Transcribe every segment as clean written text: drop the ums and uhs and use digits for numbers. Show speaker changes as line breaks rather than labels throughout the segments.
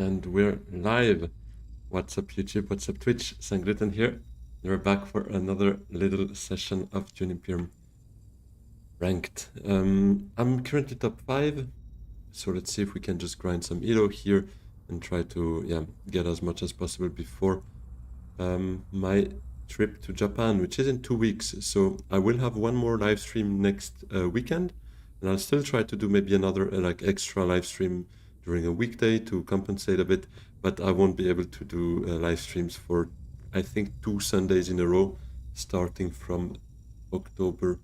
And we're live. What's up, YouTube? What's up, Twitch? Sanglitten here. We're back for another little session of Dune Imperium ranked. I'm currently top 5, so let's see if we can just grind some elo here and try to get as much as possible before my trip to Japan, which is in 2 weeks. So I will have one more live stream next weekend, and I'll still try to do maybe another like extra live stream during a weekday to compensate a bit, but I won't be able to do live streams for I think 2 Sundays in a row, starting from October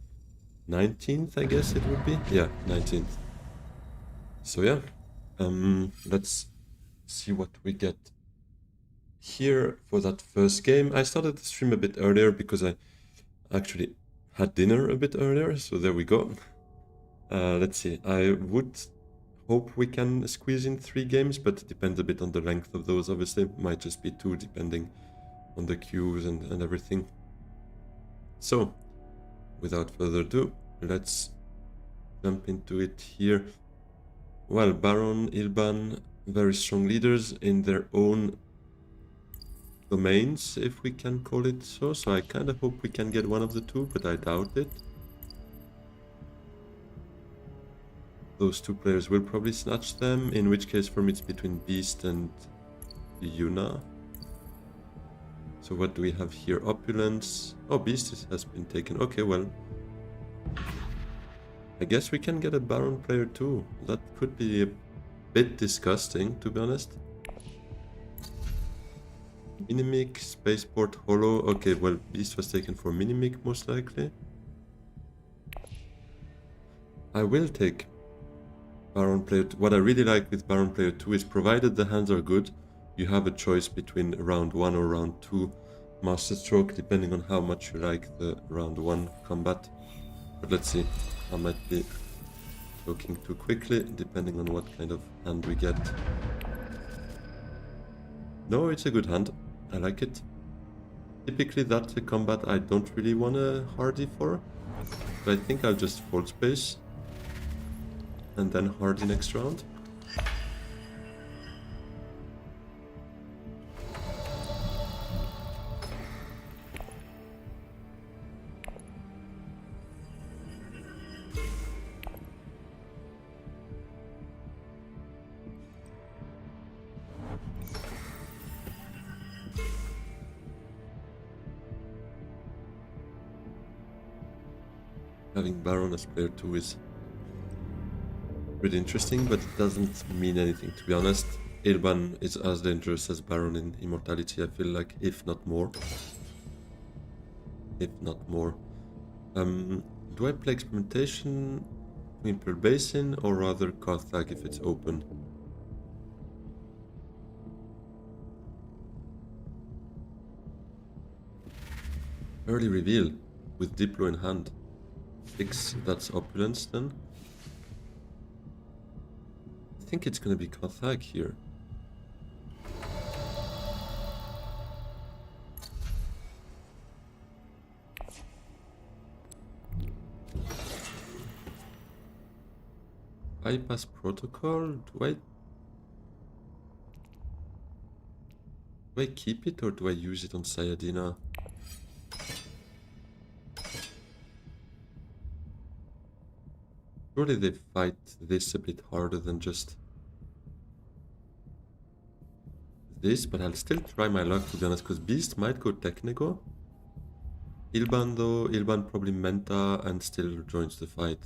19th, I guess it would be. Yeah, 19th. So yeah, let's see what we get here for that first game. I started the stream a bit earlier because I actually had dinner a bit earlier, so there we go. Let's see, I would hope we can squeeze in 3 games, but it depends a bit on the length of those, obviously. Might just be 2 depending on the queues and everything. So, without further ado, let's jump into it here. Well, Baron, Ilban, very strong leaders in their own domains, if we can call it so. So I kind of hope we can get one of the 2, but I doubt it. Those 2 players will probably snatch them, in which case for me it's between Beast and Yuna. So what do we have here? Opulence. Oh, Beast has been taken. Okay, well, I guess we can get a Baron player too. That could be a bit disgusting, to be honest. Minimic, Spaceport, Holo. Okay, well, Beast was taken for Minimic, most likely. I will take Baron player 2. What I really like with Baron player 2 is, provided the hands are good, you have a choice between round 1 or round 2 Masterstroke, depending on how much you like the round 1 combat. But let's see, I might be looking too quickly, depending on what kind of hand we get. No, it's a good hand. I like it. Typically that's a combat I don't really want a Hardy for, but I think I'll just fold space and then Hardy next round. Having Baron as player 2 is pretty interesting, but it doesn't mean anything, to be honest. Ilban is as dangerous as Baron in Immortality, I feel like, if not more. If not more. Do I play Experimentation, Imperial Basin, or rather Carthag if it's open? Early reveal with Diplo in hand. 6, that's Opulence then. I think it's gonna be Carthag here. Bypass protocol? Do I keep it or do I use it on Sayadina? Surely they fight this a bit harder than just this, but I'll still try my luck, to be honest, because Beast might go Technico. Ilban though, Ilban probably Menta and still joins the fight.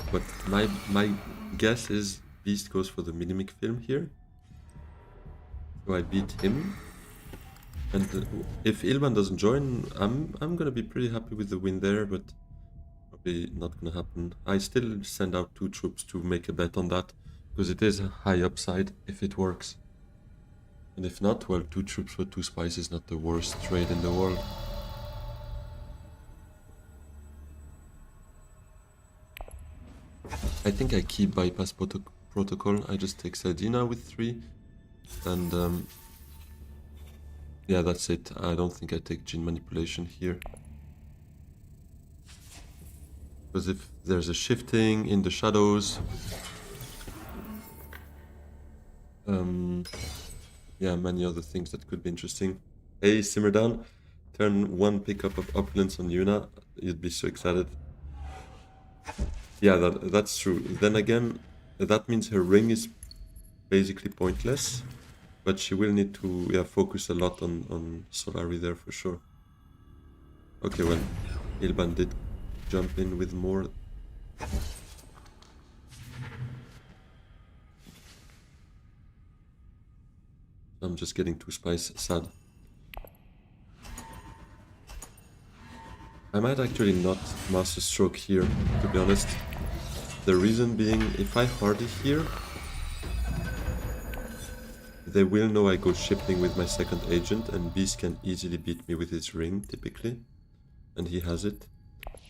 But my guess is Beast goes for the Minimic film here. So I beat him. And if Ilban doesn't join, I'm gonna be pretty happy with the win there, but probably not gonna happen. I still send out 2 troops to make a bet on that, because it is a high upside if it works. And if not, well, 2 troops for 2 spies is not the worst trade in the world. I think I keep Bypass Protocol. I just take Sardina with 3. And yeah, that's it. I don't think I take Gene Manipulation here. Because if there's a shifting in the shadows, Yeah, many other things that could be interesting. Hey, simmer down. Turn 1 pickup of opulence on Yuna. You'd be so excited. Yeah, that's true. Then again, that means her ring is basically pointless, but she will need to focus a lot on Solari there for sure. Okay, well, Ilban did jump in with more. I'm just getting too sad. I might actually not Master Stroke here, to be honest. The reason being, if I hardy here, they will know I go shifting with my second agent, and Beast can easily beat me with his ring, typically. And he has it.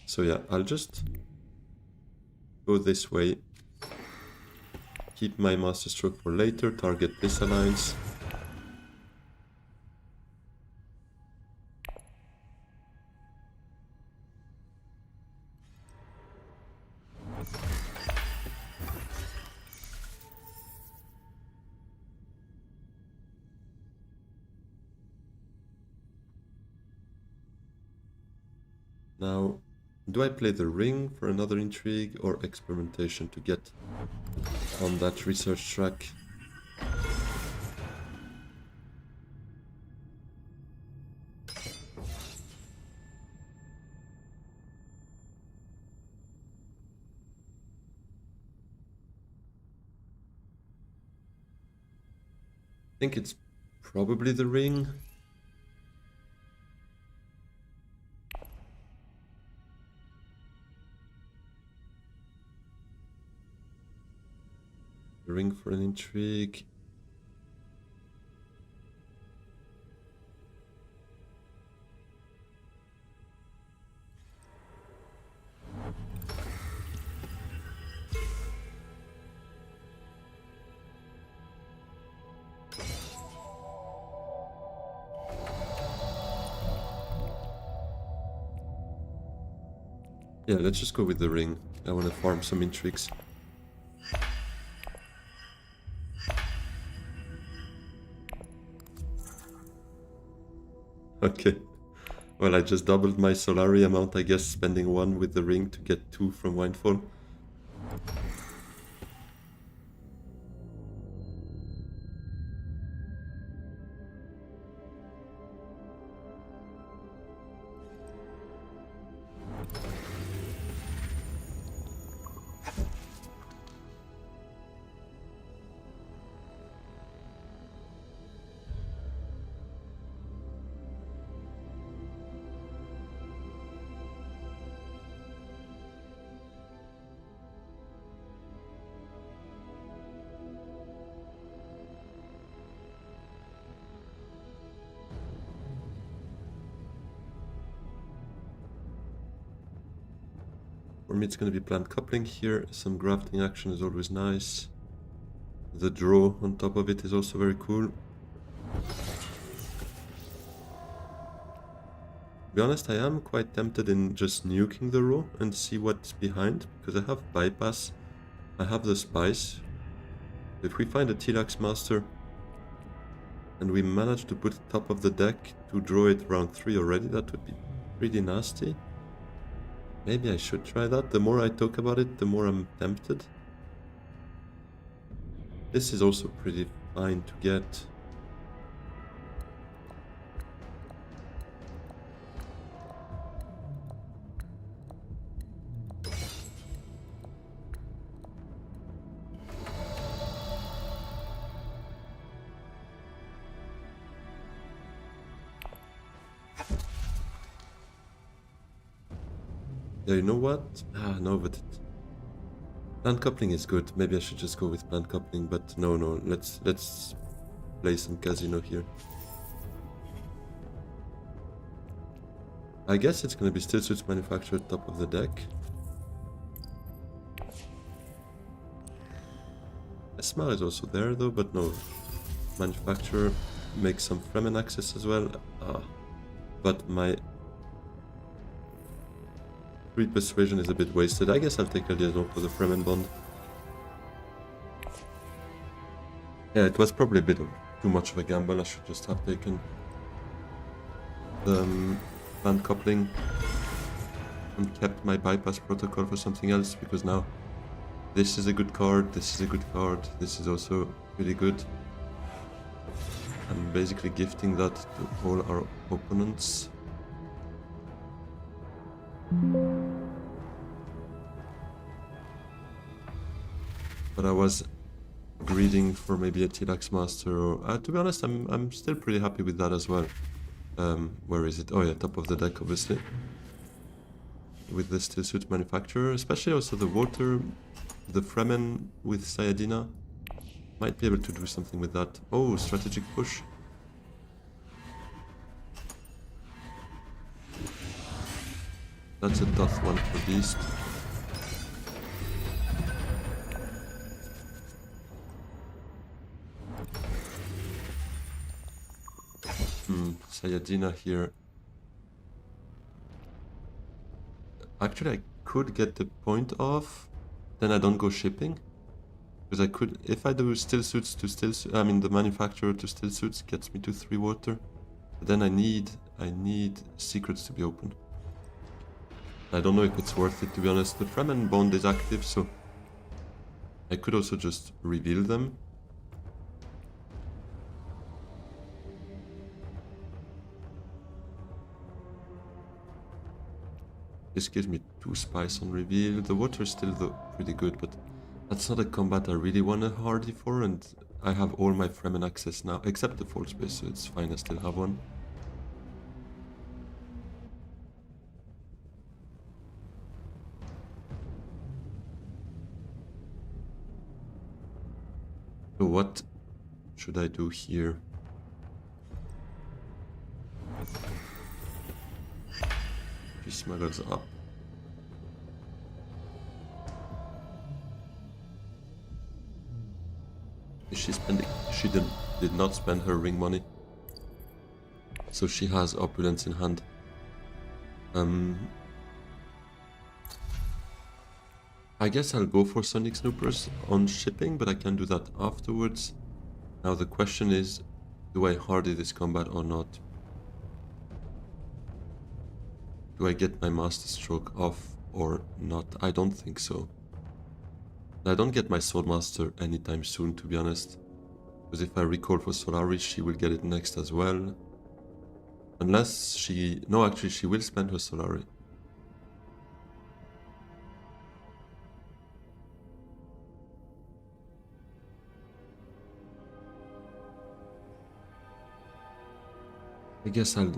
So yeah, I'll just go this way. Keep my Master Stroke for later, target this alliance. Now, do I play the ring for another intrigue or experimentation to get on that research track? I think it's probably the ring. The ring for an intrigue. Yeah, let's just go with the ring. I want to farm some intrigues. Okay. Well, I just doubled my Solari amount, I guess, spending 1 with the ring to get 2 from Windfall. For me, it's going to be plant coupling here. Some grafting action is always nice. The draw on top of it is also very cool. To be honest, I am quite tempted in just nuking the row and see what's behind, because I have bypass, I have the spice. If we find a T-Lax Master and we manage to put it top of the deck to draw it round 3 already, that would be pretty nasty. Maybe I should try that. The more I talk about it, the more I'm tempted. This is also pretty fine to get. Yeah, you know what? No, but plant coupling is good. Maybe I should just go with plant coupling, but no, let's play some casino here. I guess it's gonna be still suits manufactured top of the deck. Esma is also there though, but no. Manufacturer makes some Fremen access as well. But my Persuasion is a bit wasted. I guess I'll take a liaison for the Fremen bond. Yeah, it was probably a bit of too much of a gamble. I should just have taken the land coupling and kept my bypass protocol for something else, because now this is a good card, this is a good card, this is also really good. I'm basically gifting that to all our opponents. But I was greeding for maybe a T-Lax Master, or to be honest, I'm still pretty happy with that as well. Where is it? Oh yeah, top of the deck, obviously. With the steel suit manufacturer, especially also the water, the Fremen with Sayadina. Might be able to do something with that. Oh, strategic push. That's a tough one for Beast. Sayadina here. Actually, I could get the point off. Then I don't go shipping. Because I could, if I do still suits to still, I mean the manufacturer to still suits gets me to 3 water. But then I need secrets to be open. I don't know if it's worth it, to be honest. The Fremen bond is active, so I could also just reveal them. This gives me 2 spice on reveal. The water is still pretty good, but that's not a combat I really want a hardy for, and I have all my Fremen access now, except the Fall Space, so it's fine, I still have one. So what should I do here? She smuggles up. Is she spending? She did not spend her ring money. So she has opulence in hand. I guess I'll go for Sonic Snoopers on shipping, but I can do that afterwards. Now the question is, do I hardy this combat or not? Do I get my Master Stroke off or not? I don't think so. I don't get my Sword Master anytime soon, to be honest. Because if I recall for Solaris, she will get it next as well. Unless she... No, actually, she will spend her Solaris. I guess I'll...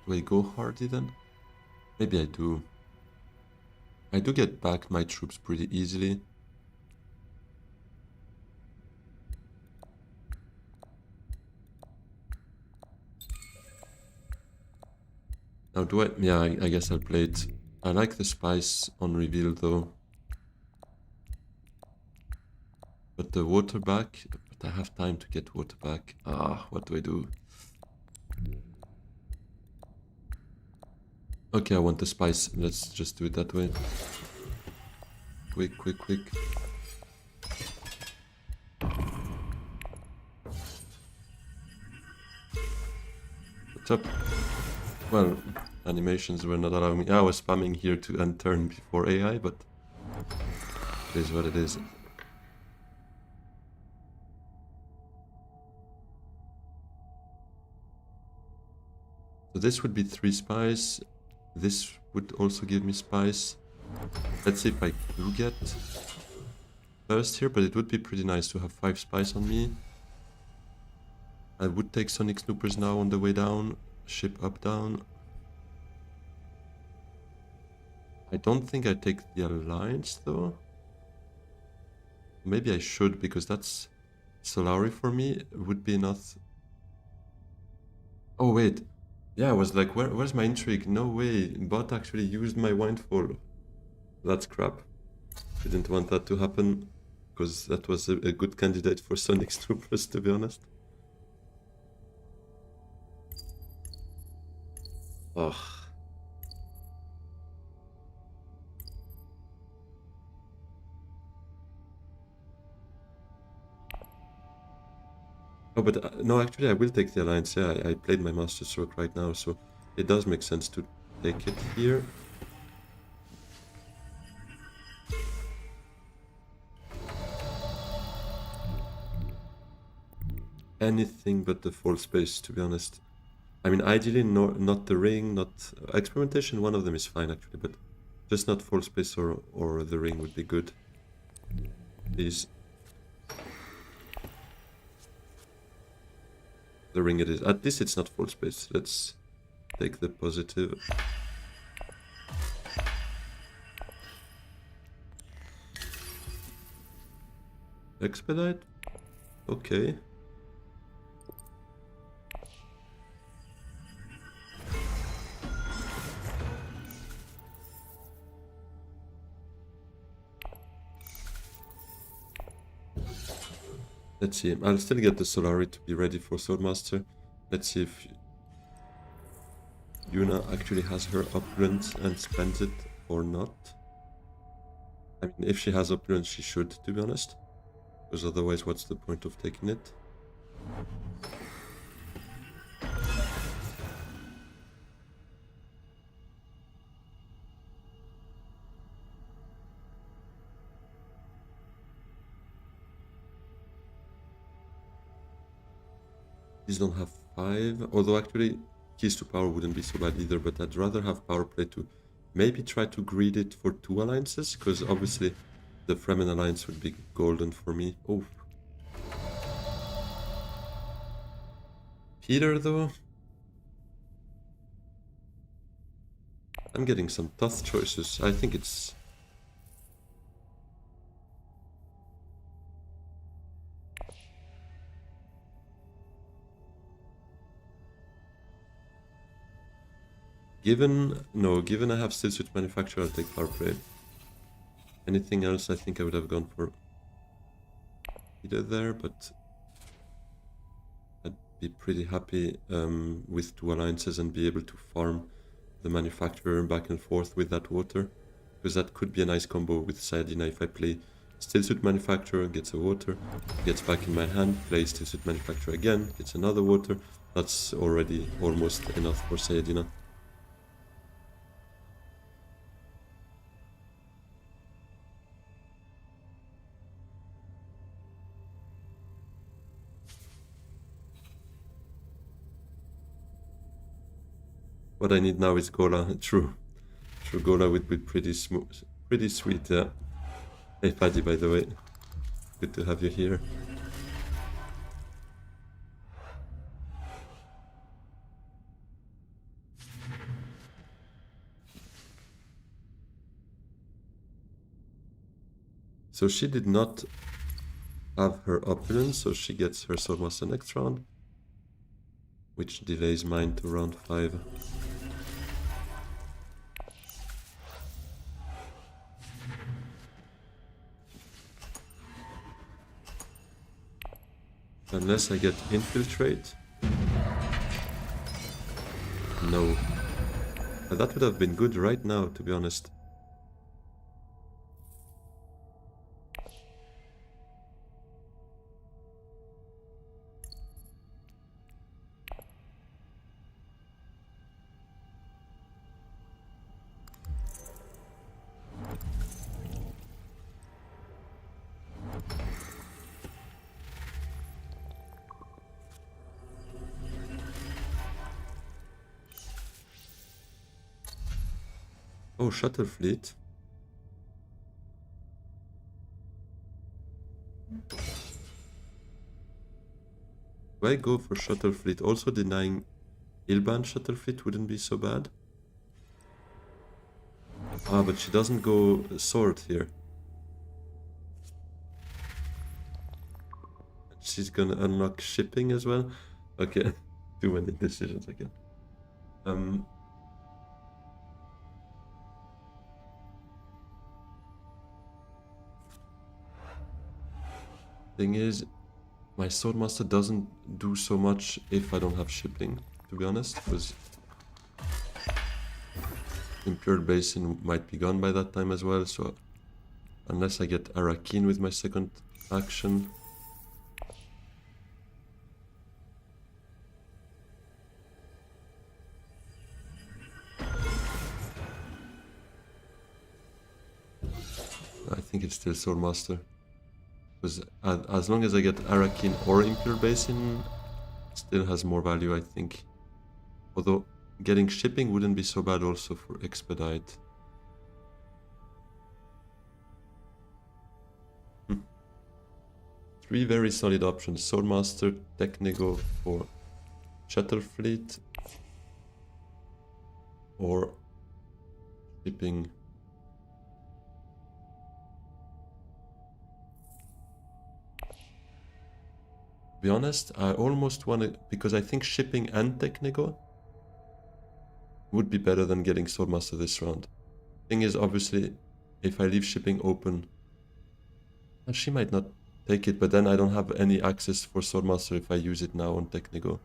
Do I go hardy then? Maybe I do. I do get back my troops pretty easily. Now do I... Yeah, I guess I'll play it. I like the spice on reveal though. But the water back... But I have time to get water back. Ah, what do I do? Okay, I want the spice. Let's just do it that way. Quick, quick, quick. What's up? Well, animations were not allowing me. I was spamming here to end turn before AI, but it is what it is. So this would be 3 spice. This would also give me spice. Let's see if I do get first here, but it would be pretty nice to have 5 spice on me. I would take Sonic Snoopers now on the way down. Ship up, down. I don't think I take the Alliance though. Maybe I should, because that's Solari for me. It would be enough. Oh wait. Yeah, I was like, where's my intrigue? No way. Bot actually used my Windfall. That's crap. Didn't want that to happen, because that was a good candidate for Sonic Snoopers, to be honest. Ugh. Oh, but no, actually I will take the alliance. Yeah, I played my Master Stroke right now, so it does make sense to take it here. Anything but the full space, to be honest. I mean, ideally, not the ring, not experimentation. One of them is fine actually, but just not full space or the ring would be good. Please. The ring it is. At least it's not full space. Let's take the positive. Expedite? Okay. Let's see. I'll still get the Solari to be ready for Swordmaster. Let's see if Yuna actually has her opulence and spends it or not. I mean, if she has opulence, she should, to be honest. Because otherwise, what's the point of taking it? These don't have 5, although actually keys to power wouldn't be so bad either, but I'd rather have power play to maybe try to greed it for 2 alliances, because obviously the Fremen alliance would be golden for me. Oh. Peter though? I'm getting some tough choices. I think it's... Given I have Steel Suit Manufacturer, I'll take Power Play. Anything else, I think I would have gone for either there, but I'd be pretty happy with 2 alliances and be able to farm the Manufacturer back and forth with that water, because that could be a nice combo with Sayadina. If I play Steel Suit Manufacturer, gets a water, gets back in my hand, play Steel Suit Manufacturer again, gets another water, that's already almost enough for Sayadina. What I need now is Gola. True, Gola would be pretty smooth, pretty sweet, yeah. Hey Paddy, by the way, good to have you here. So she did not have her opulence, so she gets her Swordmaster next round, which delays mine to round 5. Unless I get Infiltrate. No. That would have been good right now, to be honest. Oh, Shuttle Fleet. Do I go for Shuttle Fleet? Also denying Ilban Shuttle Fleet wouldn't be so bad. Ah, but she doesn't go sword here. She's gonna unlock shipping as well. Okay, too many decisions again. Thing is, my Swordmaster doesn't do so much if I don't have shipping, to be honest, because Imperial Basin might be gone by that time as well, so unless I get Arakin with my second action, is still Swordmaster. Because as long as I get Arakin or Imperial Basin, it still has more value, I think. Although getting shipping wouldn't be so bad also for Expedite. Three very solid options. Swordmaster, Technigo for Shuttle Fleet, or shipping. To be honest, I almost want to, because I think shipping and Technigo would be better than getting Swordmaster this round. Thing is, obviously, if I leave shipping open, she might not take it, but then I don't have any access for Swordmaster if I use it now on Technigo.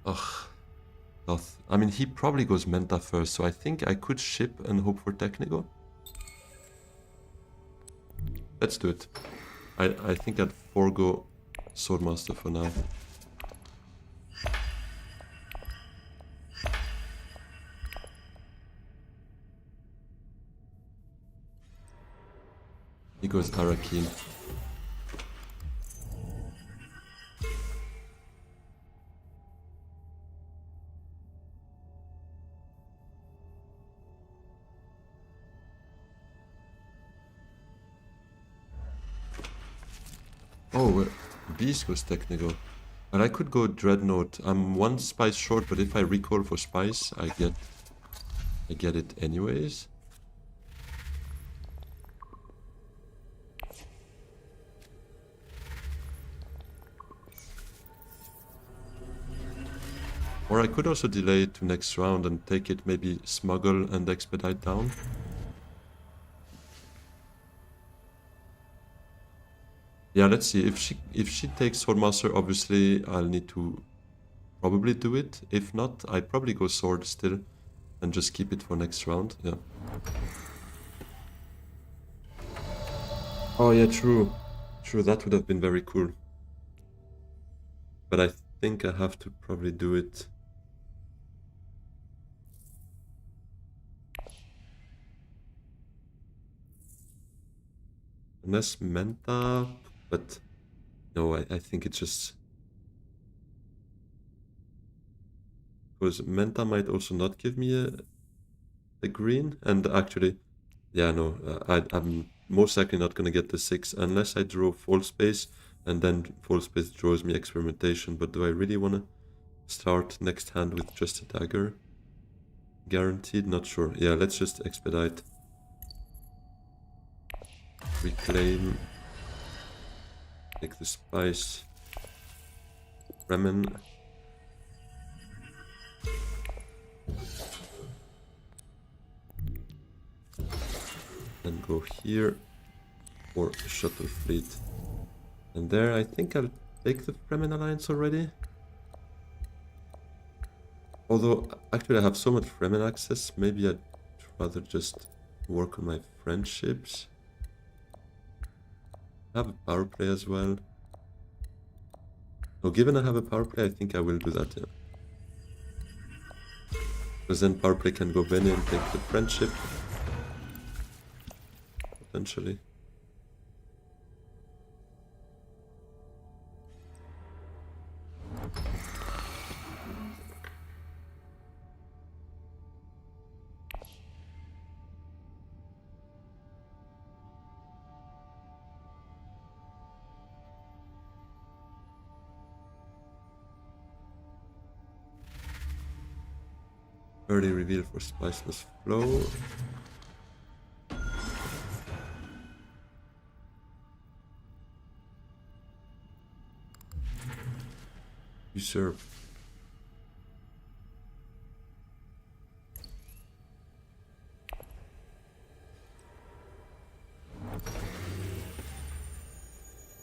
Ugh. I mean, he probably goes Menta first, so I think I could ship and hope for Technigo. Let's do it. I think I'd forego Swordmaster for now. He goes Arakin. Oh, Beast goes Technical. And I could go Dreadnought. I'm one spice short, but if I recall for spice, I get it anyways. Or I could also delay it to next round and take it, maybe smuggle and expedite down. Yeah, let's see. If she takes Swordmaster, obviously I'll need to probably do it. If not, I'd probably go Sword still and just keep it for next round. Yeah. Oh yeah, true. True, that would have been very cool. But I think I have to probably do it. Unless Menta, but no, I think it's just... Because Menta might also not give me a green, and actually, yeah, no, I'm most likely not gonna get the 6 unless I draw Full Space, and then Full Space draws me Experimentation, but do I really wanna start next hand with just a dagger? Guaranteed? Not sure. Yeah, let's just expedite. Reclaim. Take the spice. Remen. And go here. Or Shuttle Fleet. And there I think I'll take the Fremen Alliance already. Although, actually I have so much Fremen access, maybe I'd rather just work on my friendships. I have a power play as well. Oh, given I have a power play, I think I will do that, yeah. Because then power play can go Bene and take the friendship. Potentially. Early reveal for Spiceless Flow. Usurp.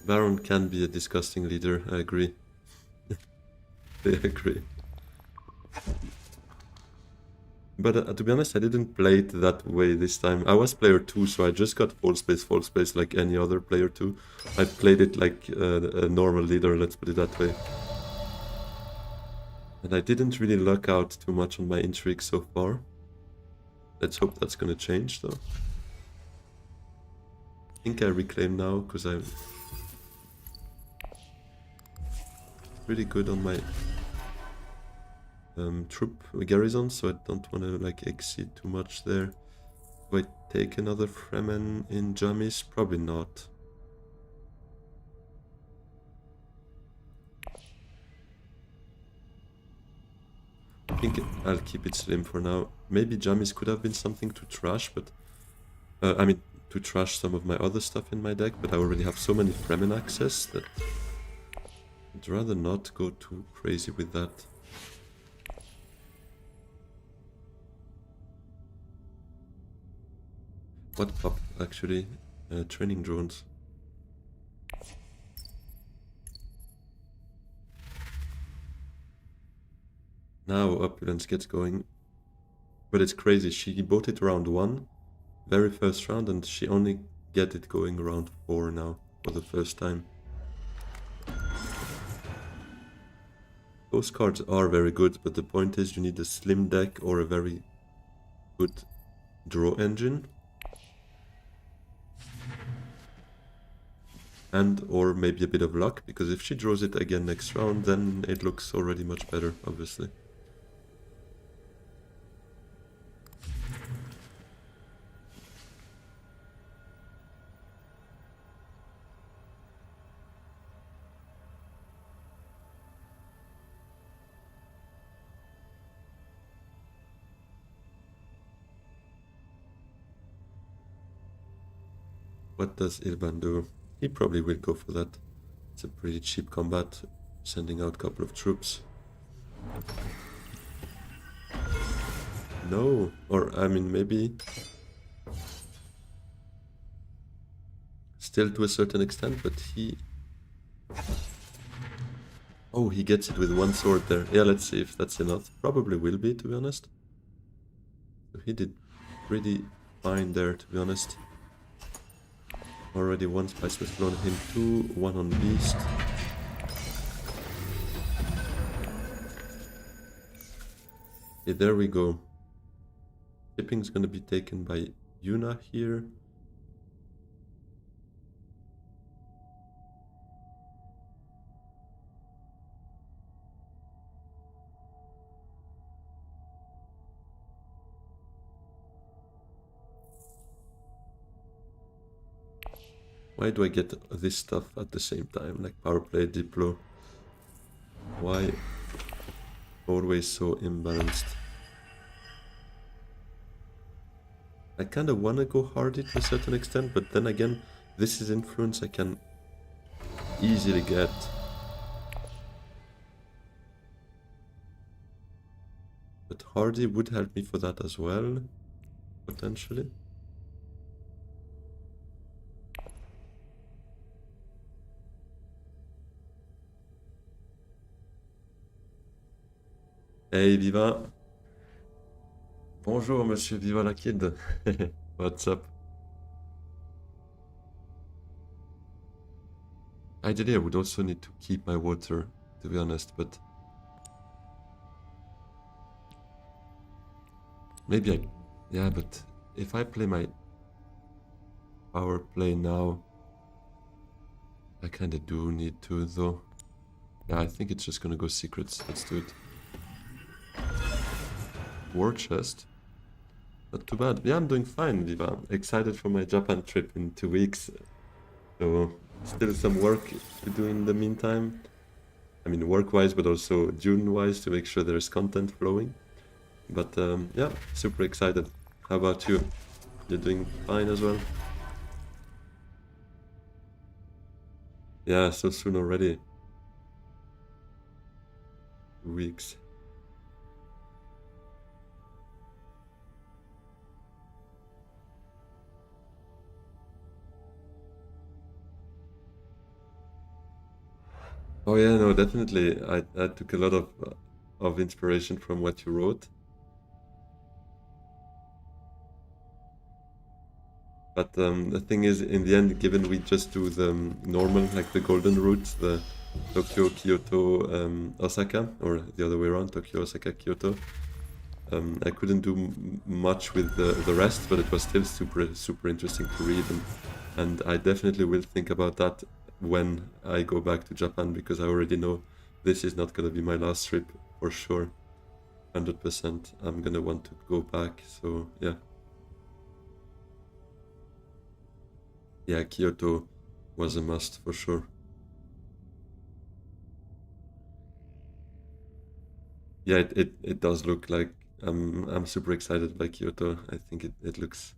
Baron can be a disgusting leader, I agree. I agree. But to be honest, I didn't play it that way this time. I was player 2, so I just got full space like any other player 2. I played it like a normal leader, let's put it that way. And I didn't really luck out too much on my intrigue so far. Let's hope that's gonna change though. think I reclaim now, because I'm pretty good on my troop garrison, so I don't want to like exceed too much there. Do I take another Fremen in Jamis? Probably not. I think I'll keep it slim for now. Maybe Jamis could have been something to trash, but I mean to trash some of my other stuff in my deck, but I already have so many Fremen access that I'd rather not go too crazy with that. What popped actually? Training drones. Now Opulence gets going. But it's crazy, she bought it round 1, very first round, and she only get it going round 4 now, for the first time. Those cards are very good, but the point is you need a slim deck or a very good draw engine. And or maybe a bit of luck, because if she draws it again next round, then it looks already much better, obviously. What does Ilban do? He probably will go for that. It's a pretty cheap combat, sending out a couple of troops. No, or I mean maybe still to a certain extent, but he... Oh, he gets it with one sword there. Yeah, let's see if that's enough. Probably will be, to be honest. So he did pretty fine there, to be honest. Already one spice was blown him 2, 1 on Beast. Okay, there we go. Shipping's gonna be taken by Yuna here. Why do I get this stuff at the same time? Like power play, Diplo. Why always so imbalanced? I kind of want to go hardy to a certain extent, but then again, this is influence I can easily get. But hardy would help me for that as well, potentially. Hey Viva! Bonjour Monsieur Viva la Kid! What's up? Ideally I would also need to keep my water, to be honest, but... Maybe I... Yeah, but if I play my power play now... I kinda do need to, though. Yeah, I think it's just gonna go secrets. Let's do it. War chest. Not too bad. Yeah, I'm doing fine, Viva. Excited for my Japan trip in 2 weeks. So, still some work to do in the meantime. I mean, work-wise, but also Dune-wise, to make sure there's content flowing. But, yeah, super excited. How about you? You're doing fine as well? Yeah, so soon already. 2 weeks. Oh yeah, no, definitely. I took a lot of inspiration from what you wrote. But the thing is, in the end, given we just do the normal, like the golden route, the Tokyo, Kyoto, Osaka, or the other way around, Tokyo, Osaka, Kyoto, I couldn't do much with the rest, but it was still super interesting to read. And And I definitely will think about that when I go back to Japan, because I already know this is not gonna be my last trip for sure. 100%. I'm gonna want to go back. So yeah. Yeah, Kyoto was a must for sure. Yeah, it does look like I'm super excited by Kyoto. I think it looks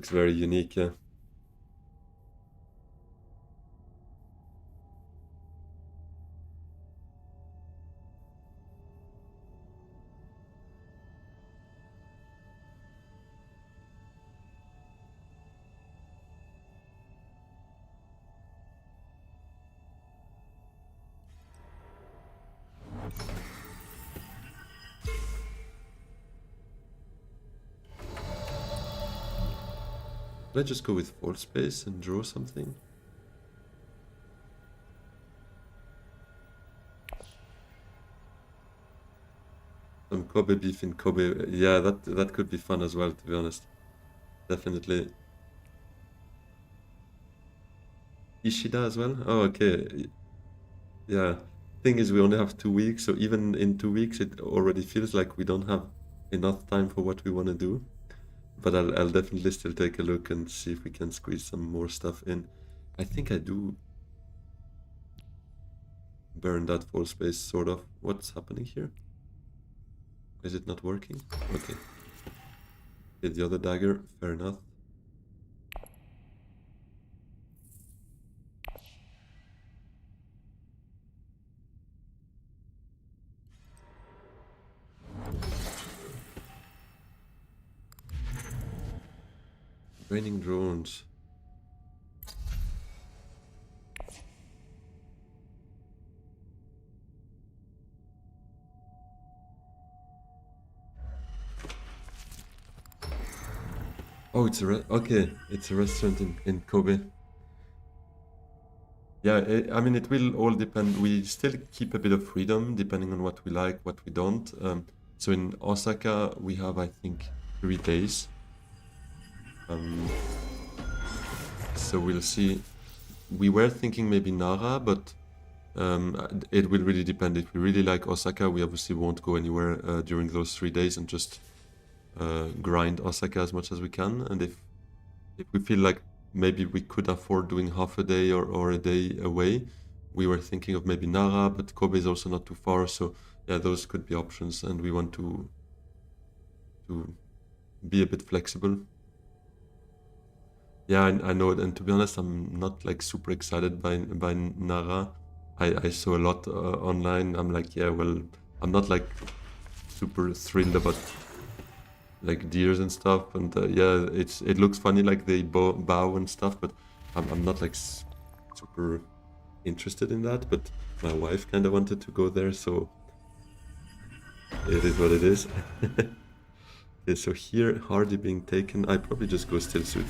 very unique, yeah. Let's just go with full space and draw something. Some Kobe beef in Kobe. Yeah, that could be fun as well, to be honest. Definitely. Ishida as well? Oh, okay. Yeah. Thing is, we only have 2 weeks, so even in 2 weeks, it already feels like we don't have enough time for what we want to do. But I'll definitely still take a look and see if we can squeeze some more stuff in. I think I do burn that full space, sort of. What's happening here? Is it not working? Okay. Hit the other dagger, fair enough. Raining drones. Oh, okay. It's a restaurant in Kobe. Yeah, I mean, it will all depend. We still keep a bit of freedom depending on what we like, what we don't. So in Osaka, we have, I think, 3 days. Um, so we'll see. We were thinking maybe Nara, but it will really depend. If we really like Osaka, we obviously won't go anywhere during those 3 days and just grind Osaka as much as we can. And if we feel like maybe we could afford doing half a day or a day away, we were thinking of maybe Nara, but Kobe is also not too far. So yeah, those could be options, and we want to be a bit flexible. Yeah, I know, and to be honest, I'm not like super excited by Nara. I saw a lot online. I'm like, yeah, well, I'm not like super thrilled about like deers and stuff. And yeah, it looks funny, like they bow and stuff, but I'm not like super interested in that. But my wife kind of wanted to go there, so it is what it is. Okay, so here, Hardy being taken, I probably just go still suit.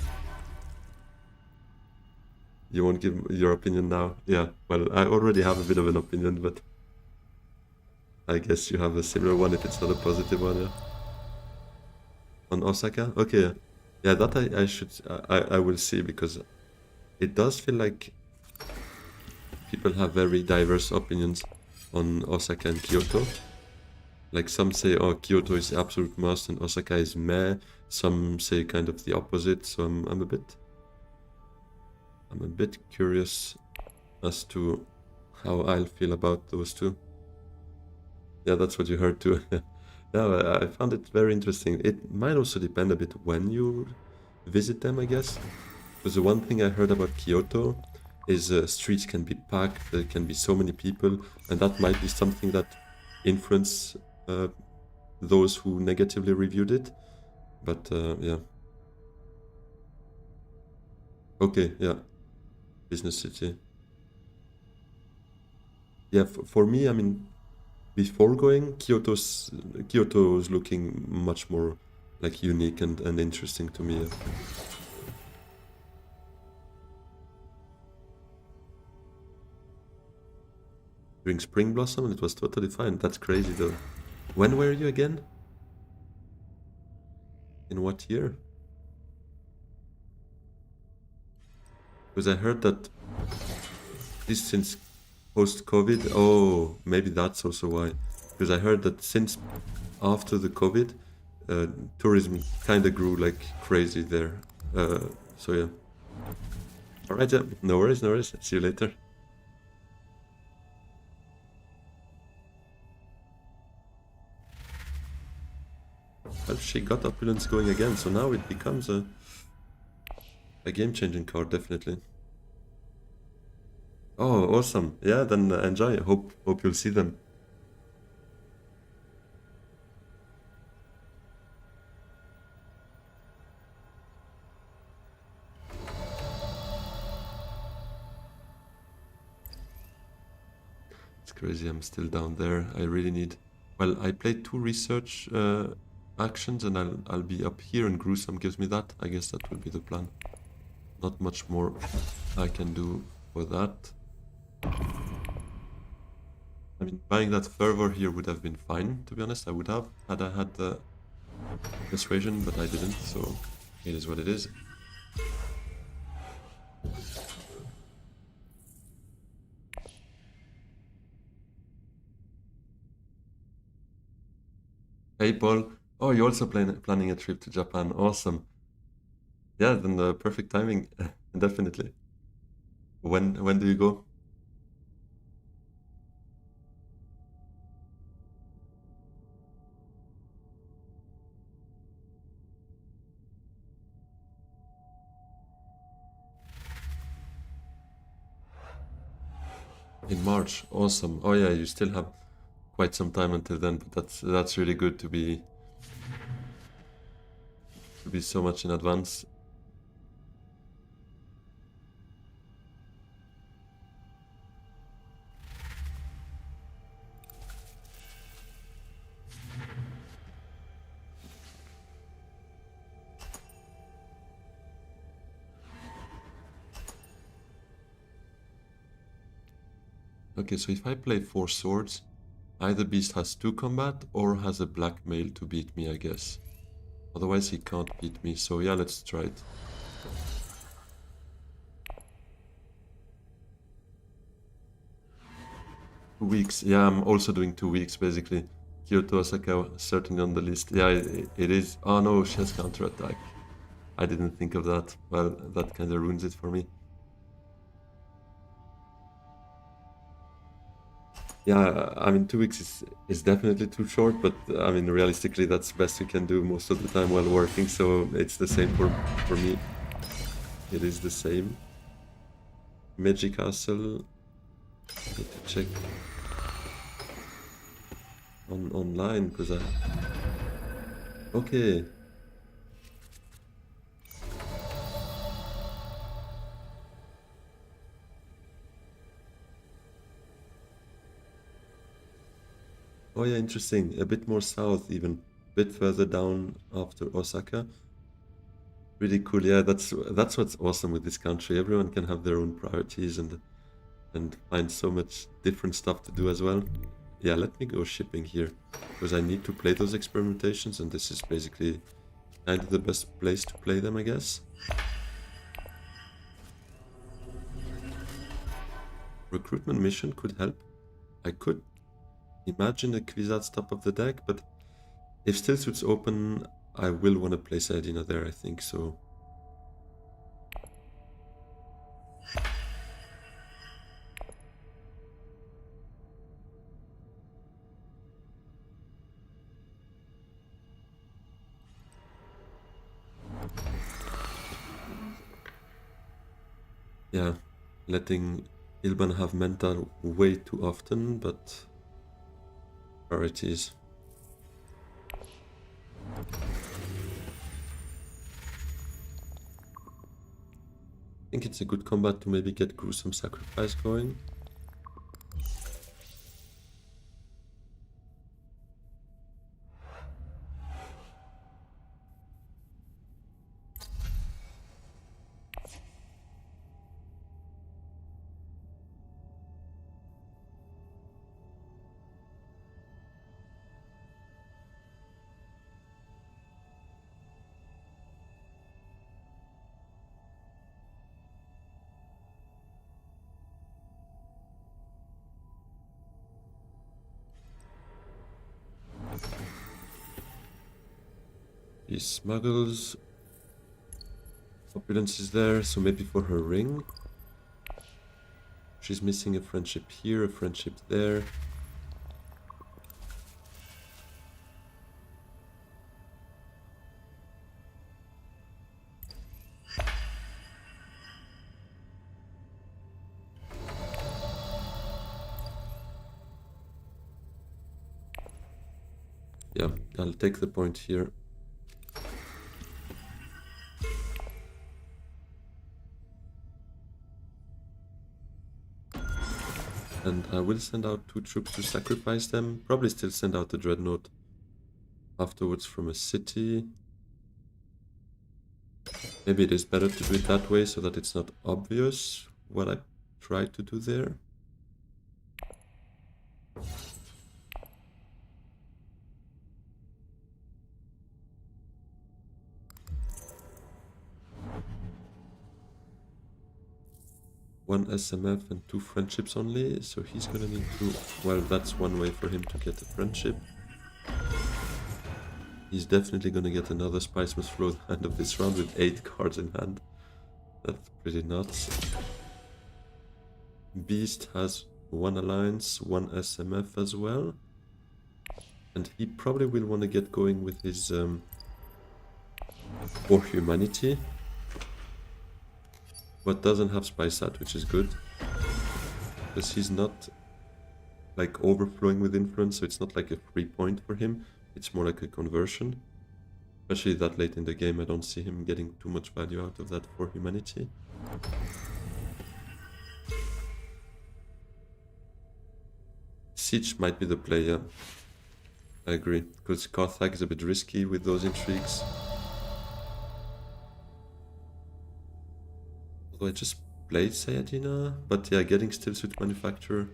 You won't give your opinion now? Yeah, well, I already have a bit of an opinion, but I guess you have a similar one if it's not a positive one, yeah. On Osaka? Okay, yeah, that I should, I will see, because it does feel like people have very diverse opinions on Osaka and Kyoto. Like some say, oh, Kyoto is the absolute must and Osaka is meh. Some say kind of the opposite, so I'm a bit curious as to how I'll feel about those two. Yeah, that's what you heard too. Yeah, I found it very interesting. It might also depend a bit when you visit them, I guess. Because the one thing I heard about Kyoto is streets can be packed, there can be so many people, and that might be something that influence those who negatively reviewed it. But yeah. Okay, yeah. Business city. Yeah, for me, I mean, before going, Kyoto's looking much more like unique and interesting to me. During Spring Blossom, and it was totally fine. That's crazy though. When were you again? In what year? Because I heard that this since post-COVID, oh, maybe that's also why. Because I heard that since after the COVID, uh, tourism kind of grew like crazy there. So yeah. All right, yeah, no worries, no worries. See you later. Well, she got opulence going again, so now it becomes a game-changing card, definitely. Oh, awesome. Yeah, then enjoy. Hope you'll see them. It's crazy, I'm still down there. I really need... Well, I played 2 research actions and I'll be up here and Gruesome gives me that. I guess that will be the plan. Not much more I can do for that. I mean, buying that fervor here would have been fine, to be honest. I would have, had I had the persuasion, but I didn't, so it is what it is. Hey, Paul. Oh, you're also planning a trip to Japan. Awesome. Yeah, then the perfect timing, definitely. When do you go? In March. Awesome. Oh yeah, you still have quite some time until then, but that's really good to be so much in advance. Okay, so if I play 4 swords, either beast has 2 combat or has a blackmail to beat me, I guess. Otherwise he can't beat me, so yeah, let's try it. 2 weeks. Yeah, I'm also doing 2 weeks basically. Kyoto, Osaka, certainly on the list. Yeah, it is. Oh no, she has counterattack. I didn't think of that. Well, that kind of ruins it for me. Yeah, I mean, 2 weeks is definitely too short, but I mean, realistically, that's best we can do most of the time while working. So it's the same for me. It is the same. Magic Castle. Need to check on online because I. Okay. Oh yeah, interesting. A bit more south, even a bit further down after Osaka. Really cool. Yeah, that's what's awesome with this country. Everyone can have their own priorities and find so much different stuff to do as well. Yeah, let me go shipping here because I need to play those experimentations, and this is basically kind of the best place to play them, I guess. Recruitment mission could help. I could imagine a Kwisatz top of the deck, but if still suits open, I will want to place Edina there, I think so. Yeah, letting Ilban have mental way too often, but priorities. I think it's a good combat to maybe get Gruesome Sacrifice going. He smuggles. Opulence is there, so maybe for her ring. She's missing a friendship here, a friendship there. Yeah, I'll take the point here. And I will send out 2 troops to sacrifice them. Probably still send out the Dreadnought afterwards from a city. Maybe it is better to do it that way so that it's not obvious what I tried to do there. One SMF and 2 friendships only, so he's gonna need to... Well, that's one way for him to get a friendship. He's definitely gonna get another Spice Must Flow at the end of this round with 8 cards in hand. That's pretty nuts. Beast has 1 alliance, 1 SMF as well. And he probably will want to get going with his For Humanity. But doesn't have Spice At, which is good. Because he's not like overflowing with influence, so it's not like a free point for him. It's more like a conversion. Especially that late in the game, I don't see him getting too much value out of that For Humanity. Siege might be the play, yeah. I agree, because Carthage is a bit risky with those intrigues. Although I just played Sayajina, but yeah, getting Still Suit Manufacturer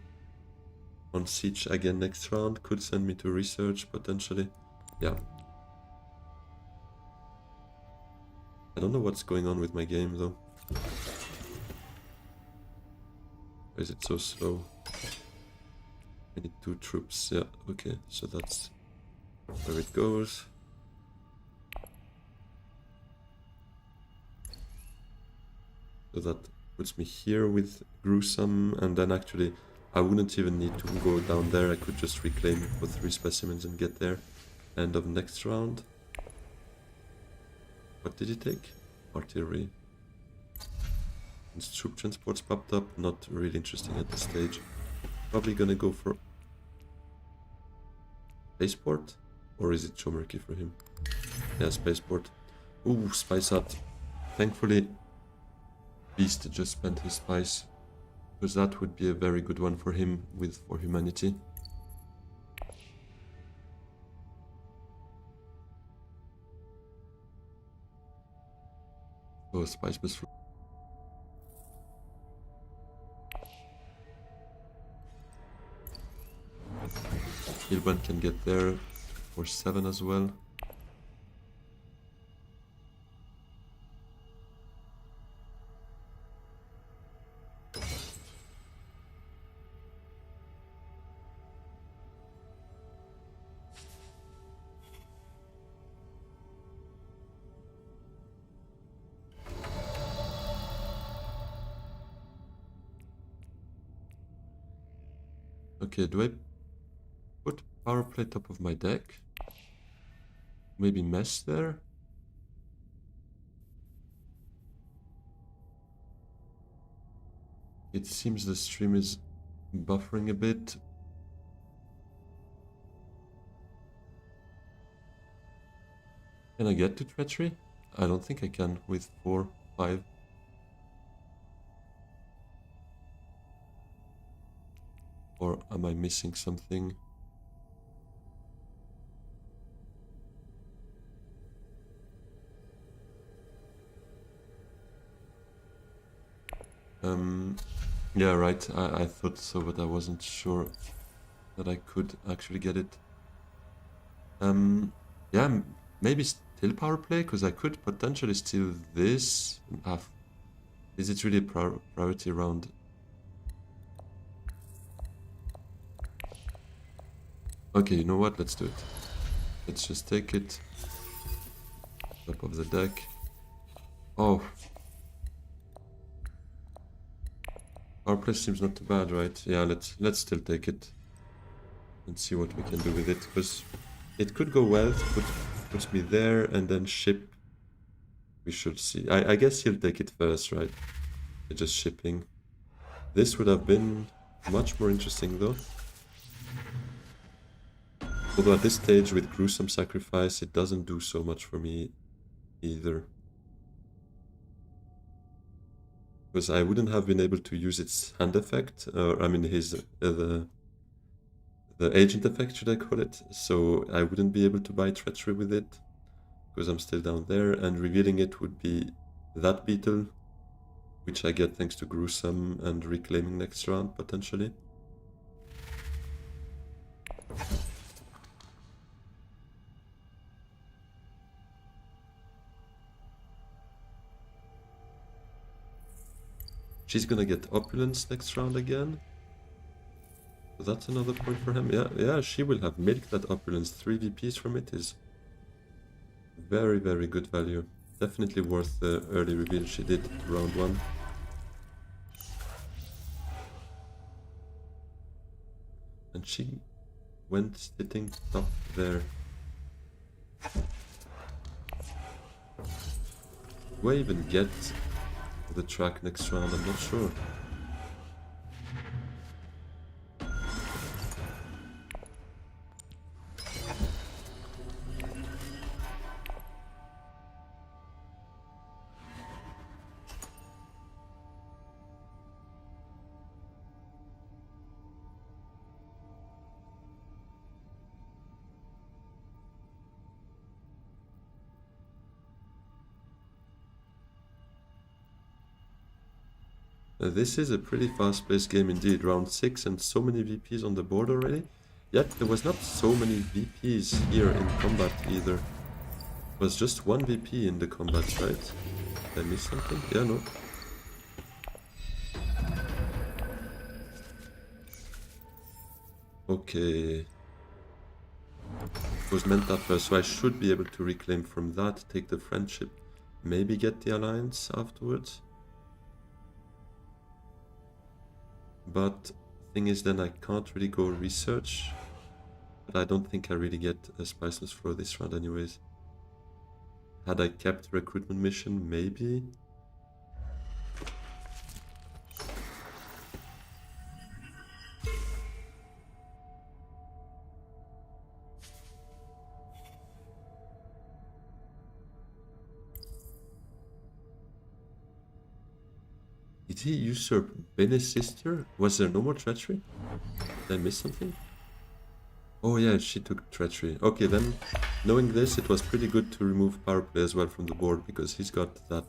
on Siege again next round could send me to research, potentially. Yeah. I don't know what's going on with my game, though. Why is it so slow? I need 2 troops, yeah, okay, so that's where it goes. So that puts me here with Gruesome, and then actually I wouldn't even need to go down there, I could just reclaim for 3 specimens and get there. End of next round. What did he take? Artillery. And troop transports popped up, not really interesting at this stage. Probably gonna go for Spaceport? Or is it Chomerky for him? Yeah, Spaceport. Ooh, Spice Hut. Thankfully, Beast just spent his spice, because that would be a very good one for him with For Humanity. Oh, Spice Must Flow. Ilban can get there for 7 as well. Okay, do I put power play top of my deck? Maybe Mesh there? It seems the stream is buffering a bit. Can I get to Treachery? I don't think I can with 4, 5. Or am I missing something? Yeah, right, I thought so, but I wasn't sure that I could actually get it. Yeah, maybe still power play, because I could potentially steal this. Is it really a priority round? Okay, you know what? Let's do it. Let's just take it. Top of the deck. Oh. Our play seems not too bad, right? Yeah, let's still take it. And see what we can do with it. Because it could go well to put me there and then ship. We should see. I guess he'll take it first, right? Just shipping. This would have been much more interesting though. Although at this stage with gruesome sacrifice it doesn't do so much for me either. Because I wouldn't have been able to use its hand effect, or I mean his the agent effect, should I call it, so I wouldn't be able to buy treachery with it, because I'm still down there, and revealing it would be that beetle, which I get thanks to gruesome and reclaiming next round, potentially. She's gonna get opulence next round again. So that's another point for him. Yeah, she will have milked that opulence. 3 VPs from it is very, very good value. Definitely worth the early reveal she did round 1. And she went sitting top there. Do I even get the track next round? I'm not sure. This is a pretty fast-paced game indeed. Round 6 and so many VPs on the board already. Yet there was not so many VPs here in combat either. It was just 1 VP in the combat, right? Did I miss something? Yeah, no. Okay. It was meant that first, so I should be able to reclaim from that, take the friendship, maybe get the alliance afterwards. But thing is, then I can't really go research. But I don't think I really get a Spiceless Floor this round anyways. Had I kept recruitment mission, maybe? Did he usurp Benny's sister? Was there no more treachery? Did I miss something? Oh yeah, she took treachery. Okay, then, knowing this, it was pretty good to remove power play as well from the board, because he's got that...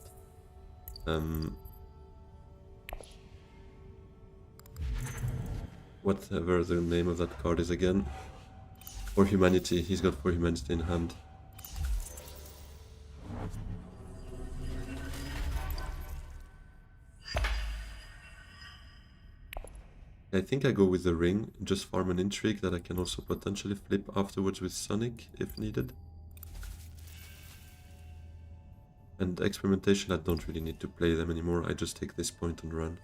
whatever the name of that card is again. For humanity, he's got for humanity in hand. I think I go with the ring, just farm an intrigue that I can also potentially flip afterwards with Sonic if needed. And experimentation, I don't really need to play them anymore, I just take this point and run.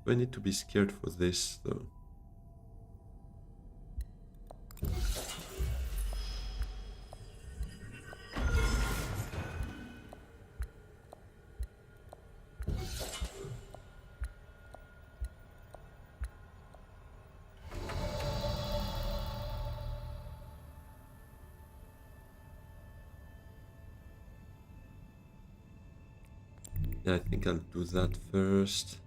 Do I need to be scared for this though? Yeah, I think I'll do that first.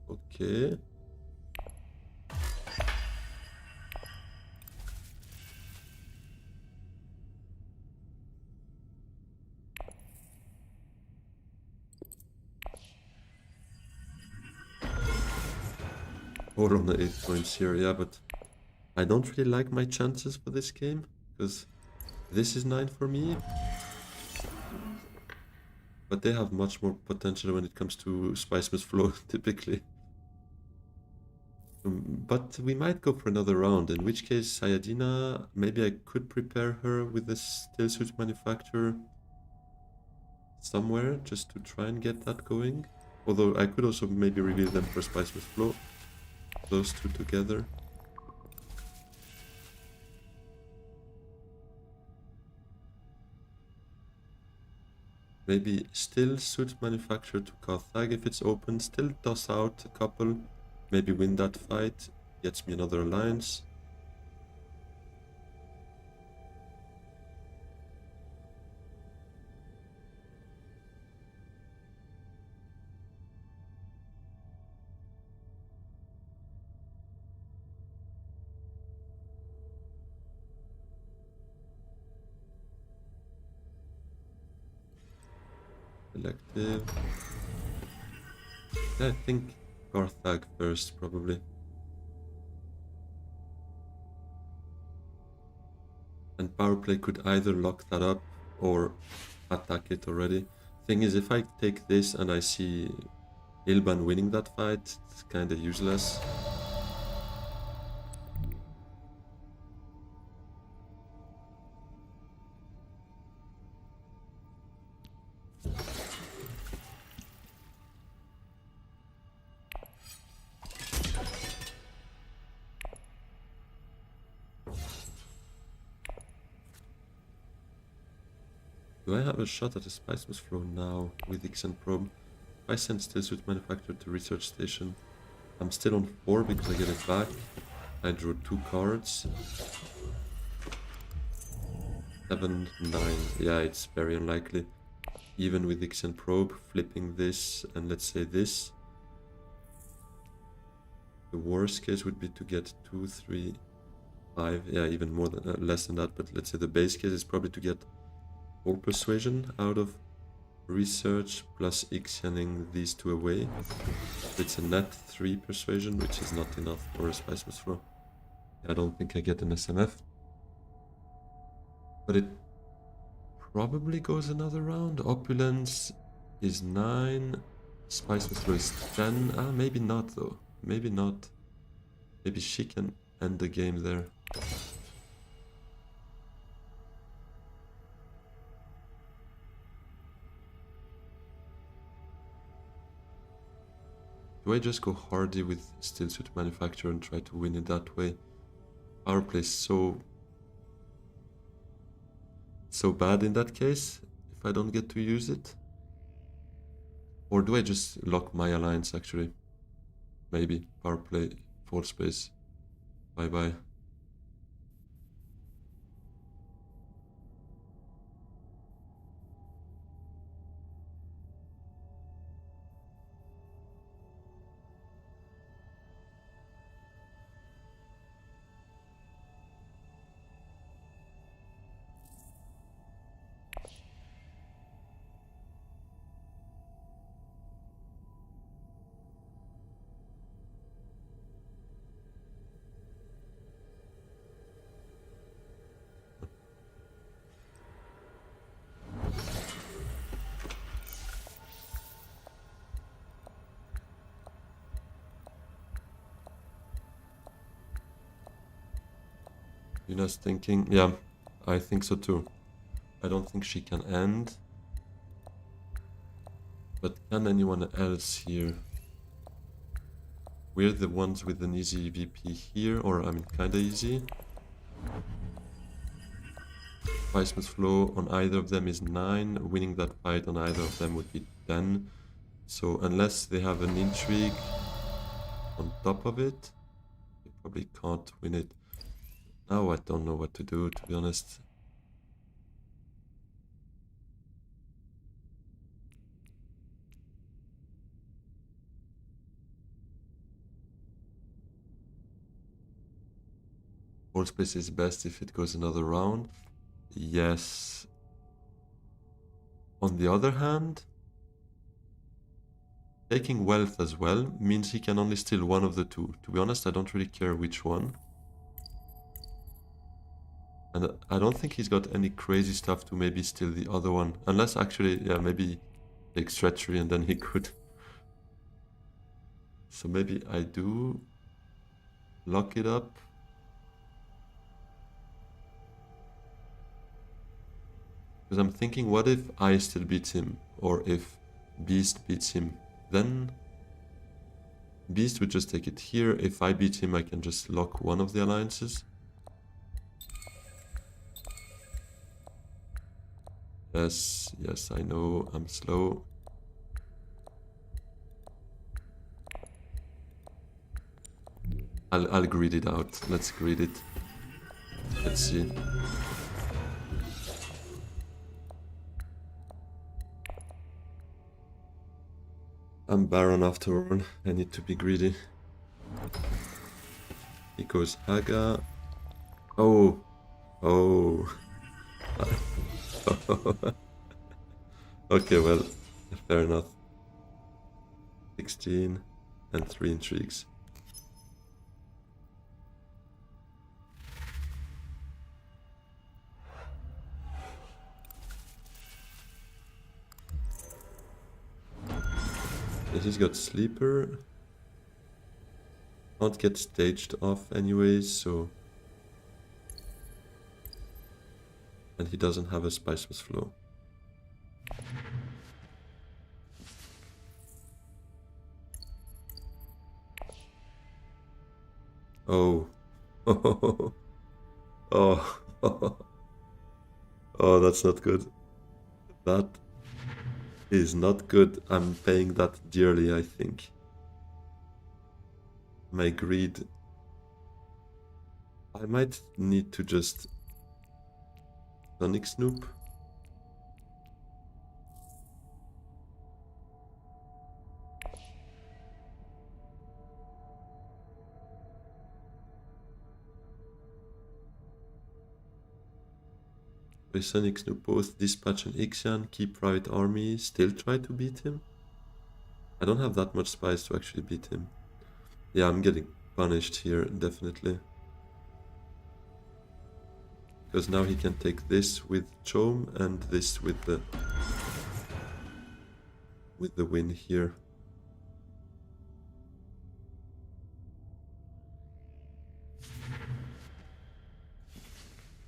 Okay. All on the 8 points here, yeah, but I don't really like my chances for this game. because this is 9 for me. But they have much more potential when it comes to Spice Must Flow, typically. But we might go for another round, in which case Sayadina, maybe I could prepare her with the still suit manufacturer somewhere, just to try and get that going. Although I could also maybe reveal them for Spice Must Flow, those two together. Maybe still suit manufacturer to Carthage if it's open, still toss out a couple, maybe win that fight, gets me another alliance. Selective. Yeah, I think Carthage first, probably. And power play could either lock that up or attack it already. Thing is, if I take this and I see Ilban winning that fight, it's kinda useless. Do I have a shot at a Spice Must Flow now with Ixen Probe? If I send still suit manufacturer to research station, I'm still on 4 because I get it back. I draw 2 cards. 7, 9. Yeah, it's very unlikely. Even with Ixen Probe, flipping this and let's say this. The worst case would be to get 2, 3, 5. Yeah, even more than less than that. But let's say the base case is probably to get 4 persuasion out of research plus Ixening these 2 away. It's a net 3 persuasion, which is not enough for a Spice Must Flow. I don't think I get an SMF. But it probably goes another round. Opulence is 9. Spice Must Flow is 10. Ah, maybe not though. Maybe not. Maybe she can end the game there. Do I just go hardy with still suit manufacturer and try to win it that way? Power play is so bad in that case if I don't get to use it. Or do I just lock my alliance actually? Maybe power play, 4 space. Bye bye. Yuna's thinking, yeah, I think so too. I don't think she can end. But can anyone else here? We're the ones with an easy VP here, or I mean kinda easy. Spice Must Flow on either of them is 9. Winning that fight on either of them would be 10. So unless they have an intrigue on top of it, they probably can't win it. Now I don't know what to do, to be honest. Hold space is best if it goes another round. Yes. On the other hand, taking wealth as well means he can only steal one of the two. To be honest, I don't really care which one. And I don't think he's got any crazy stuff to maybe steal the other one. Unless actually, yeah, maybe take treachery and then he could. So maybe I do lock it up. Because I'm thinking, what if I still beat him? Or if Beast beats him? Then Beast would just take it here. If I beat him, I can just lock one of the alliances. Yes, yes, I know, I'm slow. I'll greed it out. Let's greed it. Let's see. I'm Baron after all. I need to be greedy. He goes Haga. Oh. Oh. Okay, well, fair enough. 16 and 3 intrigues. He's got Sleeper. Can't get staged off anyways, so... And he doesn't have a Spiceless Flow. Oh. Oh. Oh, that's not good. That is not good. I'm paying that dearly, I think. My greed. I might need to just Sonic Snoop. With Sonic Snoop both dispatch an Ixian, keep private army, still try to beat him? I don't have that much spice to actually beat him. Yeah, I'm getting punished here, definitely. Because now he can take this with Chome and this with the win here.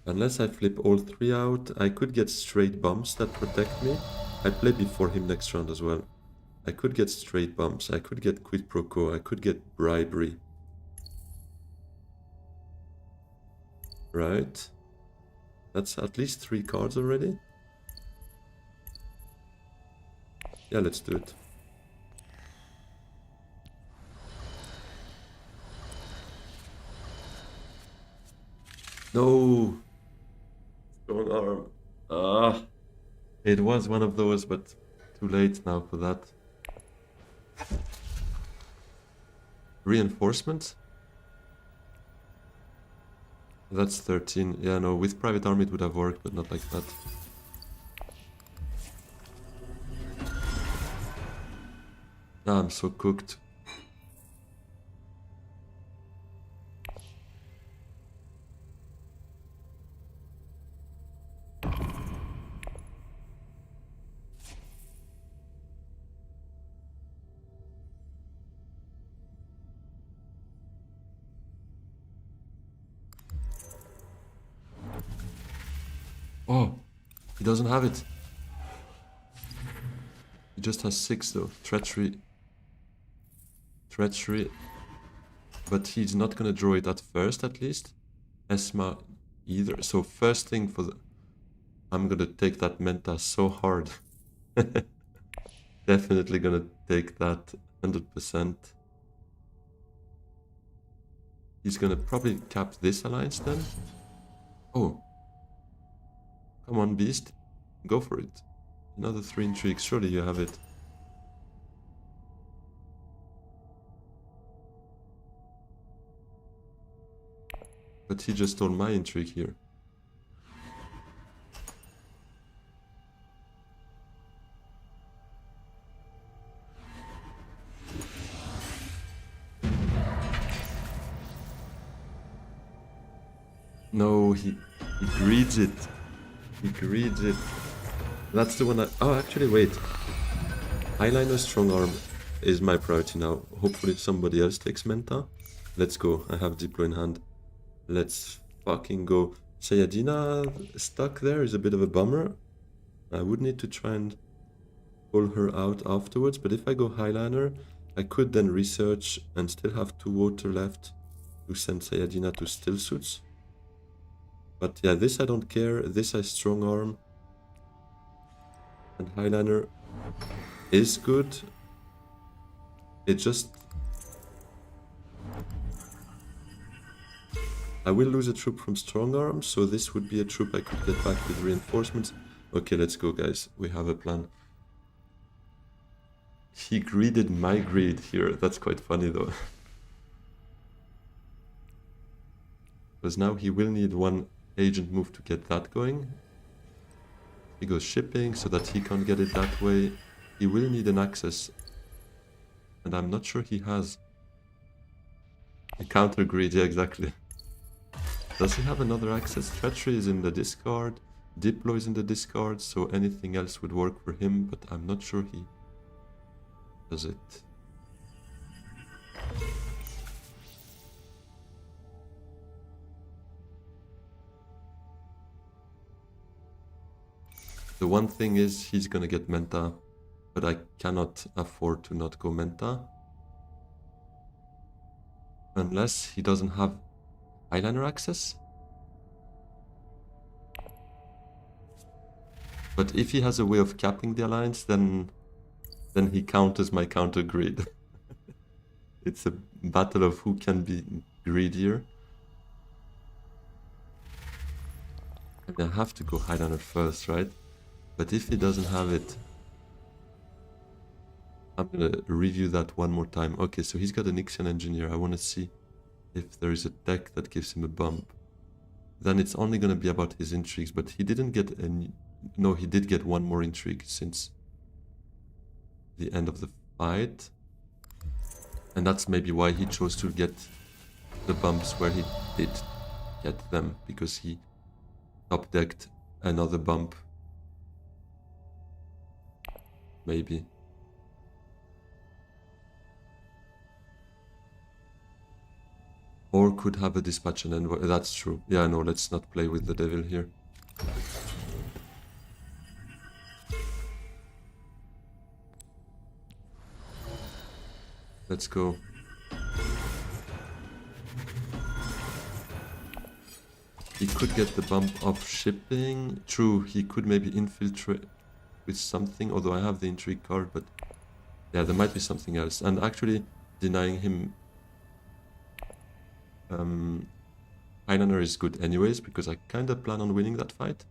Unless I flip all 3 out, I could get straight bumps that protect me. I play before him next round as well. I could get straight bumps, I could get quid pro quo, I could get bribery. Right. That's at least 3 cards already. Yeah, let's do it. No! Strong arm. Ah! It was one of those, but too late now for that. Reinforcement? That's 13. Yeah, no, with private army it would have worked, but not like that. Ah, I'm so cooked. Oh, he doesn't have it. He just has 6 though. Treachery. Treachery. But he's not gonna draw it at first, at least. Esma either. So first thing for the... I'm gonna take that Menta so hard. Definitely gonna take that 100%. He's gonna probably cap this alliance then. Oh. Come on, Beast. Go for it. Another 3 intrigues. Surely you have it. But he just stole my intrigue here. No, he greeds it. He greeds it. That's the one I... Oh, actually, wait. Highliner Strong Arm is my priority now. Hopefully somebody else takes Menta. Let's go. I have Diplo in hand. Let's fucking go. Sayadina stuck there is a bit of a bummer. I would need to try and pull her out afterwards, but if I go Highliner, I could then research and still have 2 water left to send Sayadina to Still Suits. But yeah, this I don't care. This I Strong Arm. And Highliner is good. It just... I will lose a troop from Strong Arm, so this would be a troop I could get back with reinforcements. Okay, let's go, guys. We have a plan. He greeded my greed here. That's quite funny, though. Because now he will need 1 agent move to get that going. He goes shipping so that he can't get it that way. He will need an access. And I'm not sure he has. A counter greed, yeah, exactly. Does he have another access? Treachery is in the discard. Diplo is in the discard, so anything else would work for him, but I'm not sure he does it. The one thing is he's gonna get Menta, but I cannot afford to not go Menta. Unless he doesn't have Highliner access. But if he has a way of capping the alliance, then he counters my counter greed. It's a battle of who can be greedier. And I have to go Highliner first, right? But if he doesn't have it, I'm gonna review that one more time. Okay, so he's got an Ixion Engineer. I want to see if there is a deck that gives him a bump. Then it's only gonna be about his intrigues, but he didn't get any... No, he did get 1 more intrigue since the end of the fight. And that's maybe why he chose to get the bumps where he did get them, because he top-decked another bump. Maybe. Or could have a dispatch and envoy. That's true. Yeah, no, let's not play with the devil here. Let's go. He could get the bump of shipping. True, he could maybe infiltrate with something, although I have the intrigue card, but yeah, there might be something else. And actually denying him Highlander is good anyways, because I kinda plan on winning that fight.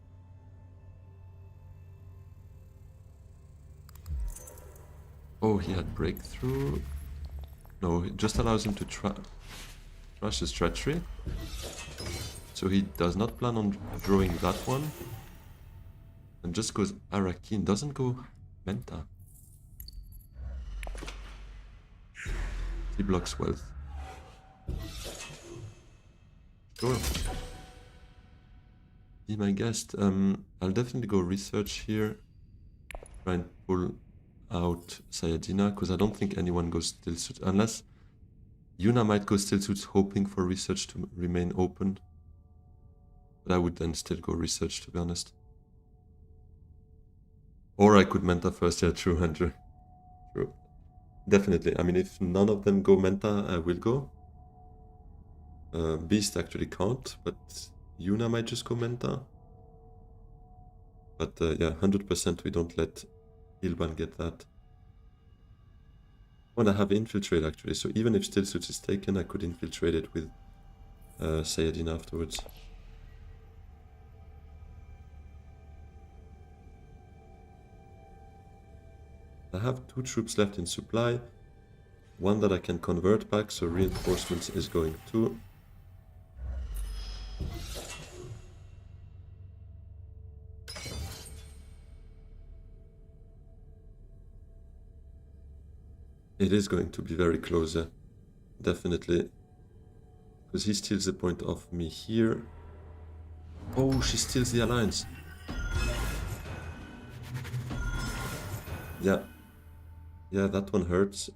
Oh, he had breakthrough. No, it just allows him to trash his treachery. So he does not plan on drawing that one. And just goes Arakin, doesn't go Menta. He blocks wealth. Sure. Be my guest. I'll definitely go research here. Try and pull out Sayadina, because I don't think anyone goes Still Suits, unless Yuna might go Still Suits hoping for research to remain open. But I would then still go research, to be honest. Or I could Menta first, yeah, true, Andrew. True. Definitely. I mean, if none of them go Menta, I will go. Beast actually can't, but Yuna might just go Menta. But yeah, 100% we don't let Ilban get that. Oh, I have Infiltrate actually, so even if Still Suits is taken, I could infiltrate it with Sayadin afterwards. I have 2 troops left in supply, 1 that I can convert back, so reinforcements is going to. It is going to be very close, definitely, because he steals a point off me here. Oh, she steals the alliance. Yeah. Yeah, that one hurts.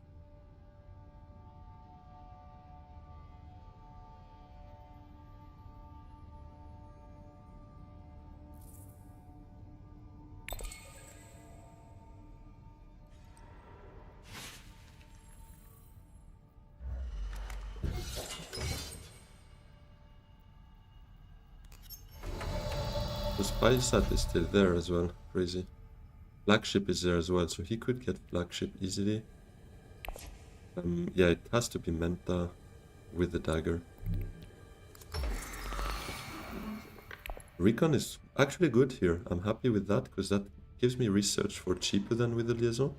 The spy sat is still there as well. Crazy. Flagship is there as well, so he could get flagship easily. Yeah, it has to be Menta with the dagger. Recon is actually good here. I'm happy with that, because that gives me research for cheaper than with the liaison.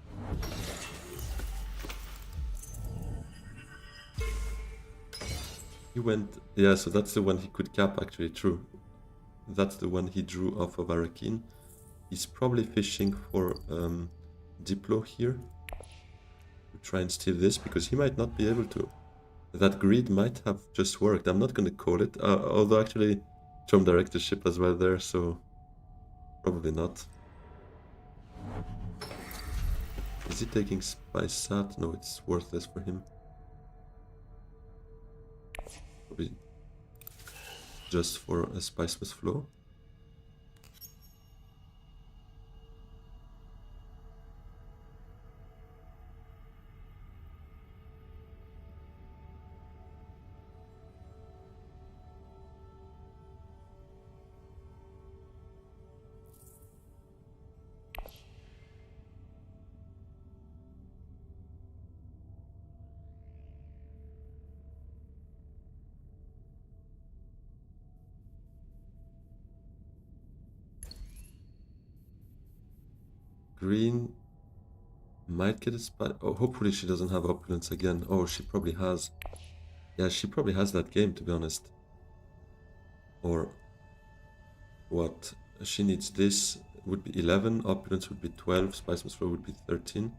He went... Yeah, so that's the one he could cap, actually, true. That's the one he drew off of Arakin. He's probably fishing for Diplo here. To try and steal this, because he might not be able to. That greed might have just worked. I'm not going to call it. Although actually, Trump Directorship as well there, so probably not. Is he taking Spy Sat? No, it's worthless for him. Probably just for a Spiceless Flow. Green might get a spot. Oh, hopefully she doesn't have opulence again. Oh, she probably has. Yeah, she probably has that game, to be honest. Or what? She needs this. Would be 11. Opulence would be 12. Spiceless Flow would be 13.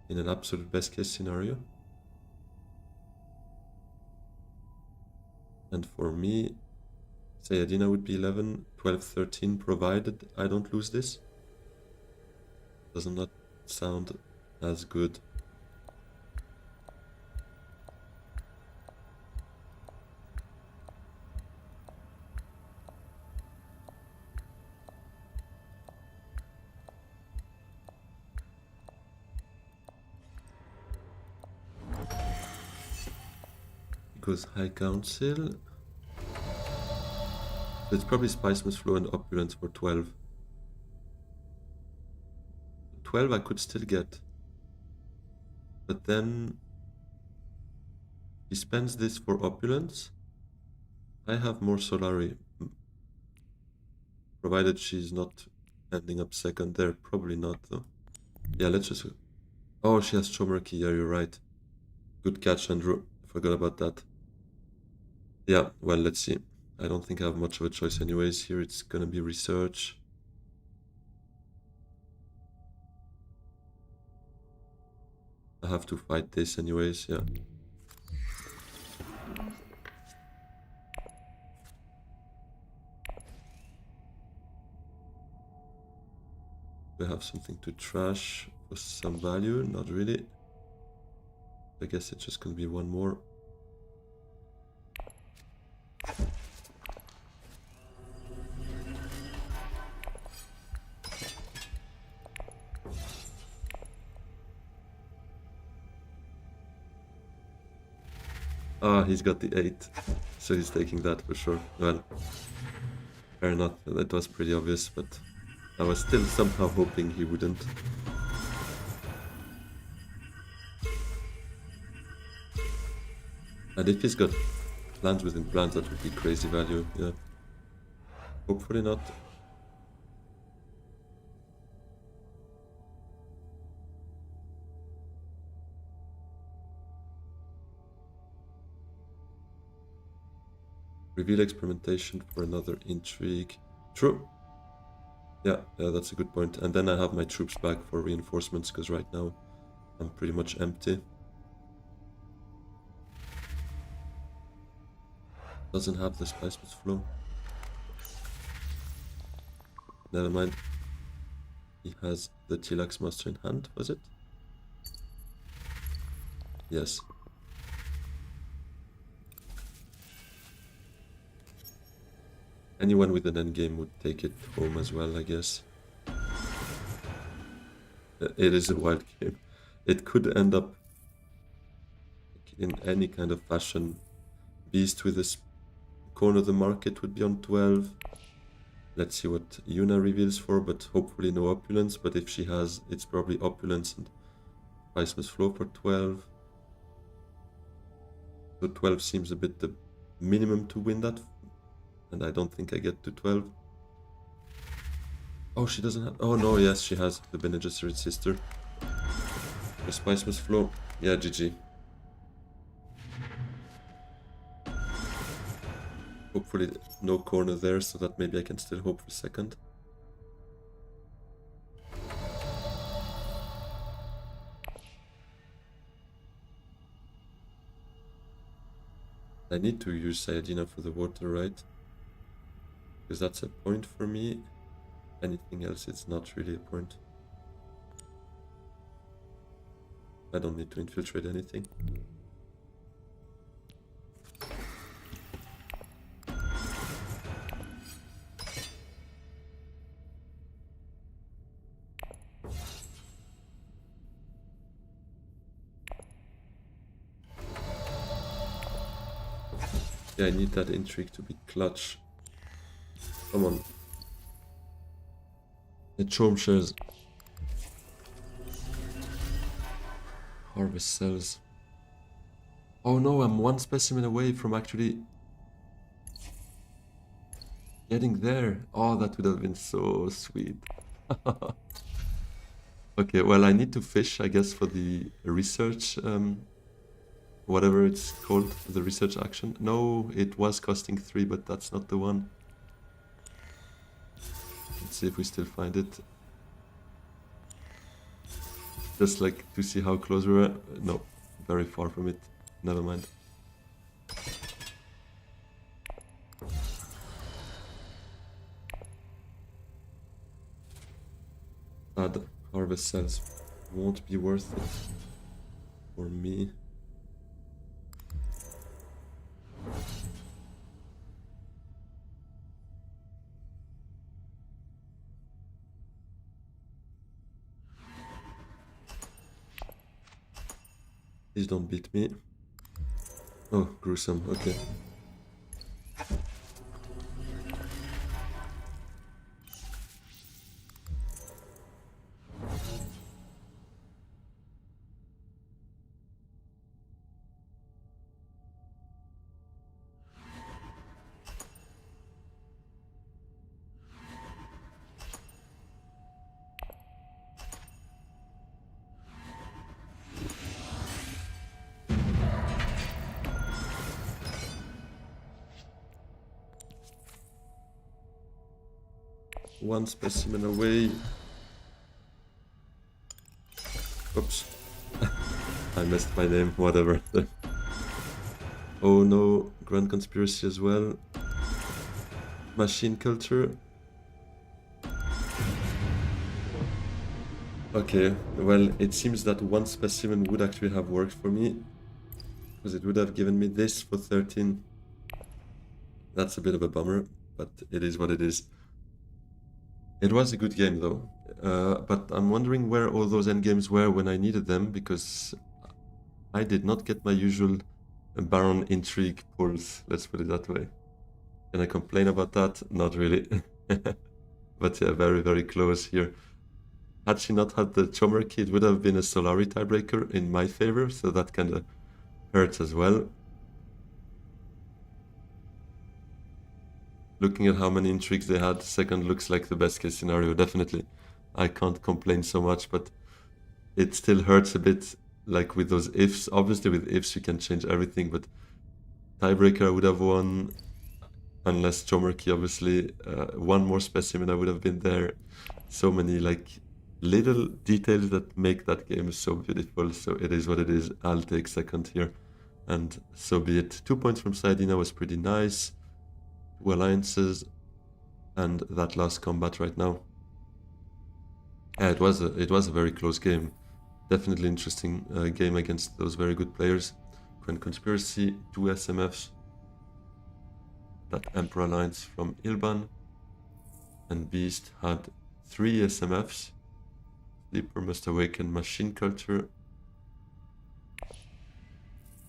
In an absolute best case scenario. And for me, Sayadina would be 11, 12, 13, provided I don't lose this. Does not sound as good. Goes High Council. It's probably Spiceless Flow and Opulence for 12. 12 I could still get. But then he spends this for Opulence. I have more Solari. Provided she's not ending up second there. Probably not though. Yeah, let's just... Oh, she has Chomerky. Yeah, you're right. Good catch, Andrew. Forgot about that. Yeah, well, let's see. I don't think I have much of a choice anyways. Here it's gonna be research. I have to fight this anyways, yeah. We have something to trash for some value, not really. I guess it's just gonna be one more. Ah, he's got the 8, so he's taking that for sure. Well, fair enough, that was pretty obvious, but I was still somehow hoping he wouldn't. And if he's got plans within plans, that would be crazy value, yeah. Hopefully not. Reveal experimentation for another intrigue. True. Yeah, that's a good point. And then I have my troops back for reinforcements, because right now I'm pretty much empty. Doesn't have the Spiceless Flow. Never mind. He has the Chilax Master in hand, was it? Yes. Anyone with an endgame would take it home as well, I guess. It is a wild game. It could end up in any kind of fashion. Beast with this corner of the market would be on 12. Let's see what Yuna reveals for, but hopefully no opulence. But if she has, it's probably opulence and priceless flow for 12. So 12 seems a bit the minimum to win that. And I don't think I get to 12. Oh, she doesn't have... Oh, no, yes, she has the Bene Gesserit sister. The Spice must flow. Yeah, GG. Hopefully no corner there, so that maybe I can still hope for second. I need to use Sayajina for the water, right? Because that's a point for me. Anything else, it's not really a point. I don't need to infiltrate anything. Yeah, I need that intrigue to be clutch. Come on. The Chorm shares. Harvest cells. Oh no, I'm one specimen away from actually getting there. Oh, that would have been so sweet. Okay, well, I need to fish, I guess, for the research, whatever it's called, the research action. No, it was costing 3, but that's not the one. Let's see if we still find it. Just like to see how close we were. No, very far from it. Never mind. Sad harvest cells won't be worth it for me. Please don't beat me. Oh, gruesome, okay. One specimen away. Oops. I missed my name, whatever. Oh no, Grand Conspiracy as well. Machine Culture. Okay, well, it seems that one specimen would actually have worked for me, because it would have given me this for 13. That's a bit of a bummer, but it is what it is. It was a good game though, but I'm wondering where all those endgames were when I needed them, because I did not get my usual Baron intrigue pulls, let's put it that way. Can I complain about that? Not really. But yeah, very, very close here. Had she not had the Chomer key, it would have been a Solari tiebreaker in my favor, so that kind of hurts as well. Looking at how many intrigues they had, second looks like the best case scenario, definitely. I can't complain so much, but it still hurts a bit, like with those ifs. Obviously with ifs you can change everything, but tiebreaker I would have won, unless Chomerky obviously. One more specimen I would have been there. So many like little details that make that game so beautiful, so it is what it is. I'll take second here, and so be it. 2 points from Saidina was pretty nice. 2 alliances. and that last combat right now. Yeah, it was a very close game. Definitely interesting game against those very good players. Grand Conspiracy, 2 SMFs. That Emperor Alliance from Ilban. And Beast had 3 SMFs. Sleeper Must Awaken, Machine Culture.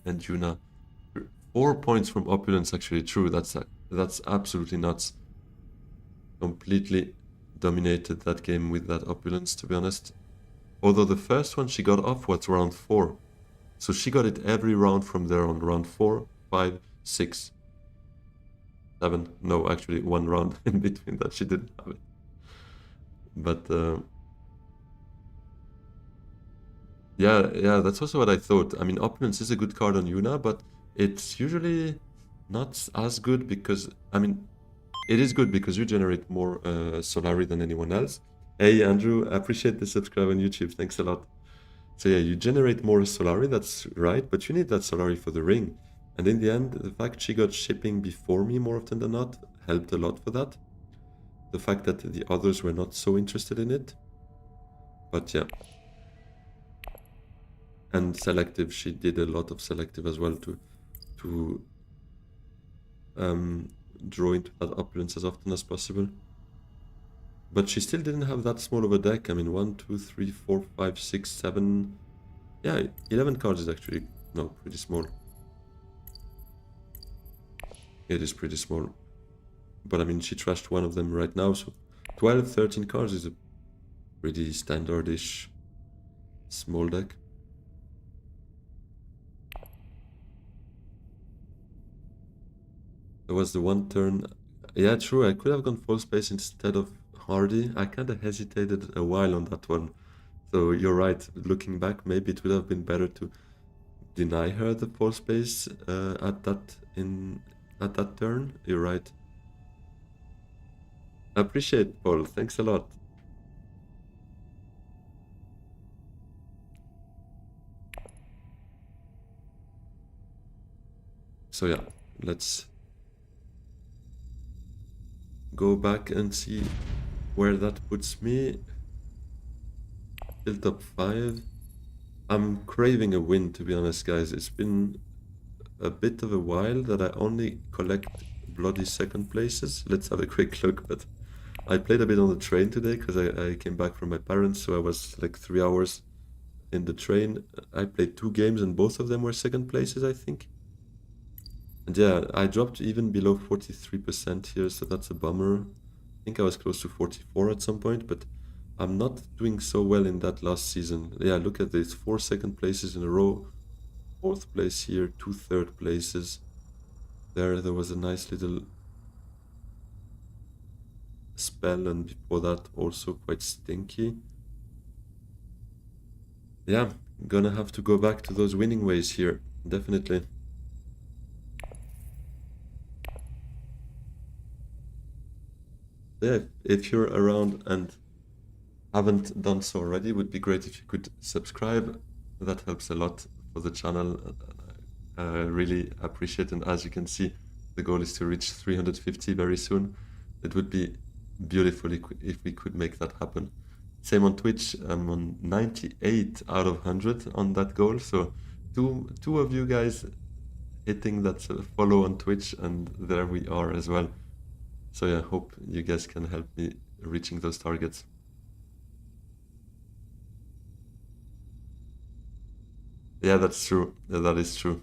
And Yuna. 4 points from Opulence, actually true. That's absolutely nuts. Completely dominated that game with that Opulence, to be honest. Although the first one she got off was round 4. So she got it every round from there on. Round 4, 5, 6, 7. No, actually one round in between that she didn't have it. But yeah, that's also what I thought. I mean, Opulence is a good card on Yuna, but it's usually not as good because, I mean, it is good because you generate more Solari than anyone else. Hey, Andrew, I appreciate the subscribe on YouTube. Thanks a lot. So yeah, you generate more Solari, that's right, but you need that Solari for the ring. And in the end, the fact she got shipping before me more often than not helped a lot for that. The fact that the others were not so interested in it. But yeah. And selective, she did a lot of selective as well to draw into that opulence as often as possible. But she still didn't have that small of a deck. I mean, 1, 2, 3, 4, 5, 6, 7... Yeah, 11 cards is actually, no, pretty small. It is pretty small. But I mean, she trashed one of them right now, so 12, 13 cards is a pretty standardish small deck. There was the one turn... Yeah, true, I could have gone full space instead of Hardy. I kind of hesitated a while on that one. So you're right, looking back, maybe it would have been better to deny her the full space at that turn. You're right. I appreciate, Paul. Thanks a lot. So yeah, let's go back and see where that puts me. Still top 5. I'm craving a win, to be honest, guys. It's been a bit of a while that I only collect bloody second places. Let's have a quick look, but I played a bit on the train today because I came back from my parents, so I was like 3 hours in the train. I played 2 games and both of them were second places, I think. And yeah, I dropped even below 43% here, so that's a bummer. I think I was close to 44 at some point, but I'm not doing so well in that last season. Yeah, look at this, 4 second places in a row, 4th place here, 2 third places. There was a nice little spell, and before that also quite stinky. Yeah, gonna have to go back to those winning ways here, definitely. Yeah, if you're around and haven't done so already, it would be great if you could subscribe. That helps a lot for the channel. I really appreciate it. And as you can see, the goal is to reach 350 very soon. It would be beautiful if we could make that happen. Same on Twitch. I'm on 98 out of 100 on that goal. So two of you guys hitting that follow on Twitch, and there we are as well. So yeah, hope you guys can help me reaching those targets. Yeah, that's true. That is true.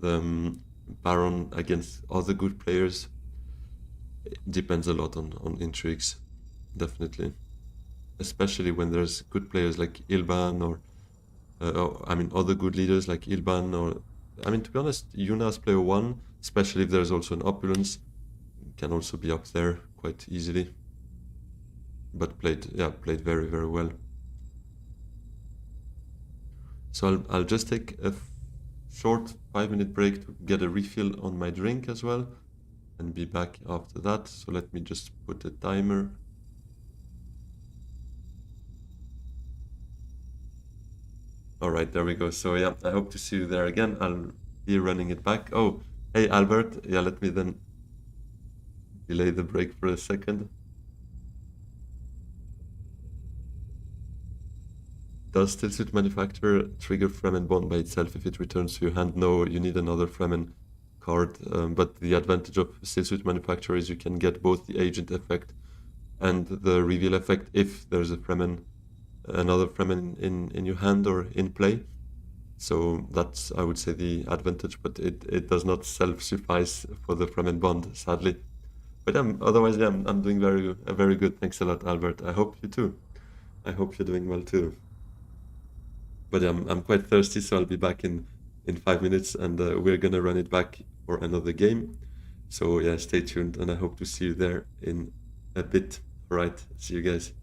The Baron against other good players depends a lot on intrigues, definitely. Especially when there's good players like Ilban or I mean, other good leaders like Ilban or... I mean, to be honest, Yuna's player 1, especially if there's also an opulence, can also be up there quite easily. But played very, very well. So I'll just take a short 5-minute break to get a refill on my drink as well, and be back after that. So let me just put a timer. All right, there we go. So yeah, I hope to see you there again. I'll be running it back. Oh, hey Albert. Yeah, let me then delay the break for a second. Does still suit manufacturer trigger Fremen bond by itself if it returns to your hand? No, you need another Fremen card. But the advantage of still suit manufacturer is you can get both the agent effect and the reveal effect if there's another Fremen in your hand or in play. So that's, I would say, the advantage, but it does not self-suffice for the Fremen bond, sadly. But otherwise, yeah, I'm doing very good. Thanks a lot, Albert. I hope you too. I hope you're doing well too. But I'm quite thirsty, so I'll be back in 5 minutes, and we're gonna run it back for another game. So yeah, stay tuned, and I hope to see you there in a bit. All right, see you guys.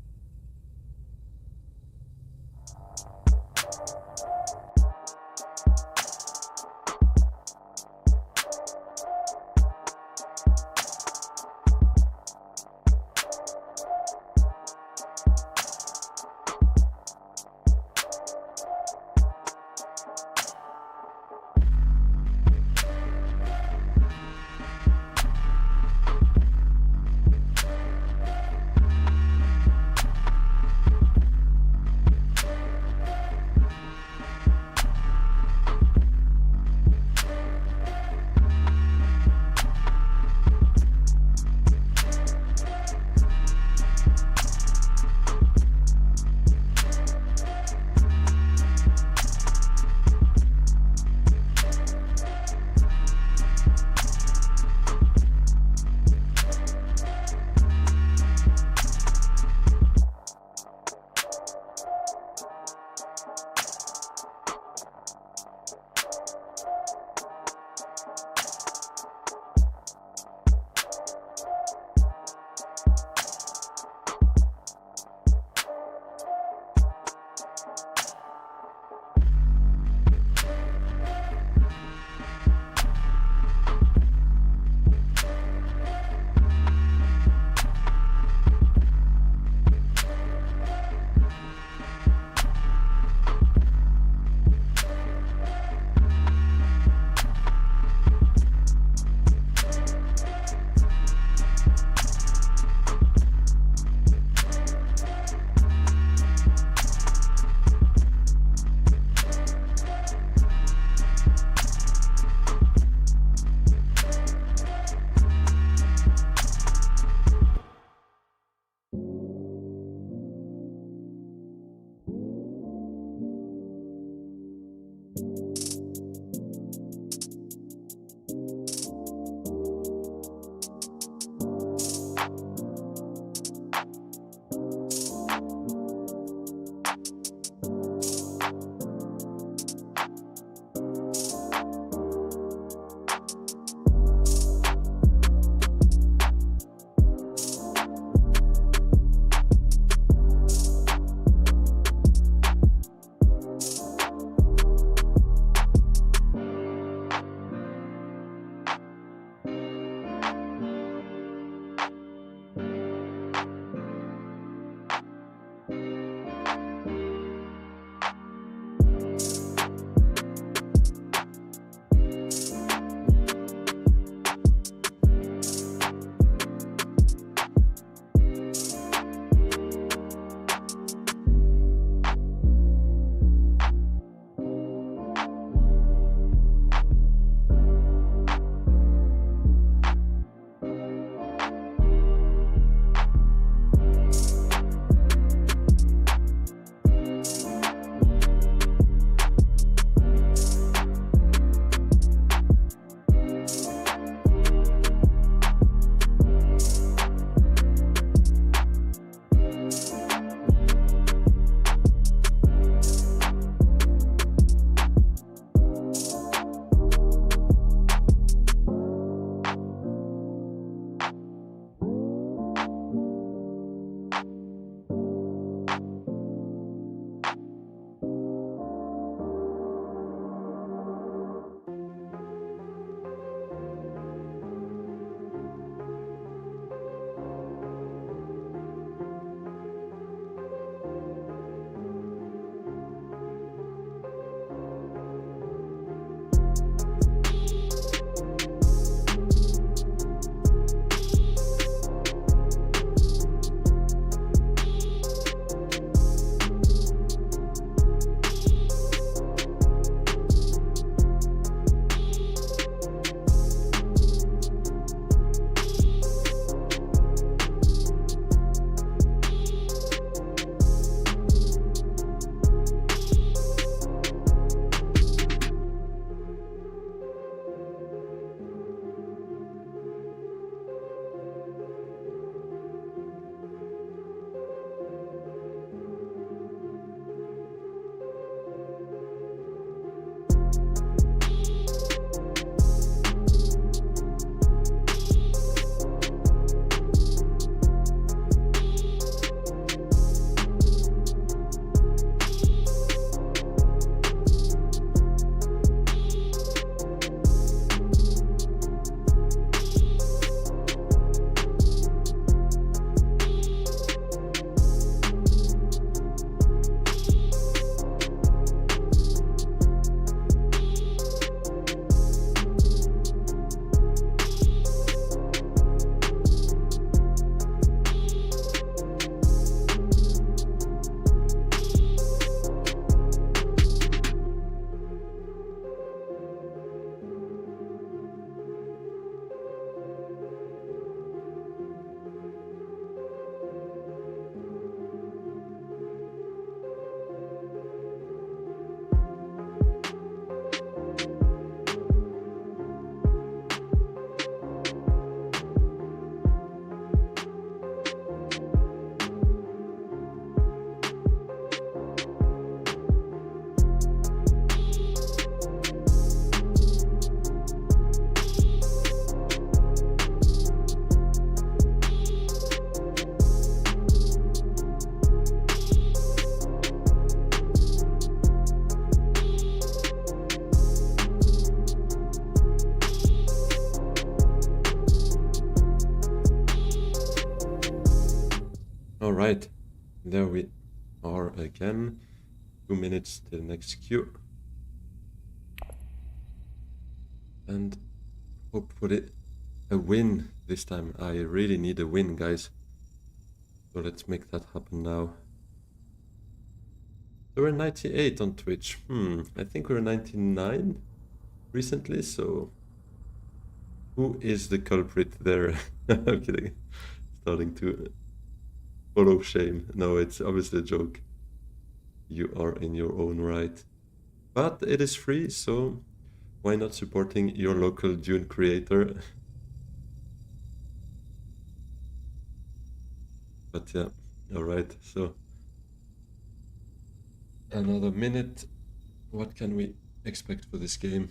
there we are again. 2 minutes till next queue. And hopefully a win this time. I really need a win, guys. So let's make that happen now. So we're 98 on Twitch. I think we're 99 recently, so who is the culprit there? I'm kidding. Starting to follow shame. No, it's obviously a joke. You are in your own right. But it is free, so why not supporting your local Dune creator? But yeah, alright, so another minute. What can we expect for this game?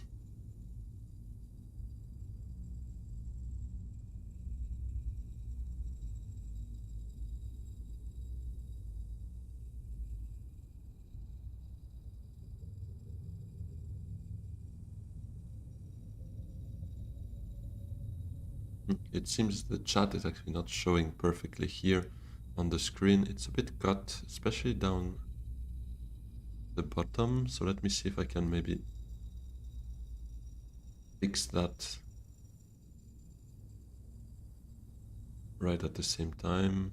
It seems the chat is actually not showing perfectly here on the screen. It's a bit cut, especially down the bottom. So let me see if I can maybe fix that right at the same time.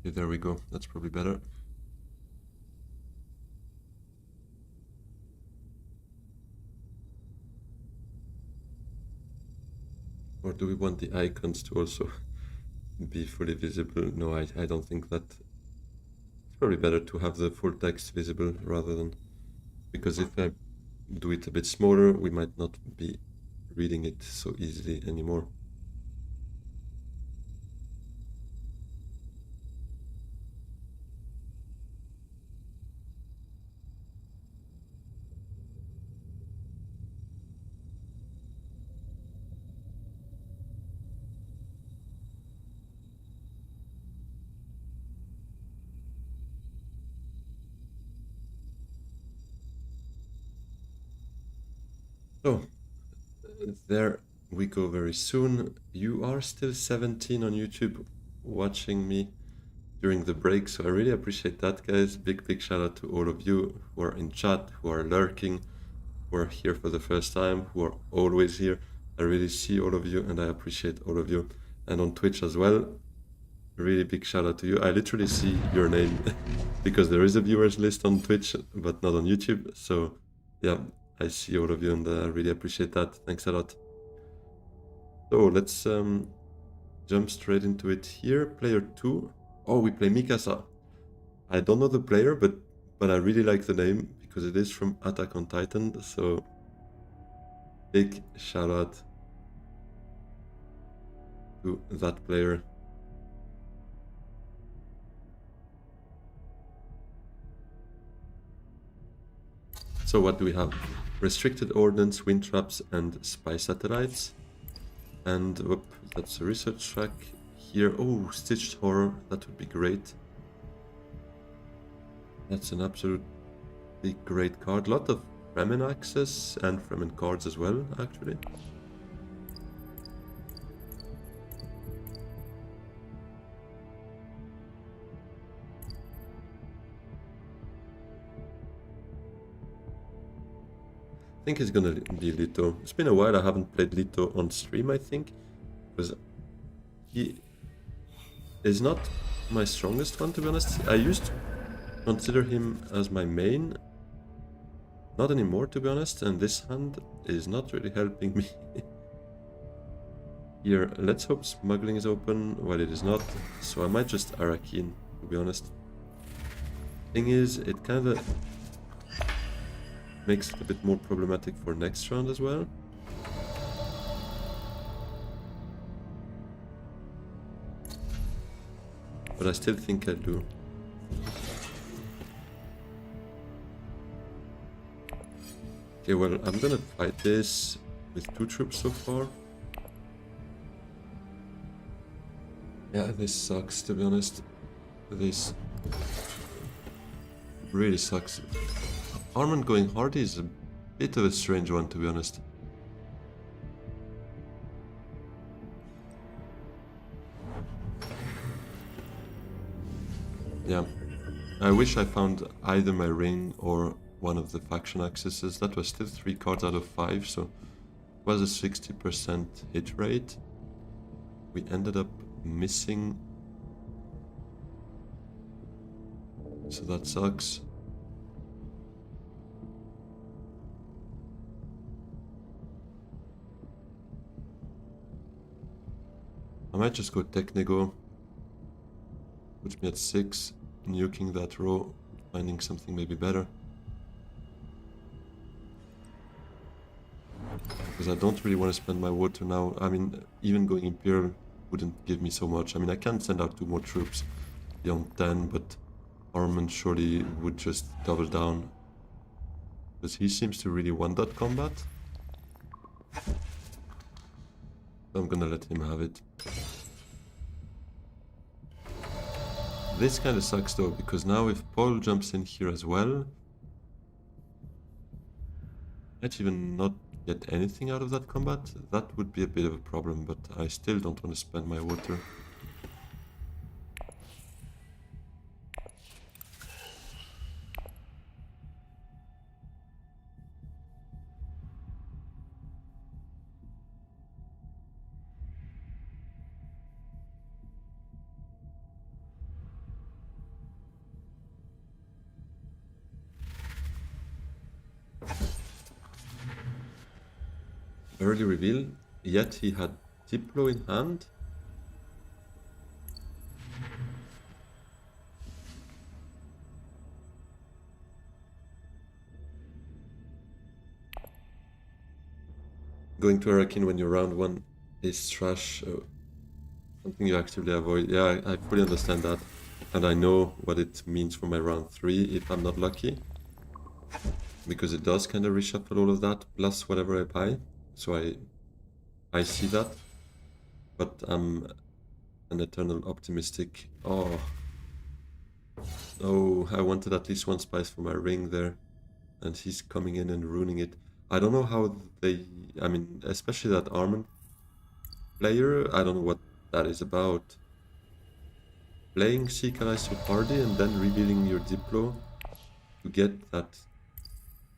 Okay, there we go. That's probably better. Or do we want the icons to also be fully visible? No, I don't think that. It's probably better to have the full text visible rather than... Because if I do it a bit smaller, we might not be reading it so easily anymore. So, there we go very soon. You are still 17 on YouTube watching me during the break, so I really appreciate that, guys. Big shout out to all of you who are in chat, who are lurking, who are here for the first time, who are always here. I really see all of you and I appreciate all of you. And on Twitch as well, really big shout out to you. I literally see your name because there is a viewers list on Twitch, but not on YouTube. So yeah, I see all of you and I really appreciate that. Thanks a lot. So let's jump straight into it here. Player 2. Oh, we play Mikasa. I don't know the player, but I really like the name because it is from Attack on Titan. So big shout out to that player. So what do we have? Restricted ordnance, wind traps, and spy satellites. And whoop, that's a research track here. Oh, stitched horror, that would be great. That's an absolutely great card. A lot of Fremen access and Fremen cards as well, actually. I think it's gonna be Lito. It's been a while I haven't played Lito on stream, I think. Because he is not my strongest one, to be honest. I used to consider him as my main. Not anymore, to be honest. And this hand is not really helping me. Here, let's hope smuggling is open while it is not. So I might just Arakeen, to be honest. Thing is, it kind of makes it a bit more problematic for next round as well. But I still think I'll do. Okay, well, I'm gonna fight this with 2 troops so far. Yeah, this sucks, to be honest. This really sucks. Armand going hardy is a bit of a strange one, to be honest. Yeah. I wish I found either my ring or one of the faction accesses. That was still 3 cards out of 5, so it was a 60% hit rate. We ended up missing, so that sucks. I might just go Technigo. Puts me at 6, nuking that row, finding something maybe better. Because I don't really want to spend my water now. I mean, even going Imperium wouldn't give me so much. I mean, I can send out 2 more troops beyond 10, but Armand surely would just double down. Because he seems to really want that combat. So I'm gonna let him have it. This kind of sucks though, because now if Paul jumps in here as well, might even not get anything out of that combat. That would be a bit of a problem, but I still don't want to spend my water. Early reveal, yet he had Diplo in hand. Going to Arakin when you're round 1 is trash. Something you actively avoid. Yeah, I fully understand that. And I know what it means for my round 3 if I'm not lucky. Because it does kind of reshuffle all of that, plus whatever I buy. So I see that. But I'm an eternal optimistic. Oh. Oh, I wanted at least 1 spice for my ring there. And he's coming in and ruining it. I don't know how they... I mean, especially that Armand player, I don't know what that is about. Playing Seeker so hardy and then revealing your Diplo to get that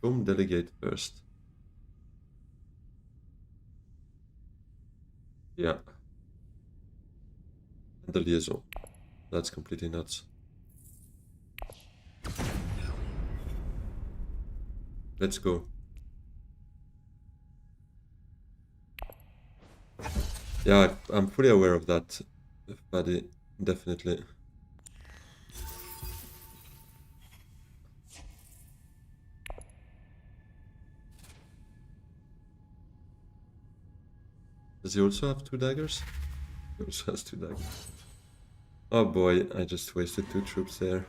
Home Delegate first. Yeah. And the liaison. That's completely nuts. Let's go. Yeah, I'm fully aware of that, buddy. Definitely. Does he also have 2 daggers? He also has 2 daggers. Oh boy, I just wasted 2 troops there.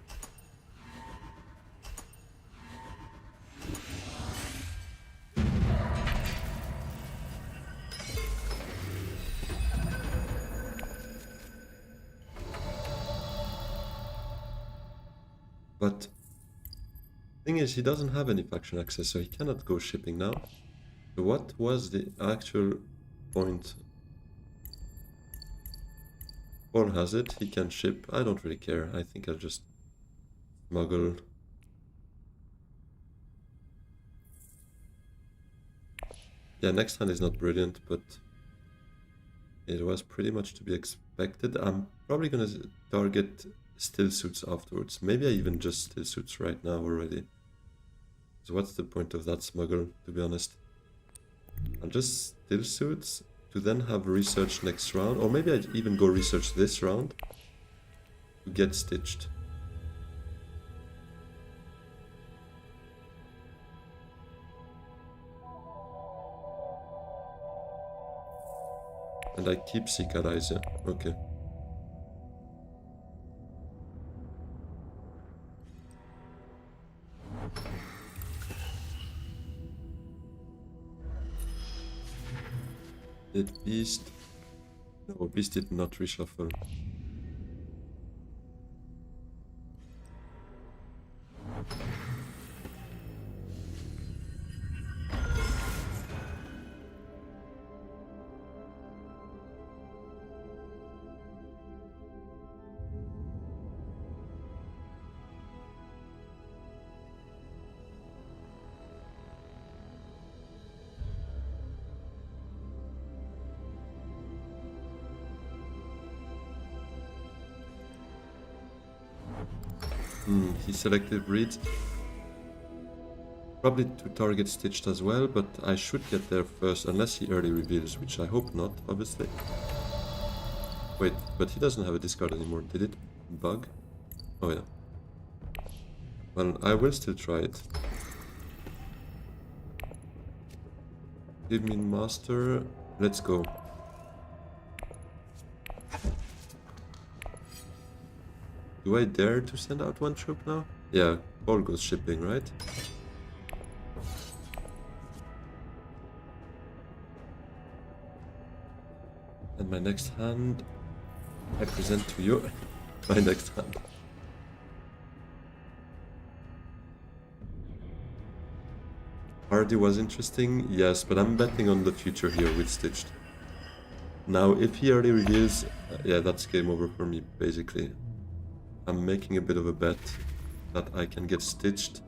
But thing is, he doesn't have any faction access, so he cannot go shipping now. So what was the actual point? Paul has it, he can ship. I don't really care. I think I'll just smuggle. Yeah, next hand is not brilliant, but it was pretty much to be expected. I'm probably gonna target still suits afterwards. Maybe I even just still suits right now already. So what's the point of that smuggle, to be honest? I'll just still suits to then have research next round, or maybe I'd even go research this round to get stitched. And I keep Sikarize. Okay. Did Beast... No, Beast did not reshuffle. He selected breeds. Probably to target Stitched as well, but I should get there first, unless he early reveals, which I hope not, obviously. Wait, but he doesn't have a discard anymore, did it bug? Oh yeah. Well, I will still try it. Give me master. Let's go. Do I dare to send out one troop now? Yeah, all goes shipping, right? And my next hand, I present to you my next hand. Hardy was interesting, yes, but I'm betting on the future here with Stitched. Now, if he already reveals, yeah, that's game over for me, basically. I'm making a bit of a bet that I can get Stitched,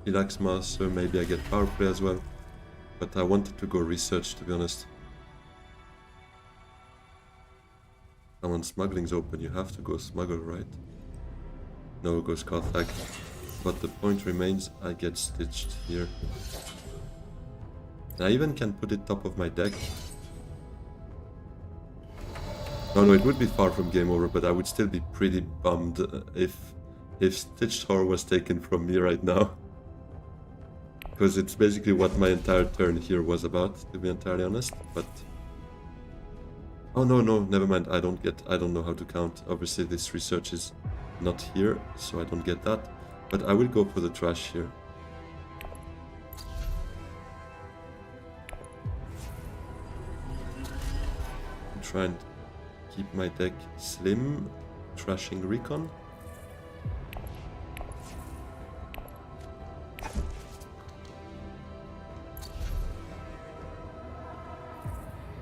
Relax Master, maybe I get Power Play as well. But I wanted to go research, to be honest. And when smuggling's open, you have to go smuggle, right? No, go Scarthag. But the point remains, I get Stitched here. I even can put it top of my deck. No, it would be far from game over, but I would still be pretty bummed if Stitched Horror was taken from me right now. Because it's basically what my entire turn here was about, to be entirely honest, but... Oh no, never mind, I don't know how to count. Obviously this research is not here, so I don't get that. But I will go for the trash here. Try and keep my deck slim, trashing Recon.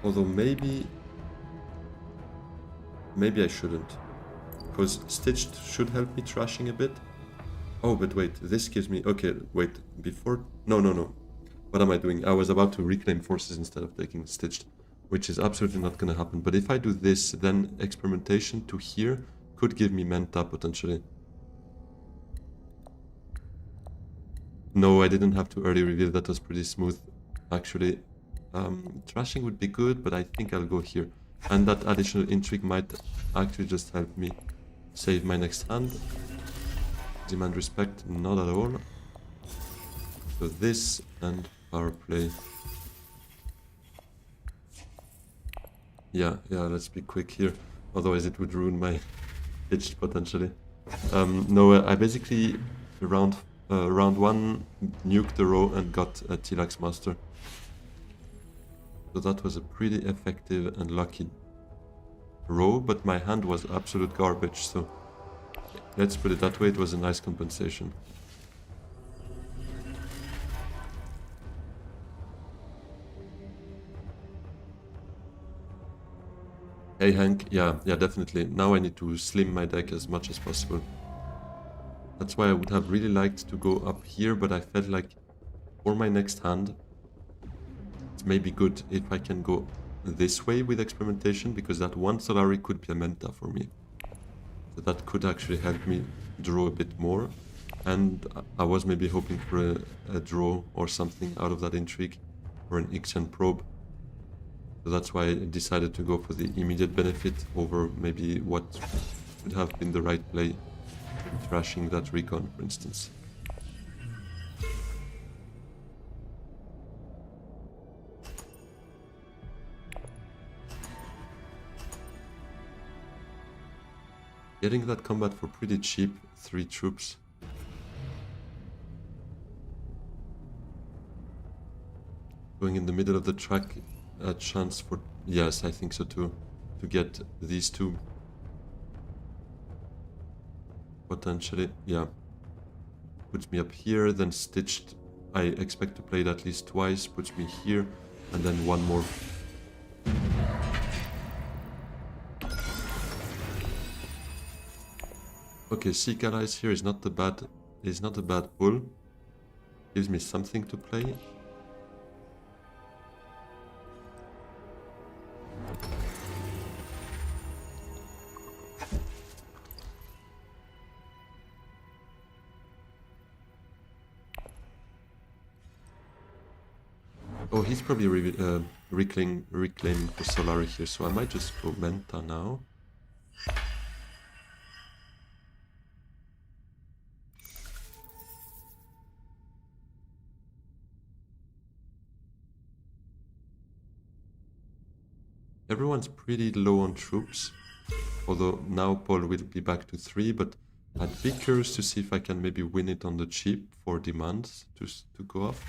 Although maybe I shouldn't, because Stitched should help me trashing a bit. Oh, but wait, this gives me... Okay, wait, before... No. What am I doing? I was about to reclaim forces instead of taking Stitched, which is absolutely not going to happen. But if I do this, then experimentation to here could give me Menta, potentially. No, I didn't have to early reveal. That was pretty smooth, actually. Trashing would be good, but I think I'll go here. And that additional intrigue might actually just help me save my next hand. Demand respect, not at all. So this and power play. Yeah, let's be quick here. Otherwise it would ruin my pitch potentially. No, I basically round 1 nuked the row and got a T-Lax Master. So that was a pretty effective and lucky row, but my hand was absolute garbage, so let's put it that way, it was a nice compensation. Hey Hank, yeah, definitely. Now I need to slim my deck as much as possible. That's why I would have really liked to go up here, but I felt like for my next hand, it's maybe good if I can go this way with experimentation, because that one Solari could be a Menta for me. So that could actually help me draw a bit more. And I was maybe hoping for a draw or something out of that intrigue, or an Ixian probe. So that's why I decided to go for the immediate benefit over maybe what would have been the right play, trashing that recon, for instance. Getting that combat for pretty cheap, 3 troops. Going in the middle of the track, a chance for... Yes, I think so too. To get these two. Potentially, yeah. Puts me up here, then Stitched. I expect to play it at least twice. Puts me here, and then one more. Okay, Seek Allies here is not a bad pull. Gives me something to play. Oh, he's probably reclaiming for Solari here, so I might just go Menta now. Everyone's pretty low on troops, although now Paul will be back to 3, but I'd be curious to see if I can maybe win it on the cheap for demands to go off.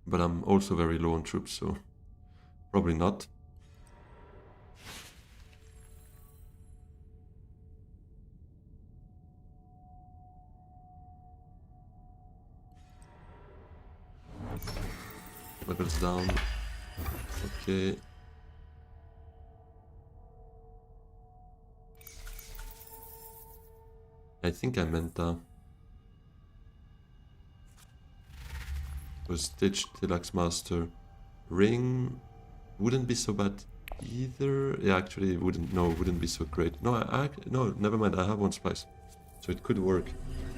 But I'm also very low on troops, so probably not. Levels down. Okay. I think I meant was Stitch, Tilax Master, Ring wouldn't be so bad either. Yeah, actually it wouldn't be so great. No, never mind, I have one spice. So it could work.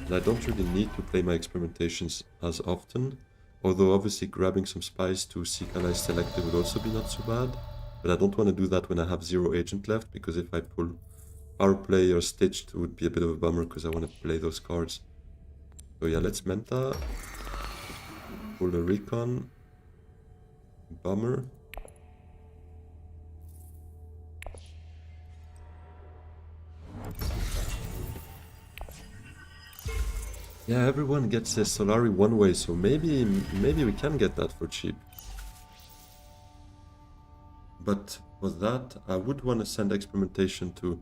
And I don't really need to play my experimentations as often. Although obviously grabbing some spice to seek allies selected would also be not so bad. But I don't want to do that when I have 0 agent left, because if I pull Power Play or Stitched, it would be a bit of a bummer because I want to play those cards. So yeah, let's Menta. Pull the Recon. Bummer. Yeah, everyone gets a Solari one way, so maybe we can get that for cheap. But for that, I would want to send experimentation to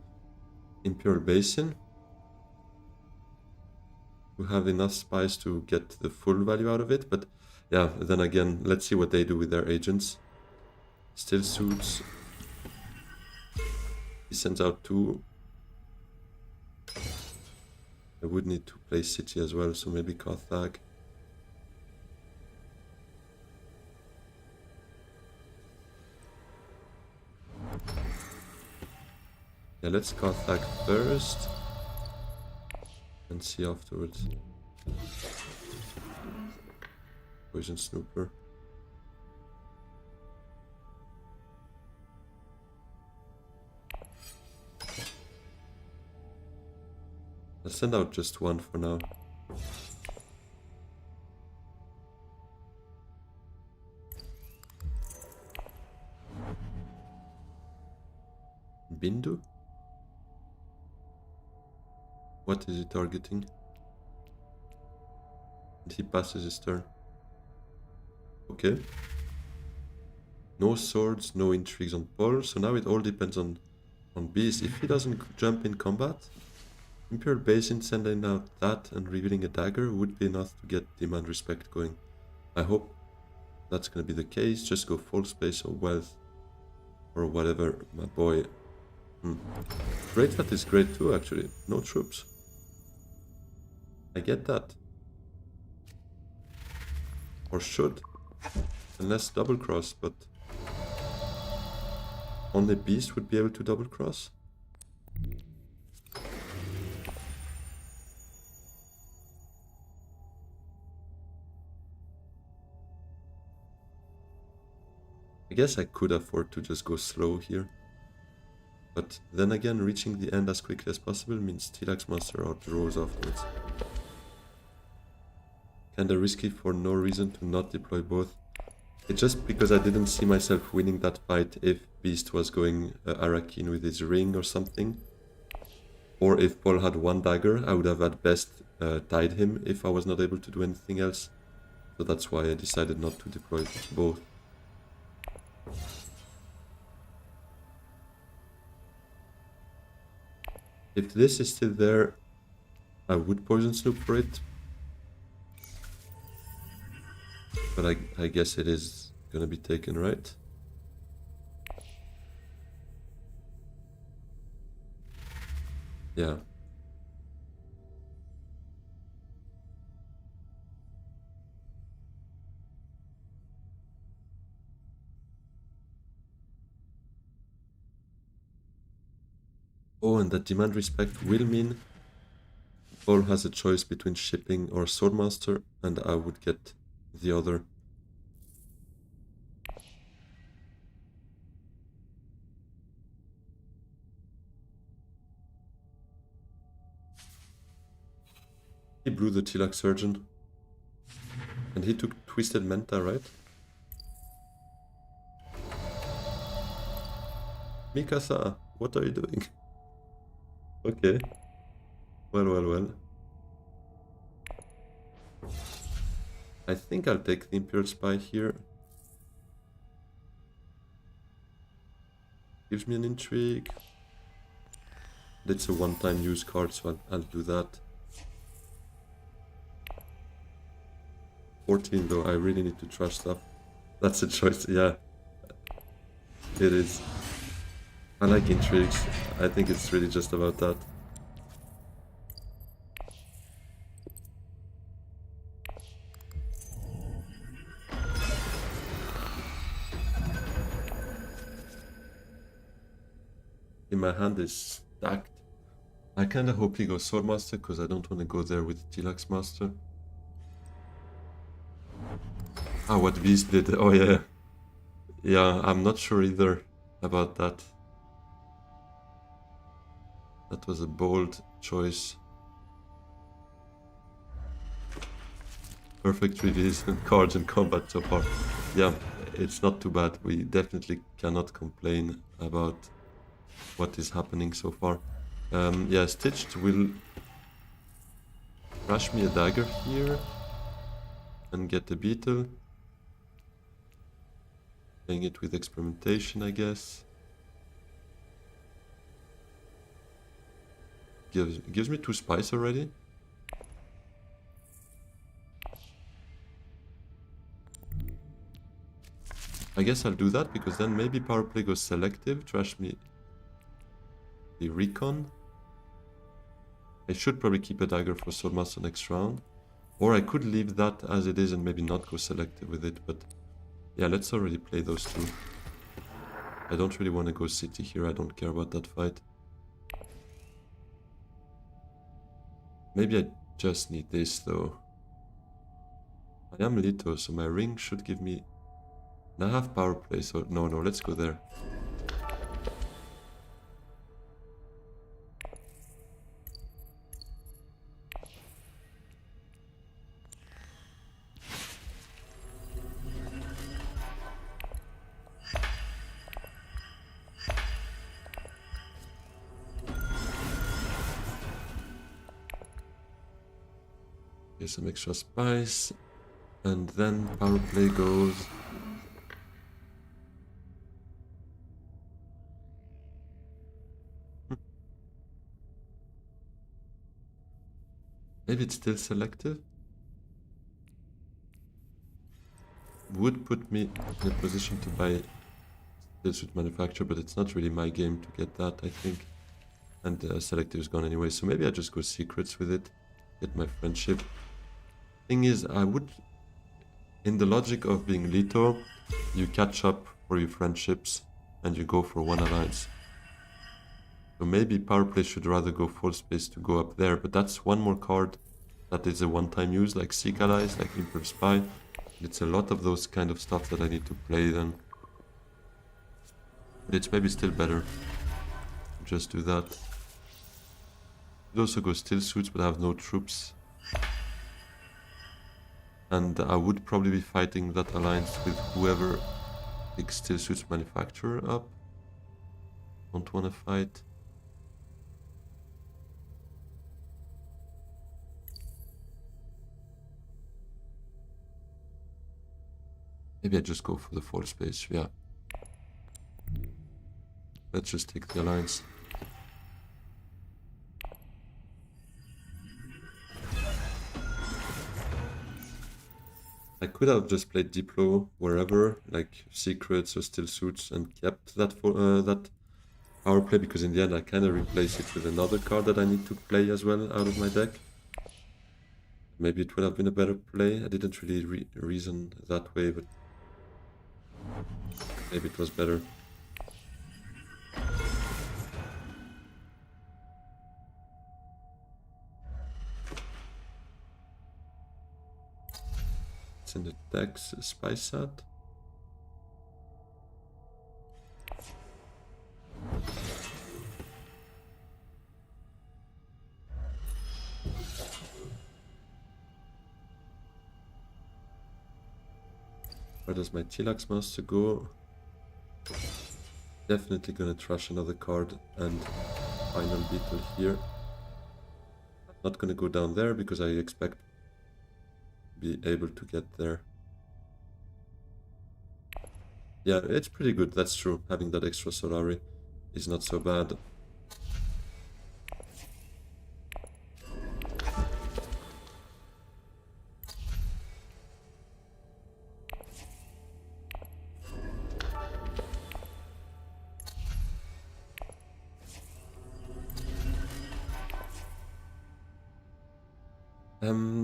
Imperial Basin to have enough spice to get the full value out of it. But yeah, then again, let's see what they do with their agents. Still suits. He sends out 2. I would need to play City as well, so maybe Carthag. Yeah, let's Carthag first and see afterwards. Poison Snooper. I'll send out just 1 for now. Bindu? What is he targeting? And he passes his turn. Okay. No swords, no intrigues on Paul, so now it all depends on Beast. If he doesn't jump in combat, Imperial Basin sending out that and revealing a dagger would be enough to get demand respect going. I hope that's gonna be the case. Just go full space or wealth or whatever, my boy. Great Fat is great too, actually. No troops. I get that. Or should. Unless double cross, but only Beast would be able to double cross. I guess I could afford to just go slow here. But then again, reaching the end as quickly as possible means Tilax Monster or draws afterwards. Kinda risky for no reason to not deploy both. It's just because I didn't see myself winning that fight if Beast was going Arakin with his ring or something. Or if Paul had 1 dagger, I would have at best tied him if I was not able to do anything else. So that's why I decided not to deploy both. If this is still there, I would Poison Snoop for it. But I guess it is gonna be taken, right? Yeah. Oh, and that demand respect will mean Paul has a choice between shipping or Swordmaster, and I would get the other. He blew the Tilak Surgeon. And he took Twisted Manta, right? Mikasa, what are you doing? Okay. Well. I think I'll take the Imperial Spy here. Gives me an intrigue. It's a one-time use card, so I'll do that. 14 though, I really need to trash stuff. That's a choice, yeah. It is. I like intrigues. I think it's really just about that. My hand is stacked. I kinda hope he goes Swordmaster, because I don't want to go there with Tilak's Master. Ah, what Beast did. Oh yeah. Yeah, I'm not sure either about that. That was a bold choice. Perfect 3Ds and cards in combat so far. Yeah, it's not too bad. We definitely cannot complain about what is happening so far. Yeah, Stitched will rush me a dagger here and get the beetle. Playing it with experimentation, I guess. Gives me 2 spice already. I guess I'll do that, because then maybe power play goes selective, trash me the recon. I should probably keep a dagger for Swordmaster next round. Or I could leave that as it is and maybe not go selective with it, but yeah, let's already play those two. I don't really want to go city here, I don't care about that fight. Maybe I just need this though. I am Lito, so my ring should give me... And I have power play, so no, let's go there. Here's some extra spice. And then power play goes... Maybe it's still selective? Would put me in a position to buy Stillsuit Manufacturer, but it's not really my game to get that, I think. And selective is gone anyway, so maybe I just go secrets with it, get my friendship. Thing is, I would... In the logic of being Lito, you catch up for your friendships and you go for one alliance. So maybe power play should rather go full space to go up there, but that's one more card that is a one-time use, like Seek Allies, like Imperial Spy. It's a lot of those kind of stuff that I need to play then. But it's maybe still better to just do that. Could also go Still Suits, but I have no troops. And I would probably be fighting that alliance with whoever picks Still Suits Manufacturer up. Don't want to fight. Maybe I just go for the full space, yeah. Let's just take the alliance. I could have just played Diplo wherever, like Secrets or Still Suits, and kept that for that power play, because in the end I kind of replace it with another card that I need to play as well out of my deck. Maybe it would have been a better play. I didn't really reason that way, but maybe it was better. in the decks? Spy Sat? Where does my Tilax Master go? Definitely gonna trash another card and final Beetle here. Not gonna go down there because I expect to be able to get there. Yeah, it's pretty good, that's true. Having that extra Solari is not so bad.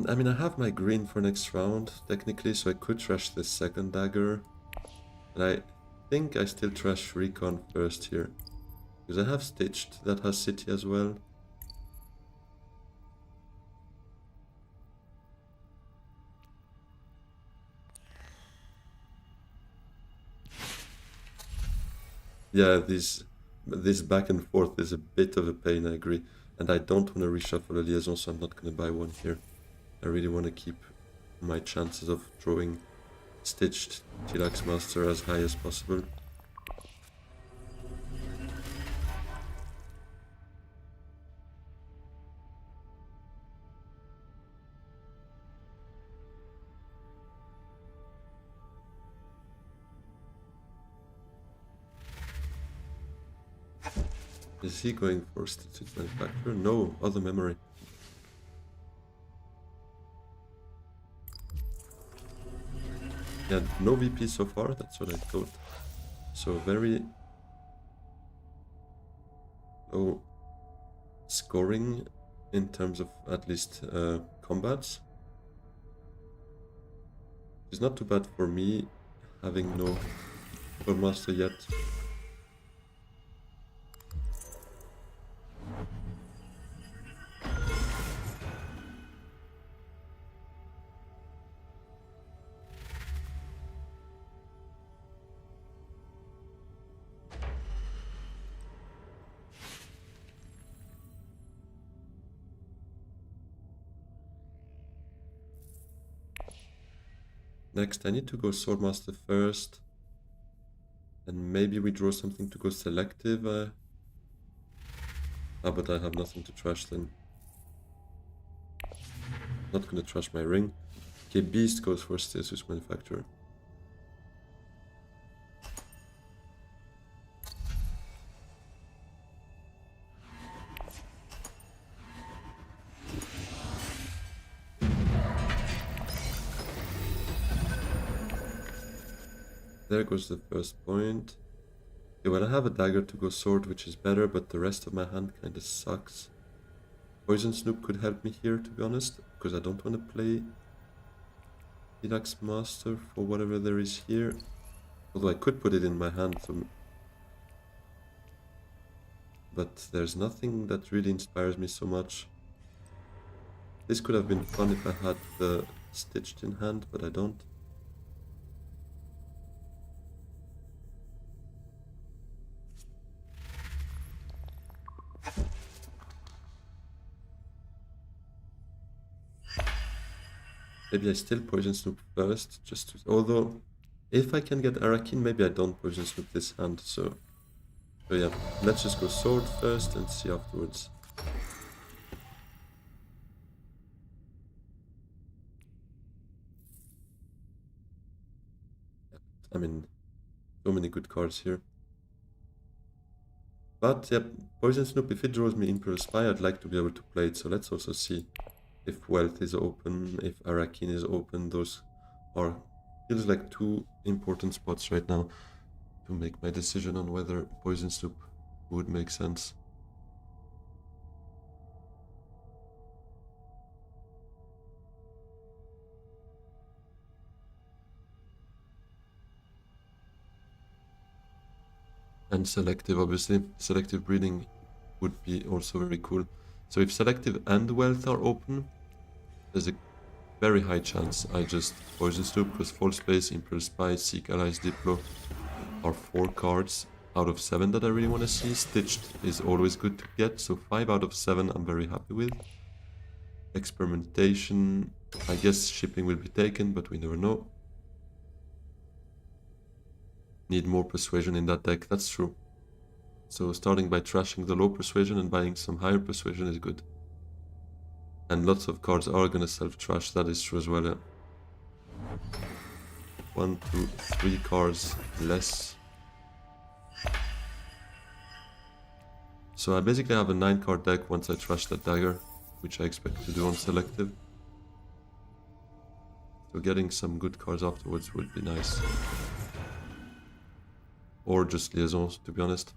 I mean, I have my green for next round, technically, so I could trash this second dagger. And I think I still trash Recon first here. Because I have Stitched, that has City as well. Yeah, this back and forth is a bit of a pain, I agree. And I don't want to reshuffle a liaison, so I'm not going to buy one here. I really want to keep my chances of drawing Stitched Tilax Master as high as possible. Is he going for Stitched Manufacturer? No, other memory. Yeah, no VP so far, that's what I thought. So very low scoring in terms of at least combats. It's not too bad for me having no Master yet. Next, I need to go Swordmaster first. And maybe we draw something to go selective. But I have nothing to trash then. Not gonna trash my ring. Okay, Beast goes for Stasis Manufacturer. There goes the first point. Okay, well, I have a dagger to go sword, which is better, but the rest of my hand kind of sucks. Poison Snoop could help me here, to be honest, because I don't want to play Tilax Master for whatever there is here. Although I could put it in my hand, but there's nothing that really inspires me so much. This could have been fun if I had the Stitched in hand, but I don't. Maybe I still Poison Snoop first, just to... Although, if I can get Arakin, maybe I don't Poison Snoop this hand, so yeah, let's just go sword first and see afterwards. I mean, so many good cards here. But yeah, Poison Snoop, if it draws me Imperial Spy, I'd like to be able to play it, so let's also see if Wealth is open, if Arakin is open. Those are, feels like two important spots right now to make my decision on whether Poison Snoop would make sense. And selective, obviously. Selective breeding would be also very cool. So if selective and wealth are open, there's a very high chance I just Poison Stoop, because False Space, Imperial Spy, Seek Allies, Diplo are 4 cards out of 7 that I really want to see. Stitched is always good to get, so 5 out of 7 I'm very happy with. Experimentation, I guess shipping will be taken, but we never know. Need more persuasion in that deck, that's true. So starting by trashing the low persuasion and buying some higher persuasion is good. And lots of cards are gonna self-trash, that is true as well, yeah. 1, 2, 3 cards less. So I basically have a 9 card deck once I trash that dagger, which I expect to do on selective. So getting some good cards afterwards would be nice. Or just liaisons, to be honest.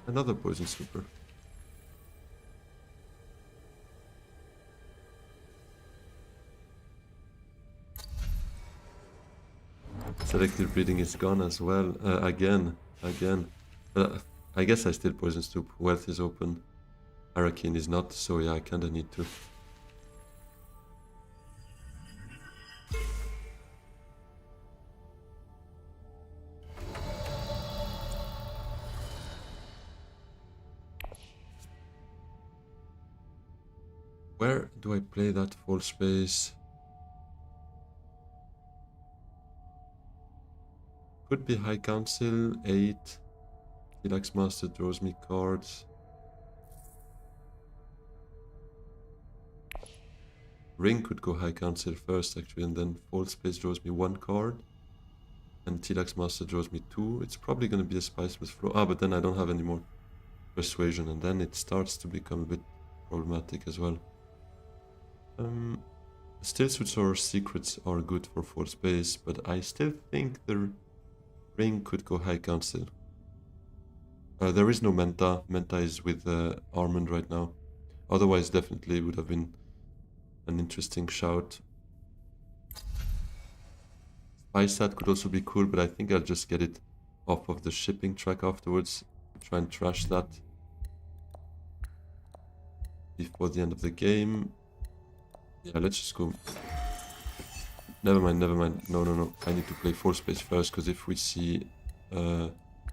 Another Poison Super. Selective breeding is gone as well. Again. I guess I still Poison Stoop. Wealth is open. Hurricane is not, so yeah, I kinda need to. Where do I play that False Space? Could be High Council, 8. Relax Master draws me cards. Ring could go High Council first actually, and then False Space draws me 1 card. And T-Lax Master draws me 2. It's probably gonna be a Spiceless Flow. Ah, but then I don't have any more Persuasion, and then it starts to become a bit problematic as well. Still Suits or Secrets are good for False Space, but I still think the Ring could go High Council. There is no Menta. Menta is with Armand right now. Otherwise, definitely would have been an interesting shout. Spysat could also be cool, but I think I'll just get it off of the shipping track afterwards. Try and trash that before the end of the game. Yeah, let's just go. Never mind. No. I need to play False Space first, because if we see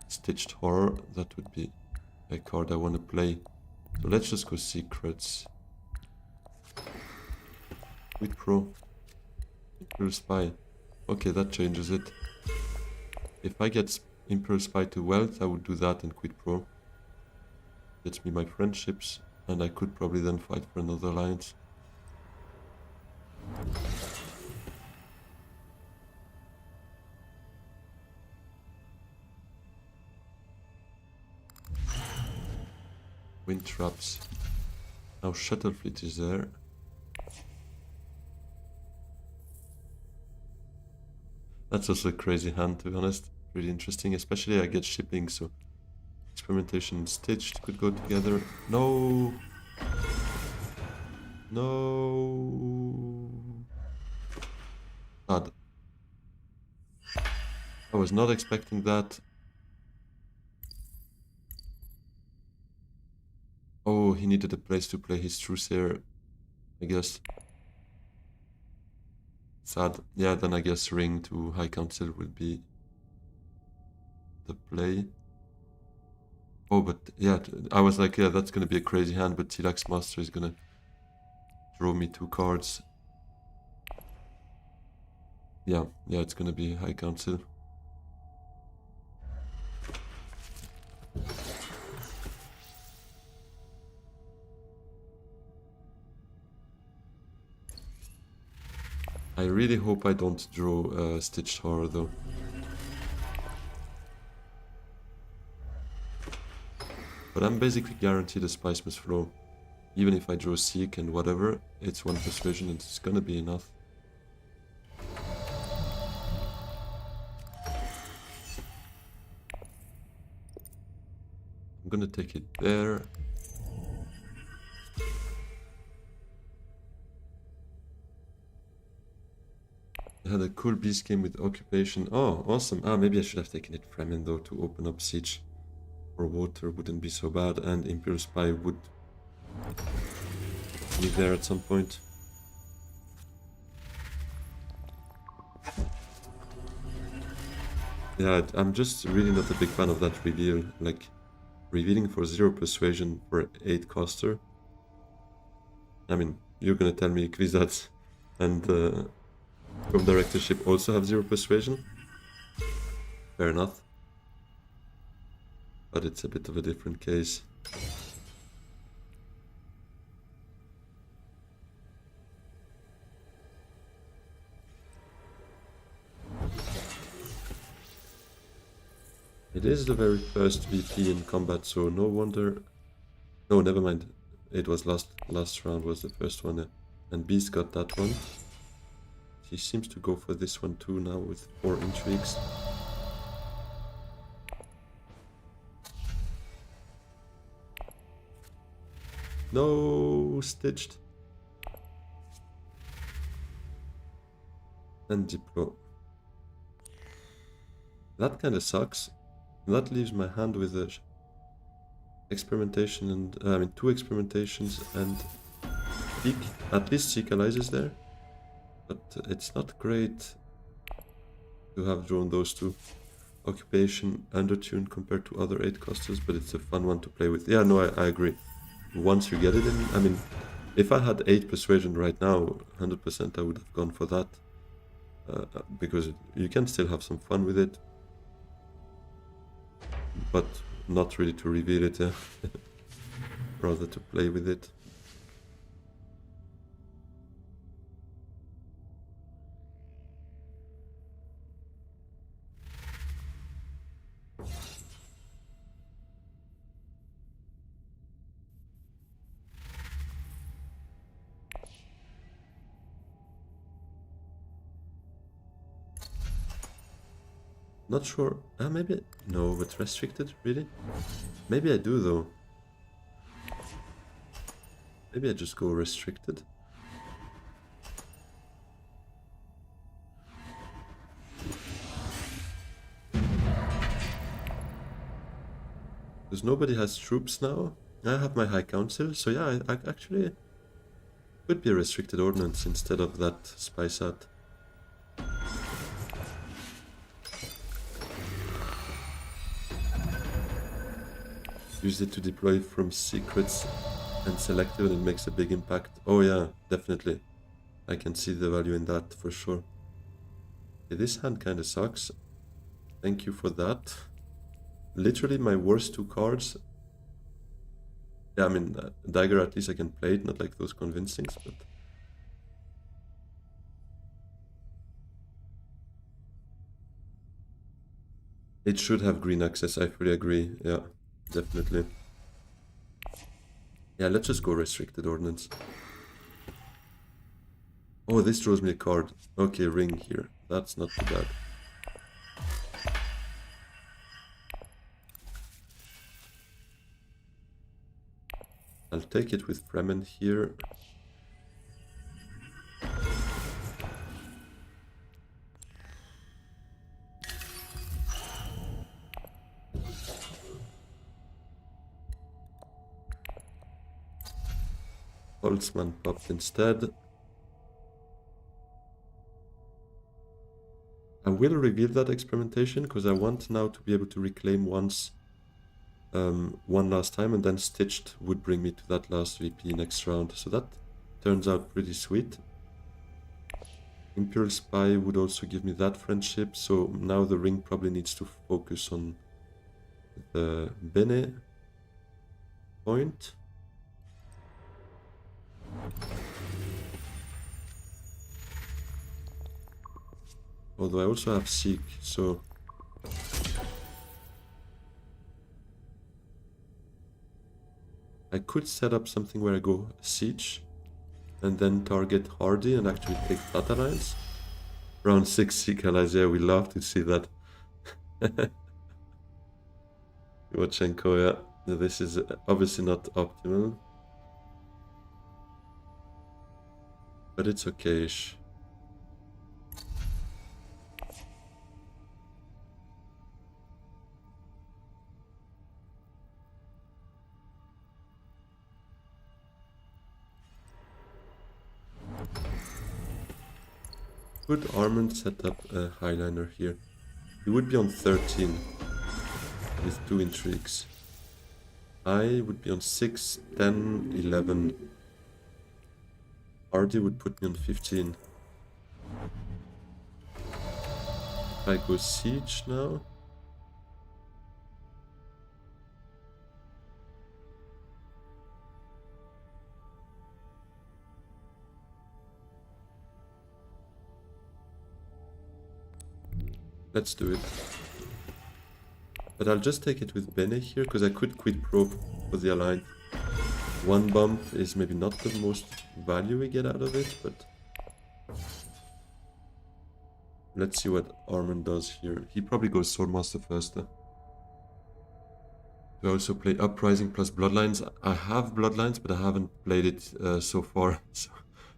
Stitched Horror, that would be a card I want to play. So let's just go Secrets. With Pro. Imperial Spy. Okay, that changes it. If I get Imperial Spy to Wealth, I would do that and quit Pro. Gets me my friendships, and I could probably then fight for another alliance. Wind Traps. Now Shuttle Fleet is there. That's also a crazy hand, to be honest. Really interesting, especially I get shipping, so Experimentation and Stitched could go together. No! No! God. I was not expecting that. Oh, he needed a place to play his Truesayer, I guess. Sad. Yeah, then I guess Ring to High Council will be the play. Oh, but yeah, I was like, yeah, that's gonna be a crazy hand, but T-Lax Master is gonna draw me 2 cards. Yeah, it's gonna be High Council. I really hope I don't draw Stitched Horror though. But I'm basically guaranteed a Spiceless Flow. Even if I draw Seek and whatever, it's 1 Persuasion and it's gonna be enough. I'm gonna take it there. had a cool beast game with occupation. Oh, awesome. Ah, maybe I should have taken it Fremen though to open up siege. Or water wouldn't be so bad, and Imperial Spy would be there at some point. Yeah, I'm just really not a big fan of that reveal. Like, revealing for 0 persuasion for 8 caster. I mean, you're gonna tell me Kvisats and from Directorship also have 0 persuasion. Fair enough. But it's a bit of a different case. It is the very first VP in combat, so no wonder... No, never mind. It was last round was the first one, and Beast got that one. He seems to go for this one too now with 4 intrigues. No, stitched. And Diplo. That kind of sucks. That leaves my hand with a experimentation and I mean 2 experimentations and Seek. At least Seek Allies is there, but it's not great to have drawn those 2. Occupation undertuned compared to other 8 casters, but it's a fun one to play with. Yeah, no, I agree. Once you get it in, I mean, if I had 8 persuasion right now, 100% I would have gone for that, because you can still have some fun with it. But not really to reveal it, rather to play with it. Not sure. Maybe... No, but restricted? Really? Maybe I do, though. Maybe I just go restricted. Because nobody has troops now. I have my High Council, so yeah, I actually could be a restricted ordnance instead of that spy sat. Use it to deploy from secrets and selective and it makes a big impact. Oh yeah, definitely. I can see the value in that for sure. Okay, this hand kind of sucks. Thank you for that. Literally my worst 2 cards. Yeah, I mean, Dagger at least I can play it, not like those convincings, but... It should have green access, I fully agree, yeah. Definitely. Yeah, let's just go restricted ordnance. Oh, this draws me a card. Okay, ring here. That's not too bad. I'll take it with Fremen here. Holtzman popped instead. I will reveal that experimentation because I want now to be able to reclaim once, one last time, and then Stitched would bring me to that last VP next round. So that turns out pretty sweet. Imperial Spy would also give me that friendship, so now the ring probably needs to focus on the Bene point. Although I also have Seek, so... I could set up something where I go Siege, and then target Hardy and actually take that alliance. Round 6 Seek allies, yeah, we love to see that. Iwachenko, yeah, this is obviously not optimal. But it's okay-ish. Could Armand set up a Highliner here? He would be on 13 with 2 intrigues. I would be on 6, 10, 11. Hardy would put me on 15. If I go siege now. Let's do it. But I'll just take it with Bene here, because I could quit pro for the Alliance. One bump is maybe not the most value we get out of it, but... Let's see what Armand does here. He probably goes Swordmaster first. Do I also play Uprising plus Bloodlines? I have Bloodlines, but I haven't played it so far. So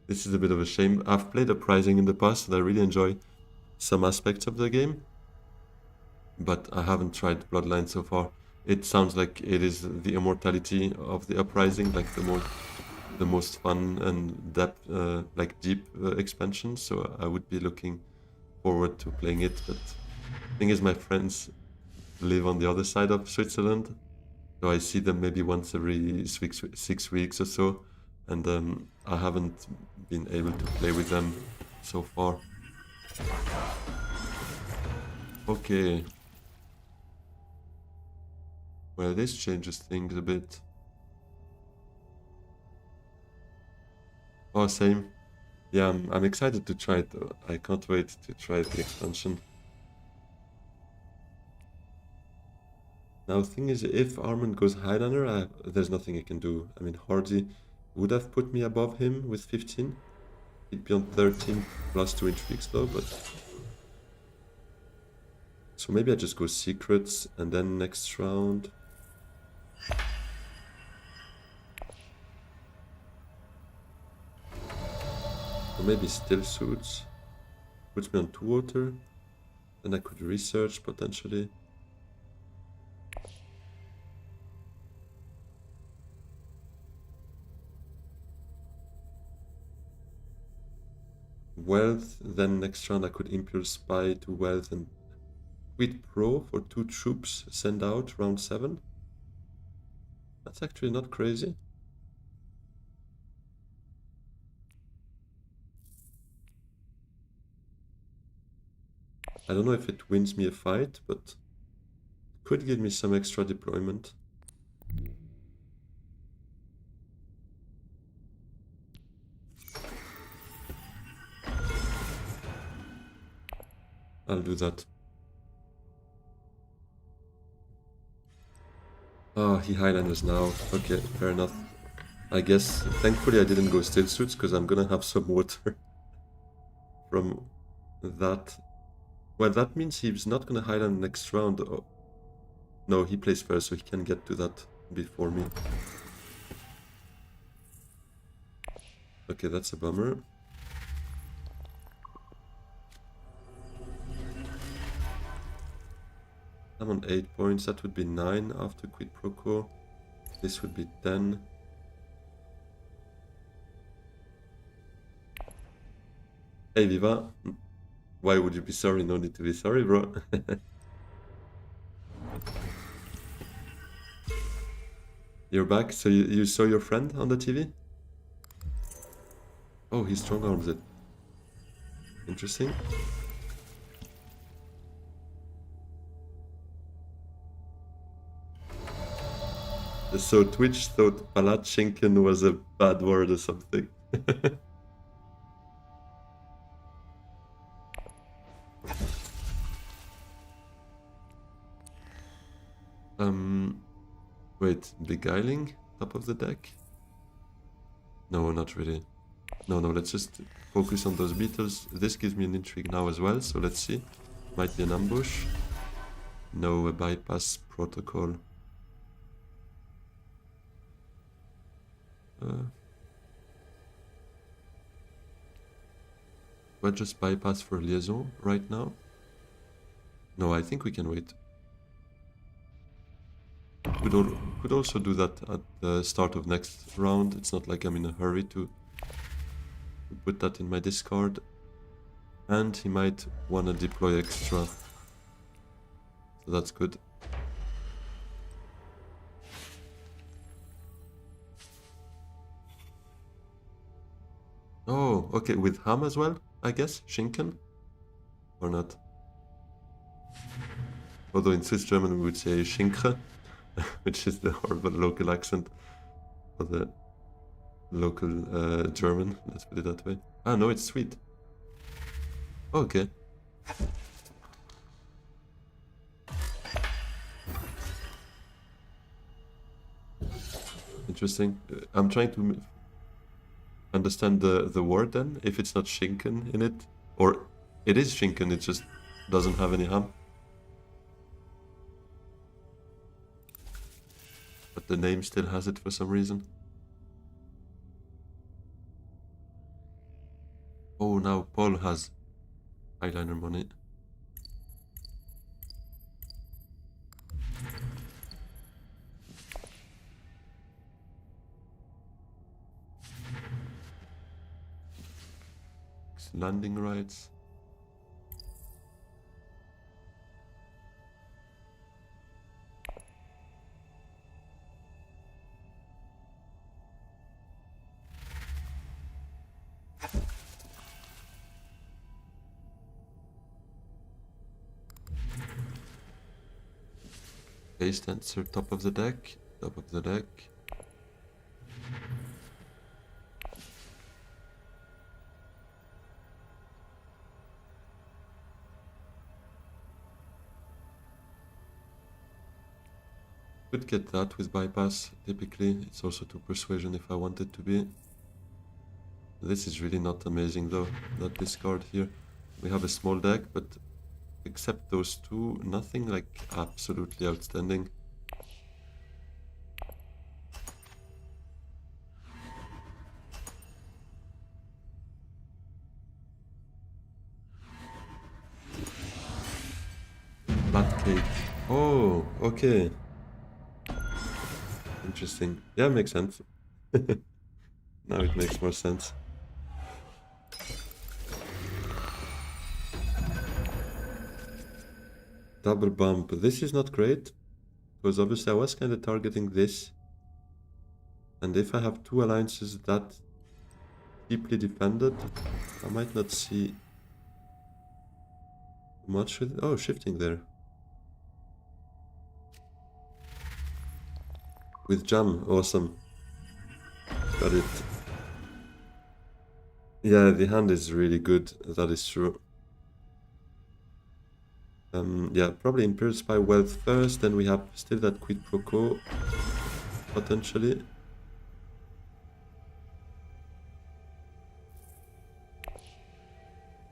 this is a bit of a shame. I've played Uprising in the past, and I really enjoy some aspects of the game. But I haven't tried Bloodlines so far. It sounds like it is the immortality of the Uprising, like the most fun and deep expansion. So I would be looking forward to playing it. But the thing is, my friends live on the other side of Switzerland, so I see them maybe once every 6 weeks or so, and I haven't been able to play with them so far. Okay. Well, this changes things a bit. Oh, same. Yeah, I'm excited to try it though. I can't wait to try the expansion. Now, the thing is, if Armand goes Highlander, there's nothing I can do. I mean, Hardy would have put me above him with 15. He'd be on 13 plus 2 intrigues though, but... So maybe I just go secrets, and then next round... Or maybe still suits. Puts me on 2 water. Then I could research potentially. Wealth, then next round I could Imperial Spy to Wealth and quit Pro for 2 troops, send out round 7. That's actually not crazy. I don't know if it wins me a fight, but it could give me some extra deployment. I'll do that. Oh, he Highlanders now. Okay, fair enough. I guess, thankfully I didn't go Steel Suits, because I'm gonna have some water from that. Well, that means he's not gonna Highland next round. Oh. No, he plays first, so he can get to that before me. Okay, that's a bummer. I'm on 8 points, that would be 9 after quid pro quo. This would be 10. Hey Viva, why would you be sorry? No need to be sorry, bro. You're back, so you saw your friend on the TV? Oh, he strong arms it. Interesting. So Twitch thought Palatchinkin was a bad word or something. Wait, Beguiling? Top of the deck? No, not really. No, let's just focus on those beetles. This gives me an intrigue now as well, so let's see. Might be an ambush. No, a bypass protocol. We'll just bypass for liaison right now. No, I think we can wait. Could also do that at the start of next round. It's not like I'm in a hurry to put that in my discard. And he might want to deploy extra. So that's good. Oh, okay, with ham as well, I guess? Schinken? Or not? Although in Swiss German we would say Schinkre, which is the horrible local accent for the local German, let's put it that way. Ah, no, it's sweet. Okay. Interesting. I'm trying to understand the word then, if it's not Schinken in it. Or it is Schinken, it just doesn't have any ham. But the name still has it for some reason. Oh, now Paul has eyeliner money. Landing rights. Base dancer, top of the deck, top of the deck. Could get that with bypass, typically. It's also to persuasion if I want it to be. This is really not amazing though, that discard here. We have a small deck, but except those two, nothing like absolutely outstanding. Flat cake. Oh, okay. Interesting. Yeah, makes sense. Now it makes more sense. Double bump. This is not great, because obviously I was kind of targeting this. And if I have two alliances that deeply defended, I might not see much with... Oh, shifting there. With jam, awesome. Got it. Yeah, the hand is really good, that is true. Yeah, probably Imperial Spy Wealth first, then we have still that quid pro quo, potentially.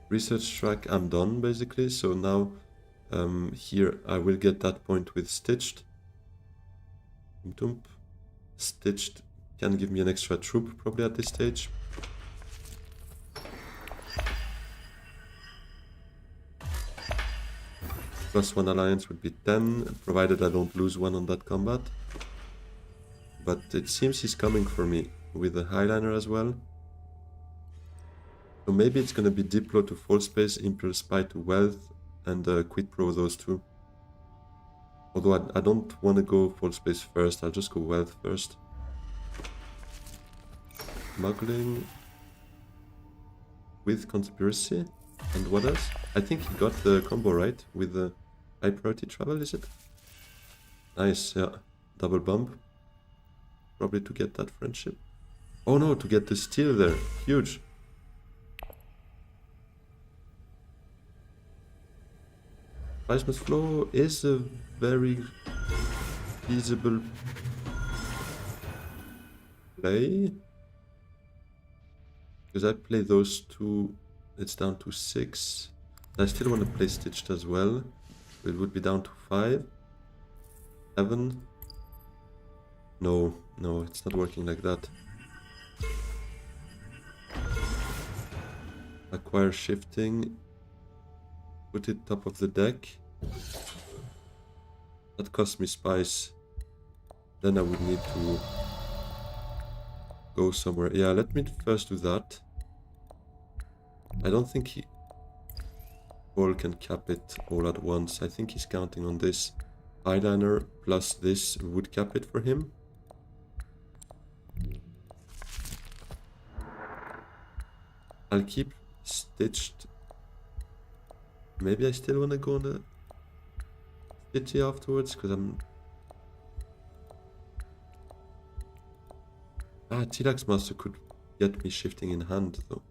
Research track, I'm done basically, so now here I will get that point with Stitched. Stitched can give me an extra troop probably at this stage. Plus one alliance would be 10, provided I don't lose one on that combat. But it seems he's coming for me with a highliner as well. So maybe it's gonna be Diplo to full space, Imperial Spy to wealth, and Quid Pro those two. Although I don't want to go full space first, I'll just go wealth first. Smuggling with conspiracy. And what else? I think he got the combo right with the high priority travel, is it? Nice, yeah. Double bump. Probably to get that friendship. Oh no, to get the steal there. Huge. Plasma flow is a very feasible play. Because I play those two, it's down to 6. I still want to play Stitched as well. It would be down to 5. 7. No, no, it's not working like that. Acquire shifting. Put it top of the deck. That cost me spice. Then I would need to go somewhere. Yeah, let me first do that. I don't think he... Paul can cap it all at once. I think he's counting on this. Eyeliner plus this would cap it for him. I'll keep stitched. Maybe I still want to go on the stitchy afterwards, because I'm... T-Rex Master could get me shifting in hand, though.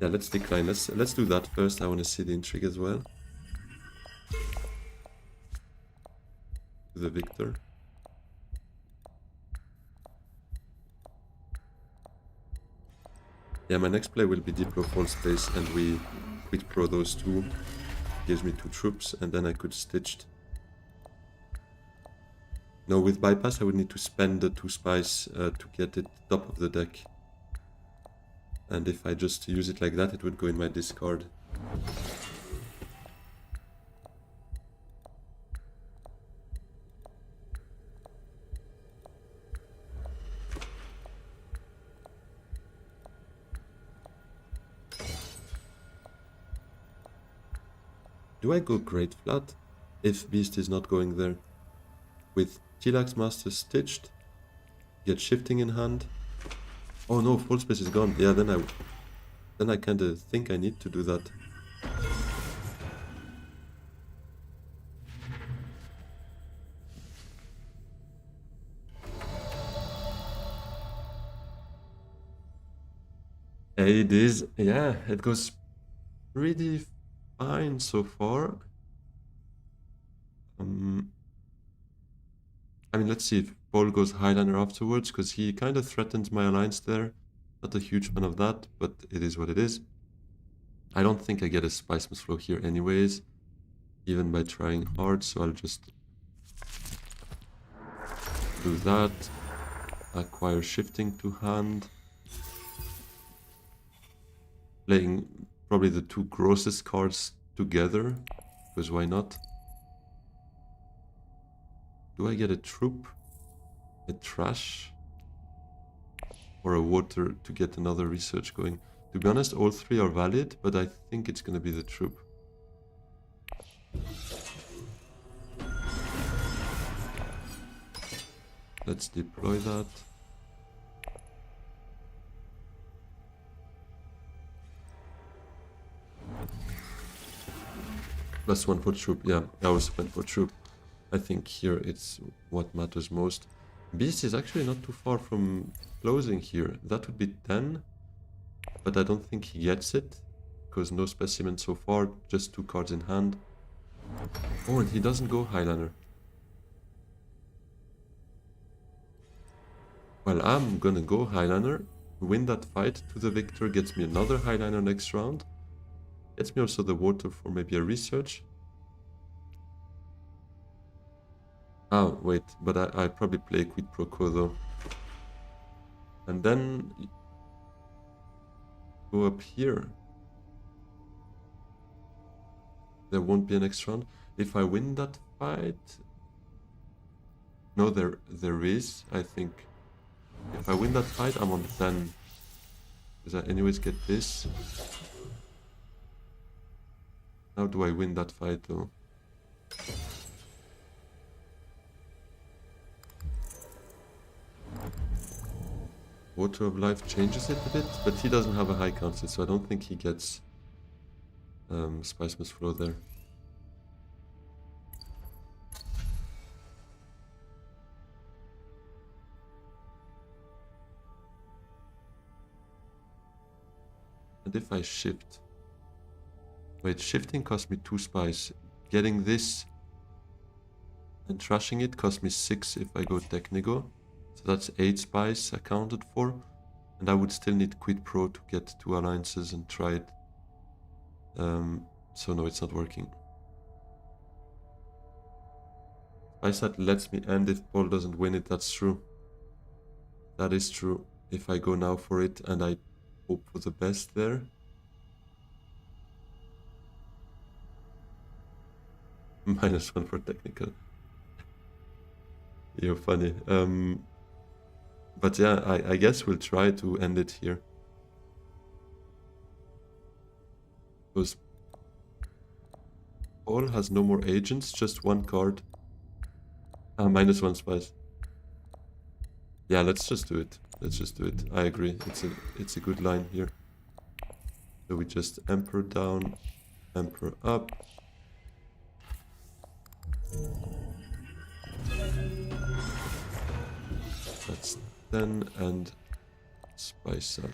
Yeah, let's decline. Let's do that first. I want to see the intrigue as well. To the victor. Yeah, my next play will be Diplo Fall Space, and we quit pro those two. Gives me 2 troops, and then I could stitched. No, with bypass I would need to spend the 2 spies to get it top of the deck. And if I just use it like that, it would go in my discard. Do I go Great Flat if Beast is not going there? With T-Rex Master stitched, get shifting in hand. Oh no, full space is gone. Yeah, then I kind of think I need to do that. It is, yeah, it goes pretty fine so far. I mean, let's see if Paul goes Highlander afterwards, because he kind of threatens my alliance there. Not a huge fan of that, but it is what it is. I don't think I get a Spice Must Flow here anyways, even by trying hard, so I'll just do that. Acquire shifting to hand. Playing probably the 2 grossest cards together, because why not? Do I get a troop, a trash, or a water to get another research going? To be honest, all 3 are valid, but I think it's gonna be the troop. Let's deploy that. +1 for troop, yeah, I also went for troop. I think here it's what matters most. Beast is actually not too far from closing here. That would be 10, but I don't think he gets it, because no specimen so far, just 2 cards in hand. Oh, and he doesn't go Highlander. Well, I'm gonna go Highlander, win that fight to the victor, gets me another Highlander next round. Gets me also the water for maybe a research. Oh, wait, but I probably play quid pro quo though. And then go up here. There won't be a next round. If I win that fight... No, there is, I think. If I win that fight, I'm on 10. Because I anyways get this. How do I win that fight though? Water of Life changes it a bit, but he doesn't have a high council, so I don't think he gets Spice Must Flow there. And if I shift... Wait, shifting cost me 2 spies. Getting this and trashing it cost me 6 if I go Technigo. So that's 8 spies accounted for. And I would still need Quid Pro to get 2 alliances and try it. So no, it's not working. Spysat lets me end if Paul doesn't win it, that's true. That is true. If I go now for it and I hope for the best there. -1 for technical. You're funny. But yeah, I guess we'll try to end it here. Because Paul has no more agents, just one card. Ah, -1 spice. Yeah, let's just do it. Let's just do it. I agree. It's a good line here. So we just Emperor down, Emperor up. That's 10 and spice up.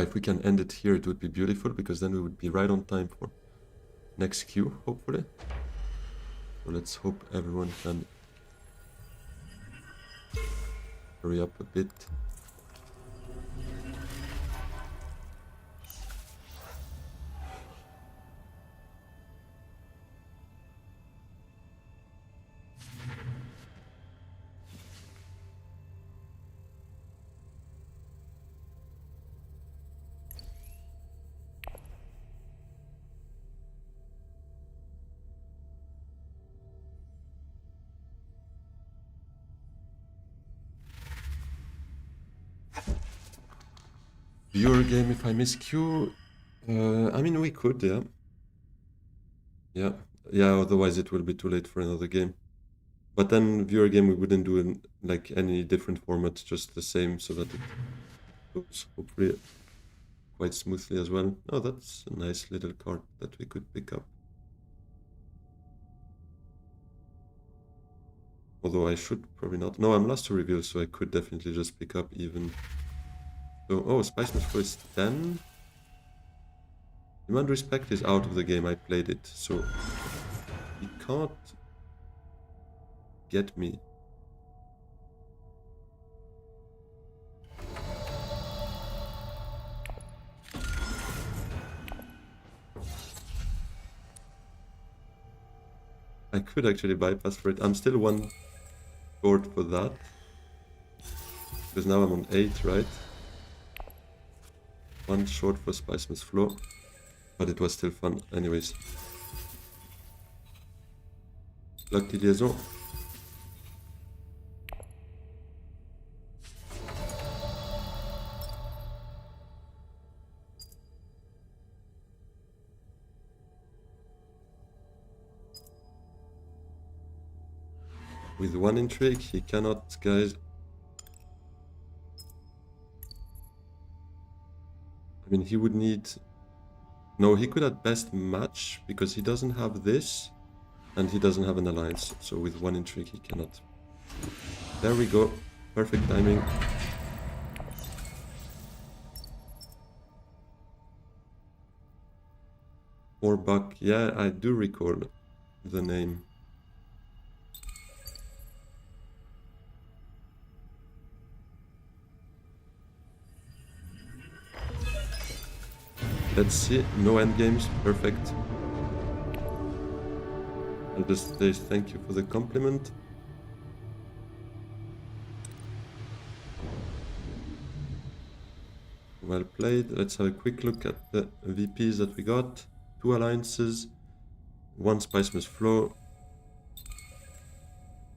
If we can end it here, it would be beautiful, because then we would be right on time for next queue, hopefully. So let's hope everyone can hurry up a bit. Viewer game if I miss queue. I mean, we could, yeah. Yeah, otherwise it will be too late for another game. But then viewer game we wouldn't do like any different format, just the same, so that it goes hopefully quite smoothly as well. Oh, that's a nice little card that we could pick up. Although I should probably not. No, I'm last to reveal, so I could definitely just pick up even. So, oh, Spice Must Flow is 10. Demand Respect is out of the game, I played it, so he can't get me. I could actually bypass for it. I'm still one short for that. Because now I'm on 8, right? One short for Spice Must Flow. But it was still fun anyways. Lucky Liaison. With one intrigue, he cannot, guys. I mean, he would need... No, he could at best match, because he doesn't have this, and he doesn't have an alliance. So with one intrigue, he cannot. There we go. Perfect timing. Orbuck. Yeah, I do recall the name. Let's see. No endgames. Perfect. I'll just say thank you for the compliment. Well played. Let's have a quick look at the VPs that we got. 2 alliances. 1 Spice Must Flow.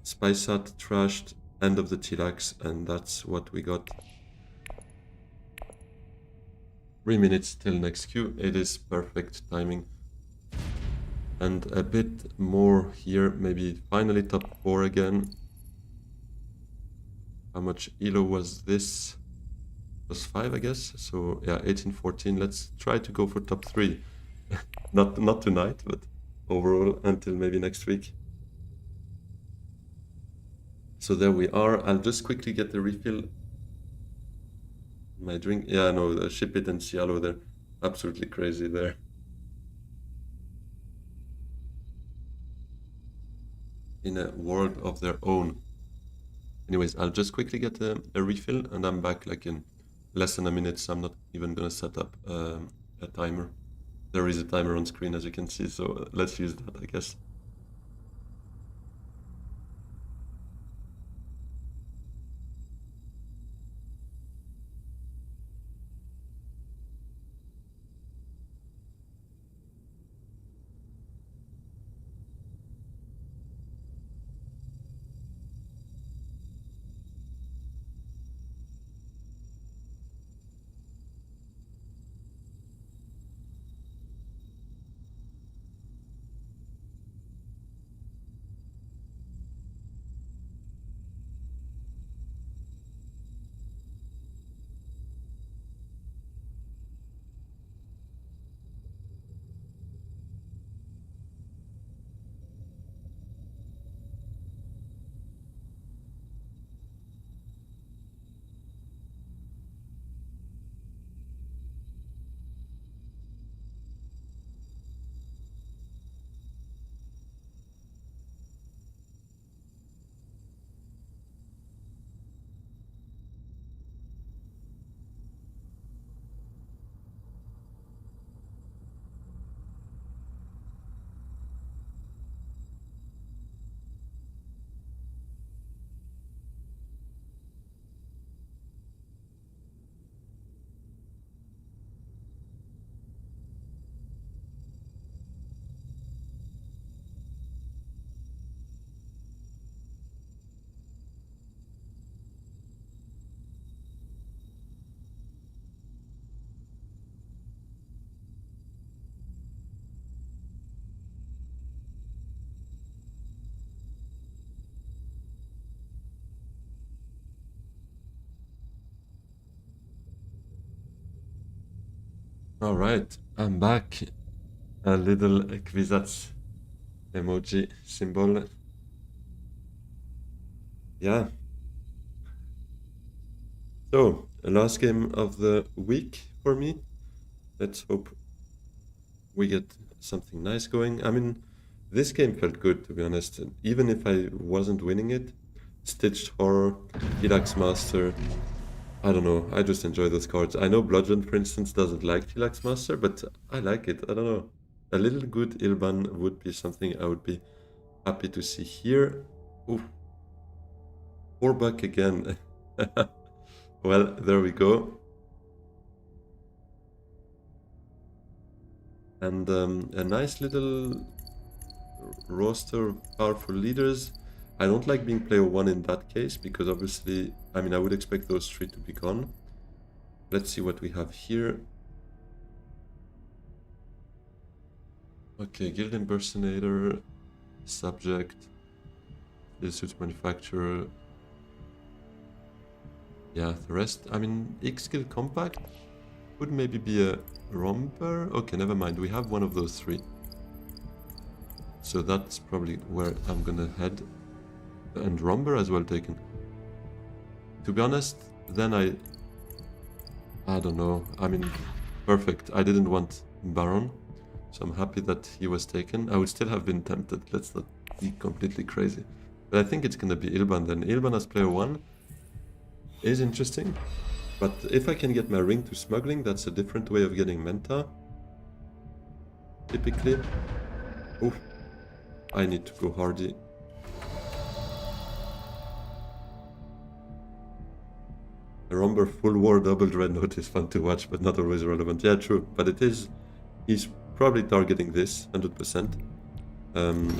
Spicesat trashed. End of the Chilax. And that's what we got. 3 minutes till next queue. It is perfect timing. And a bit more here. Maybe finally top 4 again. How much elo was this? Plus 5, I guess. So yeah, 18-14. Let's try to go for top 3. not tonight, but overall until maybe next week. So there we are. I'll just quickly get the refill. My drink. Yeah, no, Ship It and Cielo, they're absolutely crazy there. In a world of their own. Anyways, I'll just quickly get a refill and I'm back like in less than a minute, so I'm not even gonna set up a timer. There is a timer on screen, as you can see, so let's use that, I guess. All right, I'm back. A little Kwisatz emoji symbol. Yeah. So, last game of the week for me. Let's hope we get something nice going. I mean, this game felt good, to be honest. And even if I wasn't winning it, Stitched Horror, Hilax Master, I don't know. I just enjoy those cards. I know Bludgeon, for instance, doesn't like Hilax Master, but I like it. I don't know. A little good Ilban would be something I would be happy to see here. Ooh, 4 buck again. Well, there we go. And a nice little roster of powerful leaders. I don't like being player 1 in that case, because obviously, I mean, I would expect those 3 to be gone. Let's see what we have here. Okay, Guild Impersonator, Subject, Steel Suits Manufacturer. Yeah, the rest, I mean, X-Skill Compact would maybe be a Romper. Okay, never mind, we have one of those 3. So that's probably where I'm gonna head. And Romper as well taken. To be honest, then I don't know. I mean, perfect. I didn't want Baron, so I'm happy that he was taken. I would still have been tempted. Let's not be completely crazy. But I think it's gonna be Ilban then. Ilban as player 1 is interesting. But if I can get my ring to smuggling, that's a different way of getting Menta. Typically. Oh, I need to go hardy. A Romber full war double dreadnought is fun to watch, but not always relevant. Yeah, true. But it is. He's probably targeting this 100%.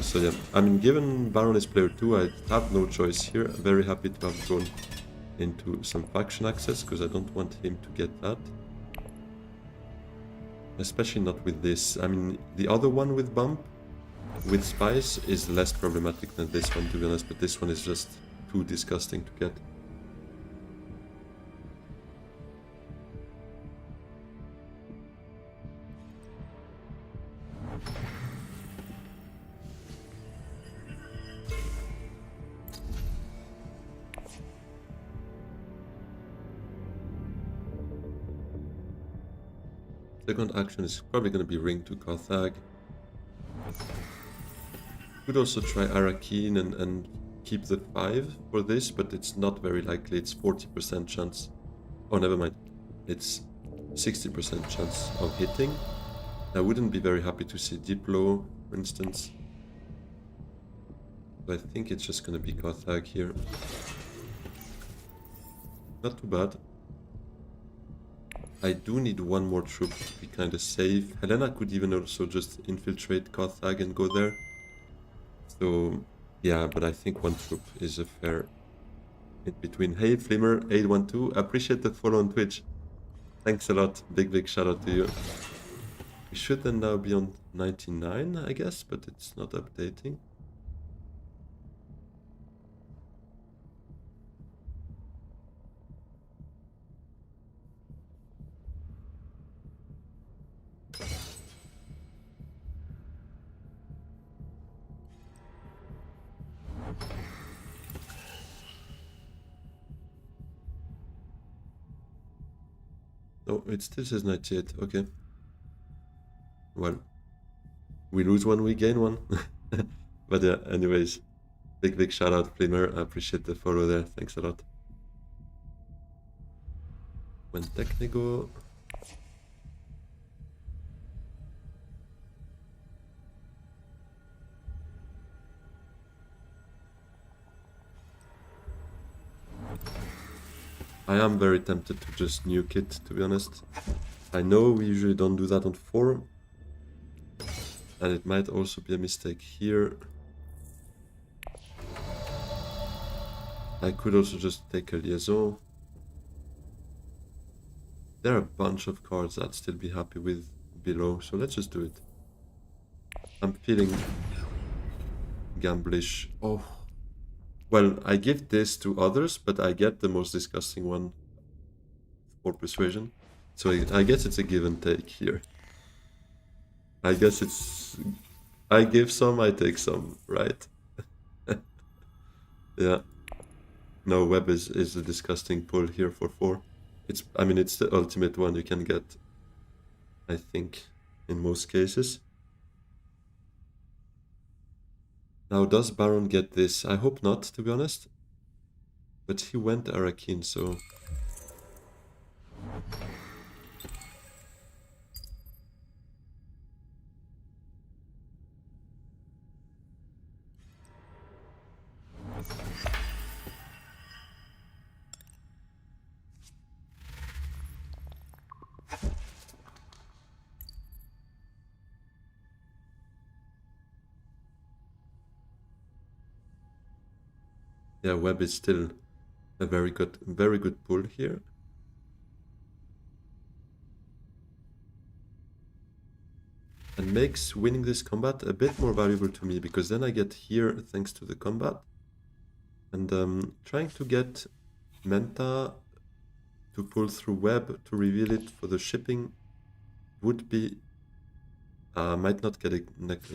So yeah, I mean, given Baron is player 2, I have no choice here. I'm very happy to have gone into some faction access, because I don't want him to get that. Especially not with this. I mean, the other one with Bump, with Spice, is less problematic than this one, to be honest, but this one is just too disgusting to get. Second action is probably going to be Ring to Carthag. Could also try Arakeen and keep the 5 for this, but it's not very likely. It's 40% chance. Oh, never mind. It's 60% chance of hitting. I wouldn't be very happy to see Diplo, for instance. But I think it's just going to be Carthag here. Not too bad. I do need one more troop to be kind of safe. Helena could even also just infiltrate Carthag and go there. So, yeah, but I think one troop is a fair in between. Hey, Flimmer812, appreciate the follow on Twitch. Thanks a lot. Big shout out to you. We should then now be on 99, I guess, but it's not updating. Oh, it still says 98. Okay. Well, we lose one, we gain one. But yeah, anyways, big shout out, Flimmer. I appreciate the follow there. Thanks a lot. When Technigo. I am very tempted to just nuke it, to be honest. I know we usually don't do that on 4. And it might also be a mistake here. I could also just take a liaison. There are a bunch of cards I'd still be happy with below, so let's just do it. I'm feeling gamblish. Oh. Well, I give this to others, but I get the most disgusting one for persuasion. So I guess it's a give and take here. I guess it's... I give some, I take some, right? Yeah. No, web is a disgusting pull here for 4. I mean, it's the ultimate one you can get, I think, in most cases. Now, does Baron get this? I hope not, to be honest. But he went Arakin, so... Yeah, web is still a very good pull here. And makes winning this combat a bit more valuable to me, because then I get here thanks to the combat. And trying to get Menta to pull through web to reveal it for the shipping would be... might not get it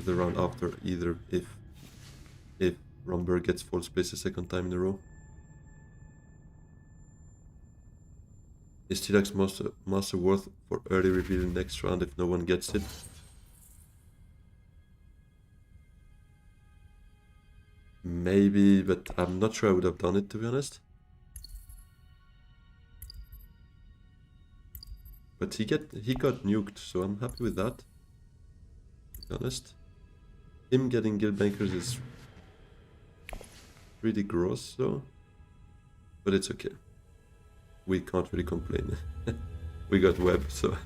the round after either if Romberg gets false space a second time in a row. Is T-Rex Master worth for early reveal next round if no one gets it? Maybe, but I'm not sure I would have done it, to be honest. But he got nuked, so I'm happy with that, to be honest. Him getting guild bankers is pretty gross, though. But it's okay. We can't really complain. We got web, so...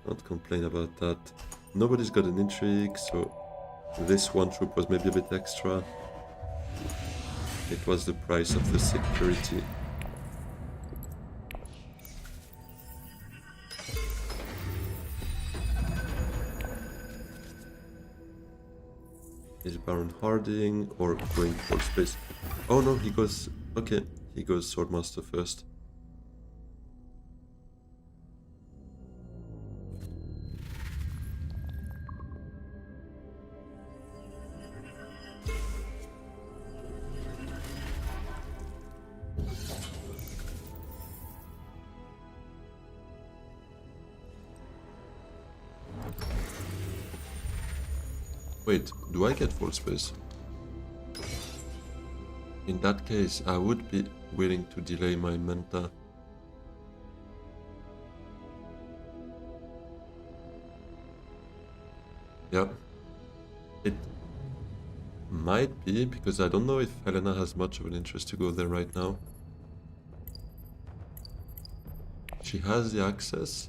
Can't complain about that. Nobody's got an intrigue, so... This one troop was maybe a bit extra. It was the price of the security. Is Baron harding or going for space? Oh no, he goes... Okay, he goes Swordmaster first. Wait, do I get full space? In that case, I would be willing to delay my Menta. Yeah. It might be, because I don't know if Helena has much of an interest to go there right now. She has the access,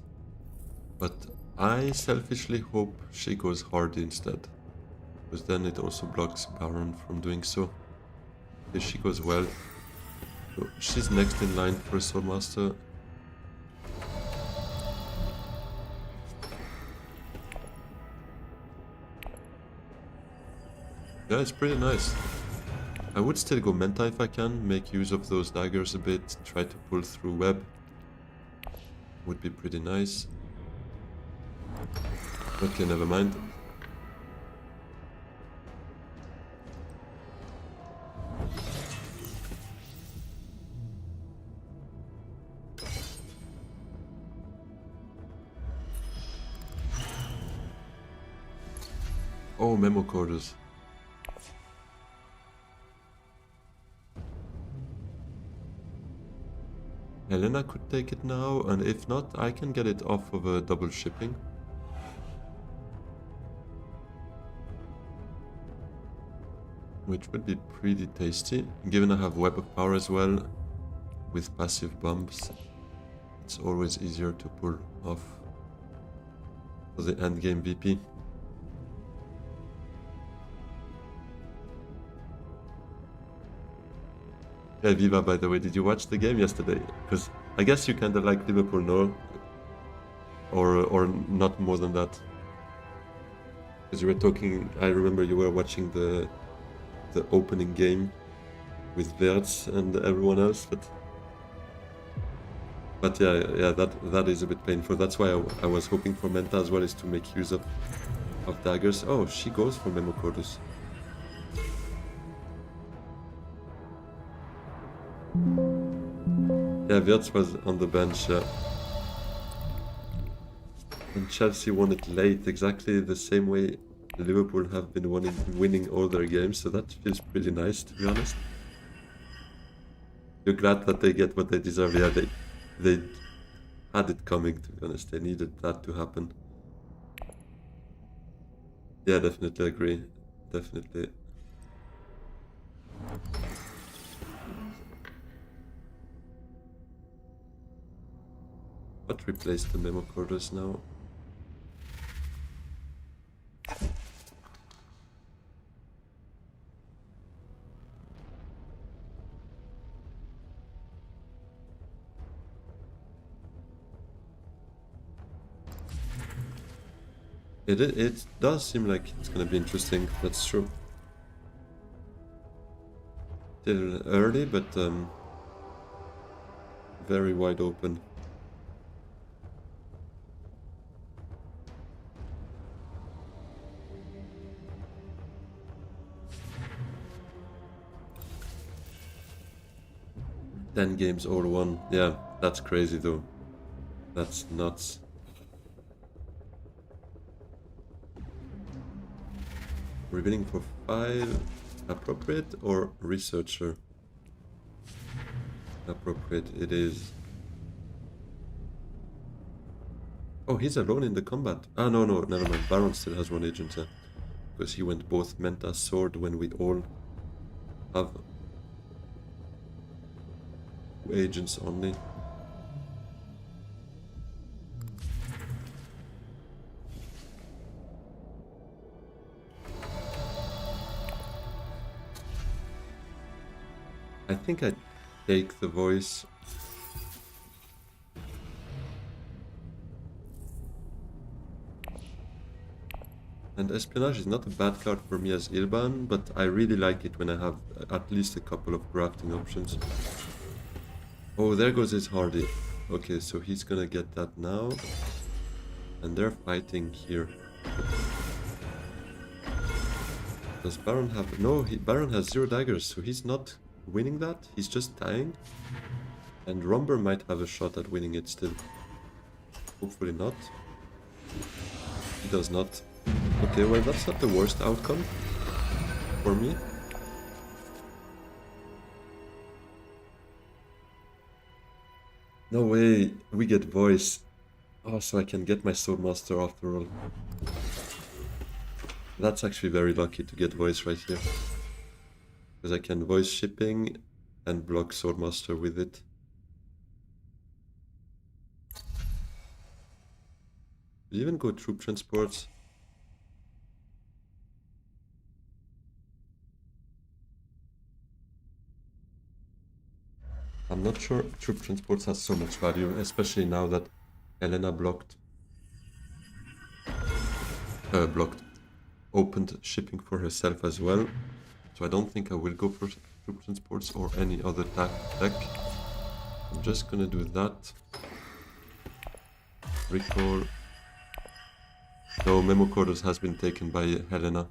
but I selfishly hope she goes Hardy instead. Because then it also blocks Baron from doing so. If she goes well. So she's next in line for a Swordmaster. Yeah, it's pretty nice. I would still go Menta if I can, make use of those daggers a bit, try to pull through web. Would be pretty nice. Okay, never mind. Oh, memo coders. Helena could take it now, and if not, I can get it off of a double shipping. Which would be pretty tasty, given I have Web of Power as well, with passive bumps. It's always easier to pull off for the endgame VP. Yeah, Viva, by the way, did you watch the game yesterday? Because I guess you kinda like Liverpool, no? Or not more than that? Because you were talking, I remember you were watching the opening game with Wertz and everyone else, but... But yeah, that is a bit painful. That's why I was hoping for Menta as well, is to make use of daggers. Oh, she goes for Memocordus. Yeah, Wirtz was on the bench, and Chelsea won it late, exactly the same way Liverpool have been winning all their games, so that feels pretty nice, to be honest. You're glad that they get what they deserve. Yeah, they had it coming, to be honest. They needed that to happen. Yeah, definitely agree. Definitely. What replaced the memo corders now? It does seem like it's gonna be interesting. That's true. Still early, but very wide open. Ten games all won. Yeah, that's crazy though. That's nuts. We're bidding for 5. Appropriate or researcher? Appropriate it is. Oh, he's alone in the combat. Ah, no, never mind. Baron still has one agent, because he went both Menta Sword when we all have agents only. I think I take the voice. And Espionage is not a bad card for me as Ilban, but I really like it when I have at least a couple of grafting options. Oh, there goes his Hardy. Okay, so he's gonna get that now. And they're fighting here. Does Baron have... No, Baron has 0 daggers, so he's not winning that. He's just dying. And Romber might have a shot at winning it still. Hopefully not. He does not. Okay, well, that's not the worst outcome for me. No way, we get voice. Oh, so I can get my Swordmaster after all. That's actually very lucky to get voice right here. Because I can voice shipping and block Swordmaster with it. Did you even go troop transports? I'm not sure troop transports has so much value, especially now that Helena opened shipping for herself as well. So I don't think I will go for troop transports or any other tech. I'm just gonna do that. Recall. No, Memo Cordus has been taken by Helena.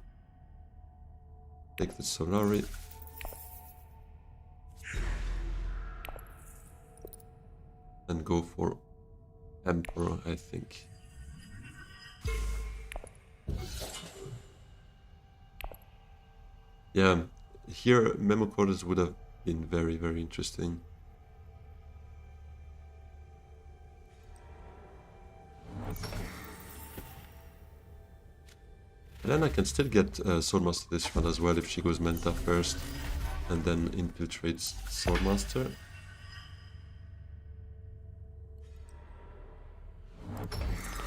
Take the Solari. And go for Emperor, I think. Yeah, here Memo Cordus would have been very, very interesting. Helena can still get Swordmaster this round as well if she goes Menta first and then infiltrates Swordmaster.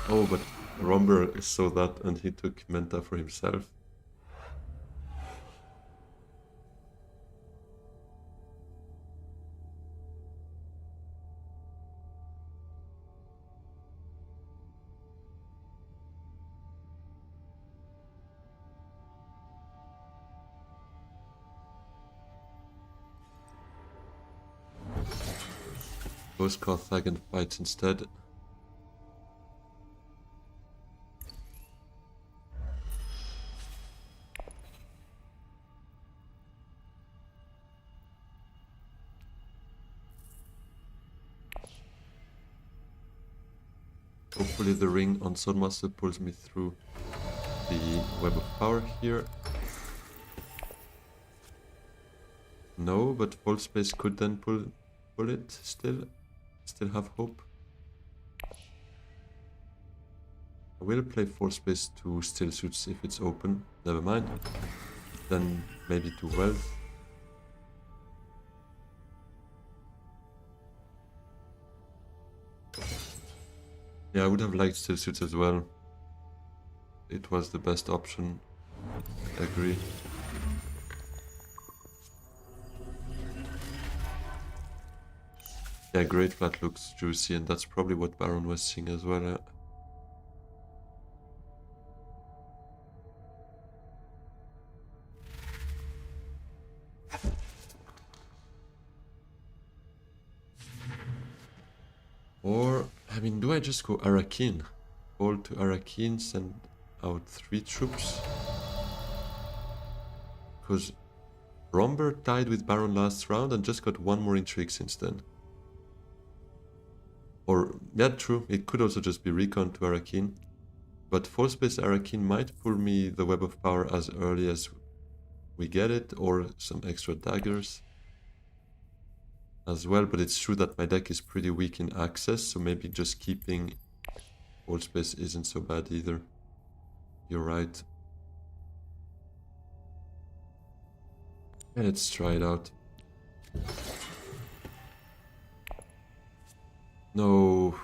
Oh, but Romber saw that and he took Menta for himself. Goes Carthag and fights instead. Hopefully the ring on Swordmaster pulls me through the web of power here. No, but Fall Space could then pull it still. Still have hope. I will play Fall Space to Still Suits if it's open. Never mind. Then maybe to Wealth. Yeah, I would have liked Still Suits as well. It was the best option. I agree. Yeah, Great Flat looks juicy, and that's probably what Baron was seeing as well. Or, I mean, do I just go Arakin? Fall to Arakin, send out 3 troops? Because Romber tied with Baron last round and just got 1 more intrigue since then. Or, yeah, true, it could also just be Recon to Arakin. But Fall Space Arakin might pull me the Web of Power as early as we get it, or some extra daggers as well. But it's true that my deck is pretty weak in access, so maybe just keeping Fall Space isn't so bad either. You're right. Let's try it out. No.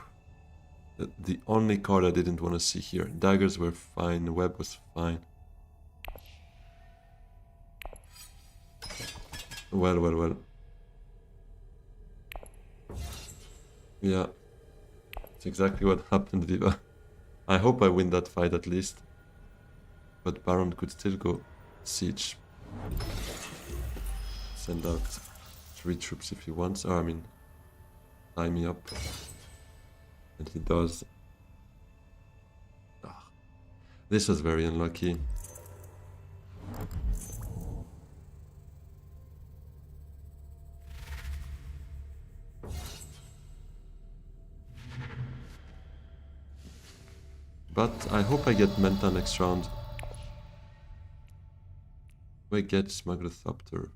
The only card I didn't want to see here. Daggers were fine, web was fine. Well. Yeah. It's exactly what happened, Viva. I hope I win that fight at least. But Baron could still go siege. Send out 3 troops if he wants. Or, I mean, tie me up. And he does. Ah, this was very unlucky. But I hope I get Menta next round. Do I get Smugglerthopter?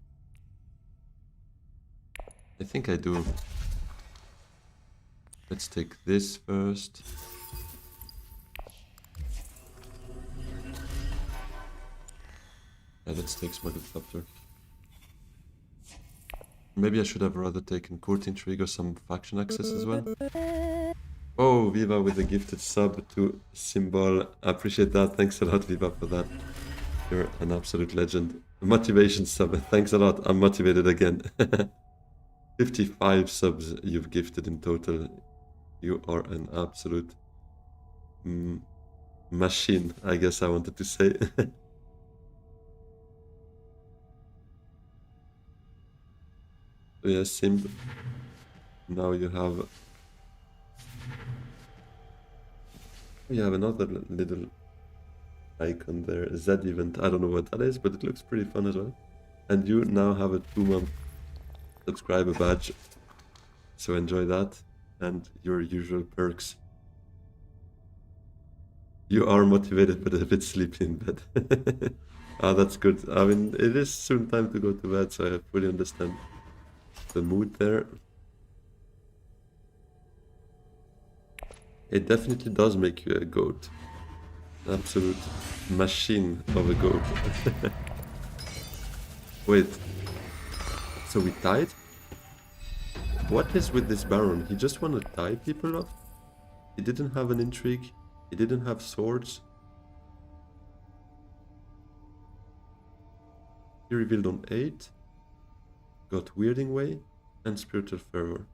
I think I do. Let's take this first. Yeah, let's take Smugglerthopter. Maybe I should have rather taken Court Intrigue or some faction access as well. Oh, Viva with the gifted sub to Symbol. I appreciate that. Thanks a lot, Viva, for that. You're an absolute legend. Motivation sub. Thanks a lot. I'm motivated again. 55 subs you've gifted in total. You are an absolute machine, I guess I wanted to say. So yeah, Simb. Now you have another little icon there, Z event. I don't know what that is, but it looks pretty fun as well. And you now have a 2-month subscriber badge, so enjoy that and your usual perks. You are motivated but a bit sleepy in bed. Ah, that's good. I mean, it is soon time to go to bed, so I fully understand the mood there. It definitely does make you a goat. Absolute machine of a goat. Wait. So we tied? What is with this Baron? He just wanted to tie people off? He didn't have an intrigue. He didn't have swords. He revealed on 8. Got Weirding Way and Spiritual Fervor.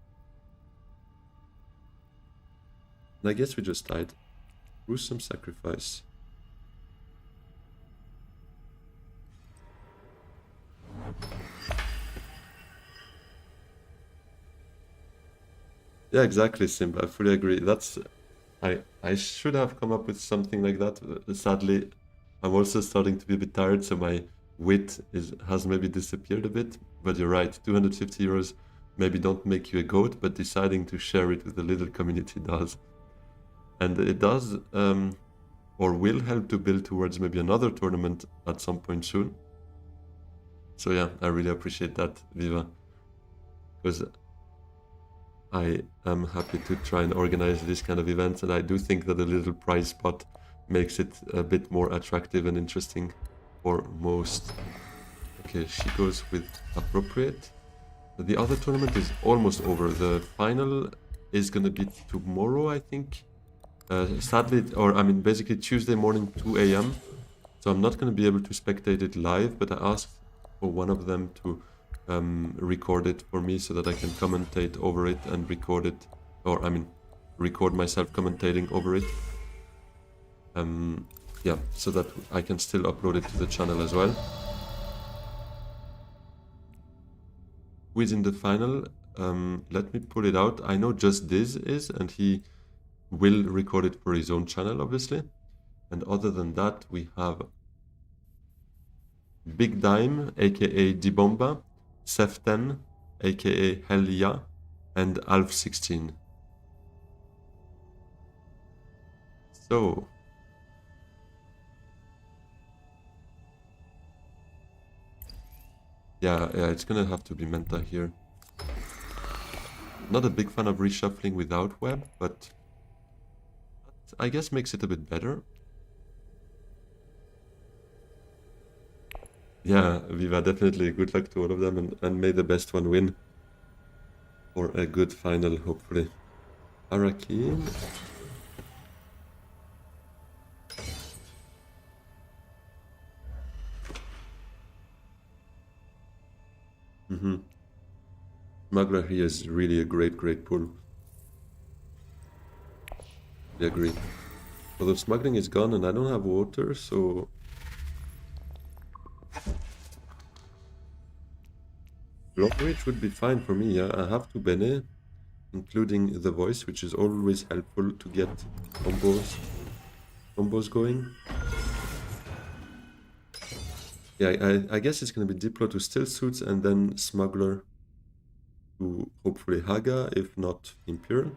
And I guess we just died. Gruesome Sacrifice. Yeah, exactly, Simba. I fully agree. I should have come up with something like that. Sadly, I'm also starting to be a bit tired, so my wit has maybe disappeared a bit. But you're right, 250 euros maybe don't make you a goat, but deciding to share it with the little community does. And it does, or will help to build towards maybe another tournament at some point soon. So yeah, I really appreciate that, Viva, because I am happy to try and organize this kind of events, and I do think that a little prize spot makes it a bit more attractive and interesting for most. Okay, she goes with appropriate. The other tournament is almost over. The final is gonna be tomorrow, I think. Sadly, or I mean, basically Tuesday morning, 2 a.m. So I'm not gonna be able to spectate it live, but I asked for one of them to record it for me so that I can commentate over it and record it, or I mean, record myself commentating over it. Yeah, so that I can still upload it to the channel as well. Who is in the final? Let me pull it out. I know Just Diz is, and he will record it for his own channel, obviously. And other than that, we have Big Dime, aka Dibomba, Seften, aka Helia, and Alf16. So, yeah, it's gonna have to be Menta here. Not a big fan of reshuffling without web, but I guess makes it a bit better. Yeah, Viva, definitely. Good luck to all of them, and may the best one win for a good final, hopefully. Arakim. Smuggler here is really a great pull. I agree. Although smuggling is gone and I don't have water, so... Long reach would be fine for me, yeah. I have 2 Bene, including the voice, which is always helpful to get combos going. Yeah, I guess it's gonna be Diplo to Still Suits and then Smuggler to hopefully Haga, if not Imperium.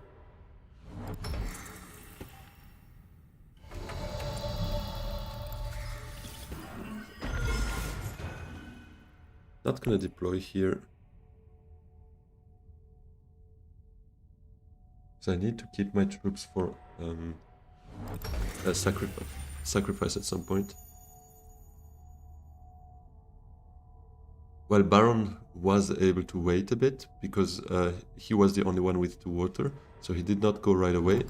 Not gonna deploy here. So I need to keep my troops for a sacrifice at some point. Well, Baron was able to wait a bit because he was the only one with 2 water, so he did not go right away.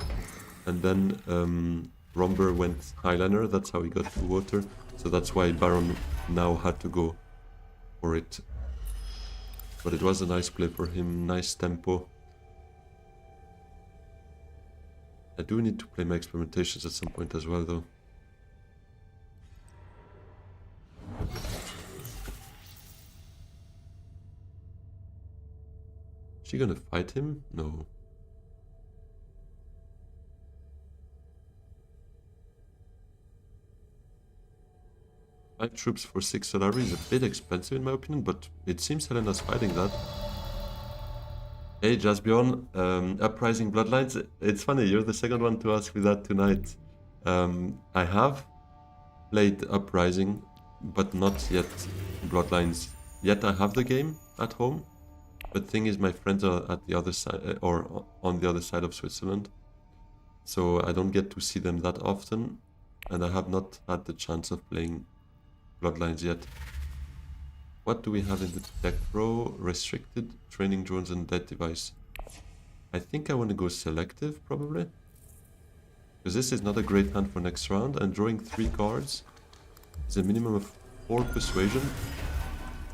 And then Romber went Highliner, that's how he got 2 water, so that's why Baron now had to go for it. But it was a nice play for him, nice tempo. I do need to play my experimentations at some point as well, though. Is she gonna fight him? No. Five troops for 6 Solari is a bit expensive in my opinion, but it seems Helena's fighting that. Hey Jasbjorn, Uprising Bloodlines. It's funny, you're the second one to ask me that tonight. I have played Uprising, but not yet Bloodlines. Yet I have the game at home, but thing is my friends are at the other side, or on the other side of Switzerland, so I don't get to see them that often, and I have not had the chance of playing Bloodlines yet. What do we have in the deck row? Restricted, training drones, and dead device. I think I want to go selective, probably. Because this is not a great hand for next round, and drawing 3 cards is a minimum of 4 persuasion,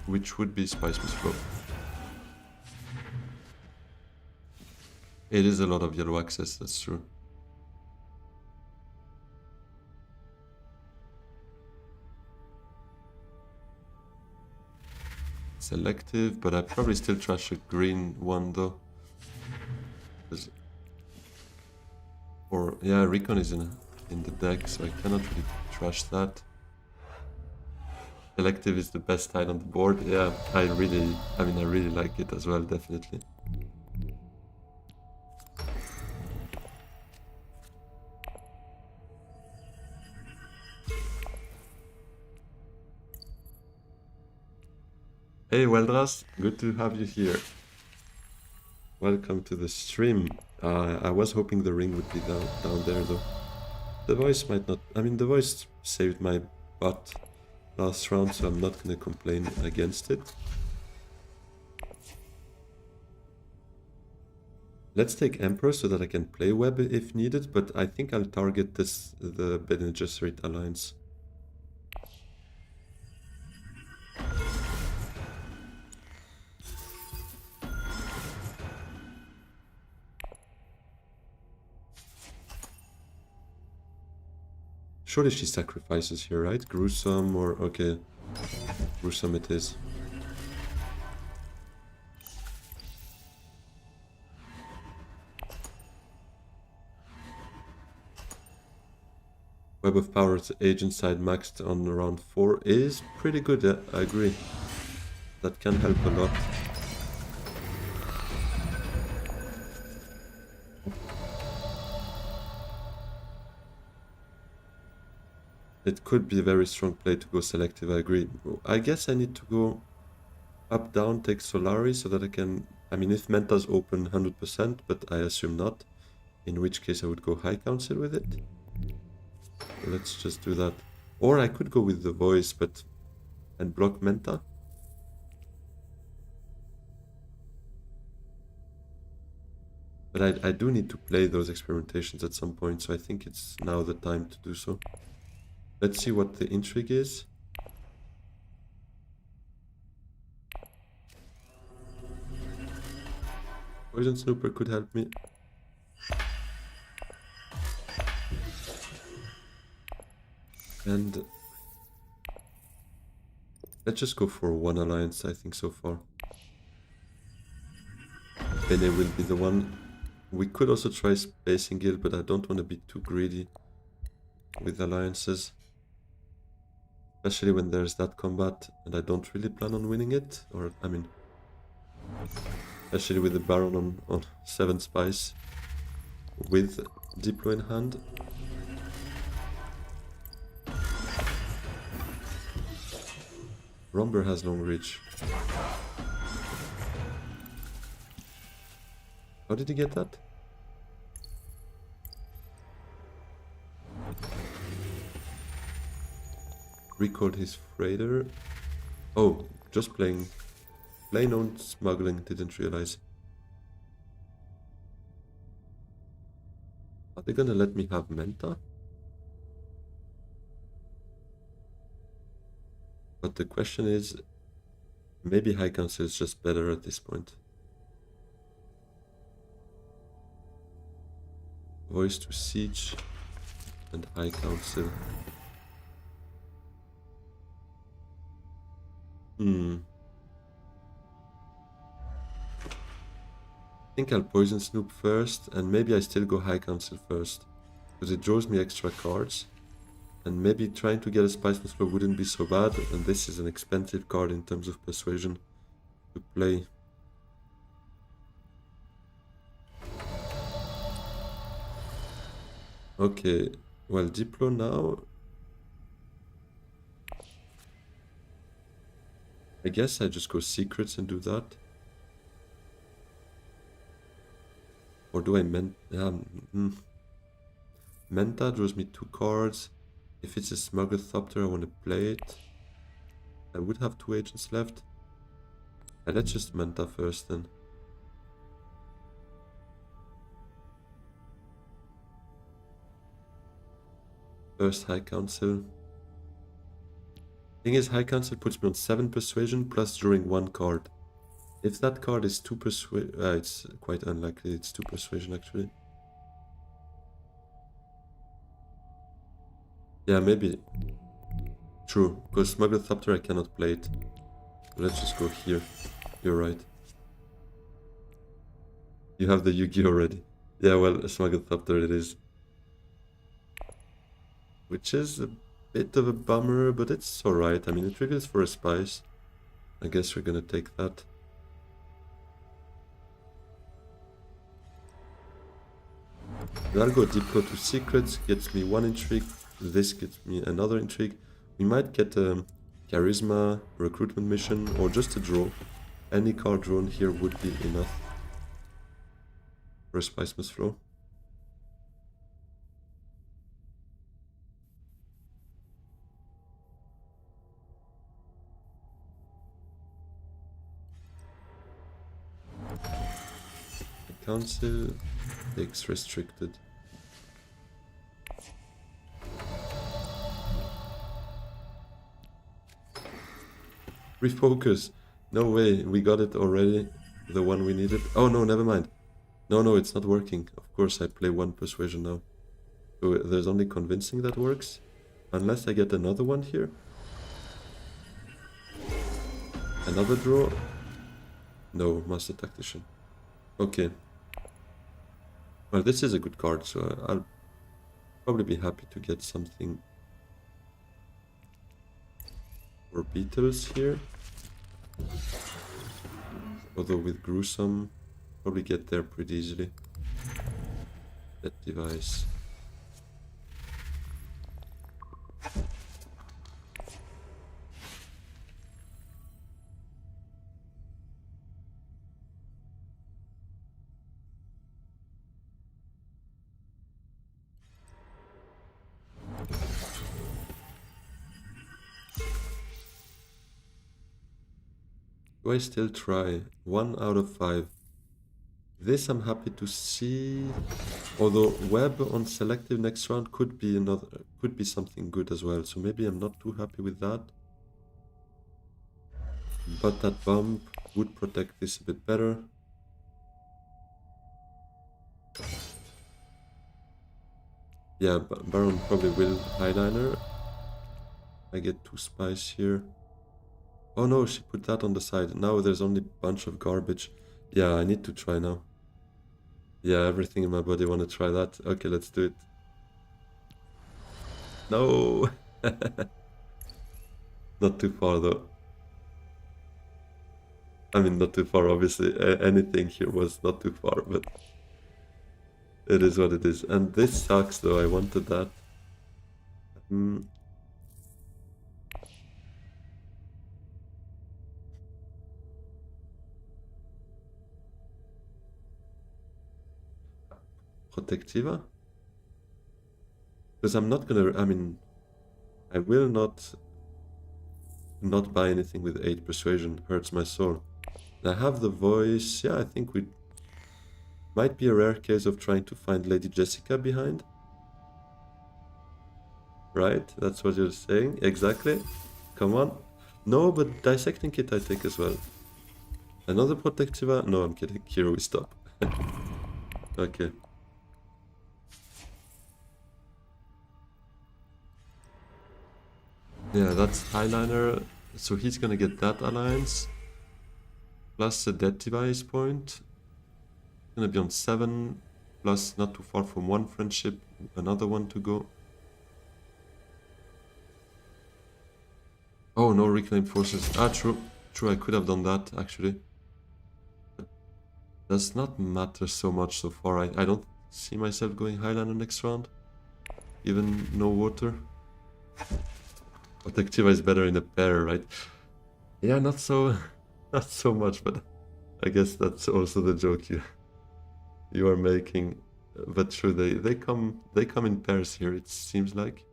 which would be Spice Miss Flow. It is a lot of yellow access, that's true. Selective, but I probably still trash a green one though. Because for... Yeah, Recon is in the deck, so I cannot really trash that. Selective is the best tile on the board. Yeah, I really like it as well, definitely. Hey Weldras, good to have you here. Welcome to the stream. I was hoping the ring would be down there though. The voice might not... I mean, the voice saved my butt last round, so I'm not gonna complain against it. Let's take Emperor so that I can play Web if needed, but I think I'll target the Bene Gesserit alliance. Surely she sacrifices here, right? Gruesome or... okay. Gruesome it is. Web of Power's agent side maxed on round 4 is pretty good, yeah, I agree. That can help a lot. It could be a very strong play to go selective, I agree. I guess I need to go up, down, take Solari so that I can... I mean, if Menta's open 100%, but I assume not, in which case I would go High Council with it. So let's just do that. Or I could go with the voice, but... and block Menta. But I do need to play those experimentations at some point, so I think it's now the time to do so. Let's see what the intrigue is. Poison Snooper could help me. And let's just go for one alliance, I think, so far. Bene will be the one. We could also try Spacing Guild, but I don't want to be too greedy with alliances. Especially when there's that combat, and I don't really plan on winning it. Or, I mean... especially with the Baron on 7 spice. With Diplo in hand. Romber has long reach. How did he get that? Recalled his freighter. Oh, just plain old smuggling, didn't realize. Are they gonna let me have Menta? But the question is, maybe High Council is just better at this point. Voice to Siege and High Council. I think I'll Poison Snoop first, and maybe I still go High Council first, because it draws me extra cards, and maybe trying to get a Spiceman's Flow wouldn't be so bad, and this is an expensive card in terms of persuasion to play. Okay, well, Diplo now. I guess I just go Secrets and do that. Or do I Menta draws me 2 cards. If it's a Smugglerthopter, I want to play it. I would have 2 agents left. Let's just Menta first then. First High Council. Thing is, High Council puts me on 7 persuasion plus drawing 1 card. If that card is 2 persuasion, it's quite unlikely it's 2 persuasion actually. Yeah, maybe. True, because Smugglerthopter I cannot play it. Let's just go here. You're right. You have the Yugi already. Yeah, well, Smugglerthopter it is. which is a bit of a bummer, but it's alright. I mean, it reveals for a spice. I guess we're gonna take that. Largo Diplo to Secrets gets me one intrigue. This gets me another intrigue. We might get a Charisma recruitment mission or just a draw. Any card drawn here would be enough for a Spice Must Flow. The Council takes Restricted. Refocus. No way, we got it already. The one we needed. Oh no, never mind. No, it's not working. Of course, I play one Persuasion now. So there's only Convincing that works. Unless I get another one here. Another draw. No, Master Tactician. Okay. Well, this is a good card, so I'll probably be happy to get something for Beetles here. Although with Gruesome, probably get there pretty easily. That device. Do I still try? 1 out of 5. This I'm happy to see. Although Web on selective next round could be something good as well. So maybe I'm not too happy with that. But that bump would protect this a bit better. Yeah, Baron probably will Highliner. I get 2 spice here. Oh no, she put that on the side. Now there's only a bunch of garbage. Yeah, I need to try now. Yeah, everything in my body want to try that. Okay, let's do it. No! Not too far though. I mean, not too far, obviously. Anything here was not too far, but it is what it is. And this sucks though, I wanted that. Protectiva? Because I'm not gonna, I mean, I will not buy anything with 8 Persuasion, hurts my soul. I have the voice, yeah, I think we might be a rare case of trying to find Lady Jessica behind. Right, that's what you're saying, exactly. Come on. No, but Dissecting Kit I take as well. Another Protectiva? No, I'm kidding, here we stop. Okay. Yeah, that's Highliner, so he's gonna get that alliance. Plus a dead device point. Gonna be on 7, plus not too far from one friendship, another one to go. Oh, no reclaimed forces. Ah, true, I could have done that actually. But does not matter so much so far. I don't see myself going Highlander next round, even no water. Protectiva is better in a pair, right? Yeah, not so much, but I guess that's also the joke you are making. But true, they come in pairs here, it seems like.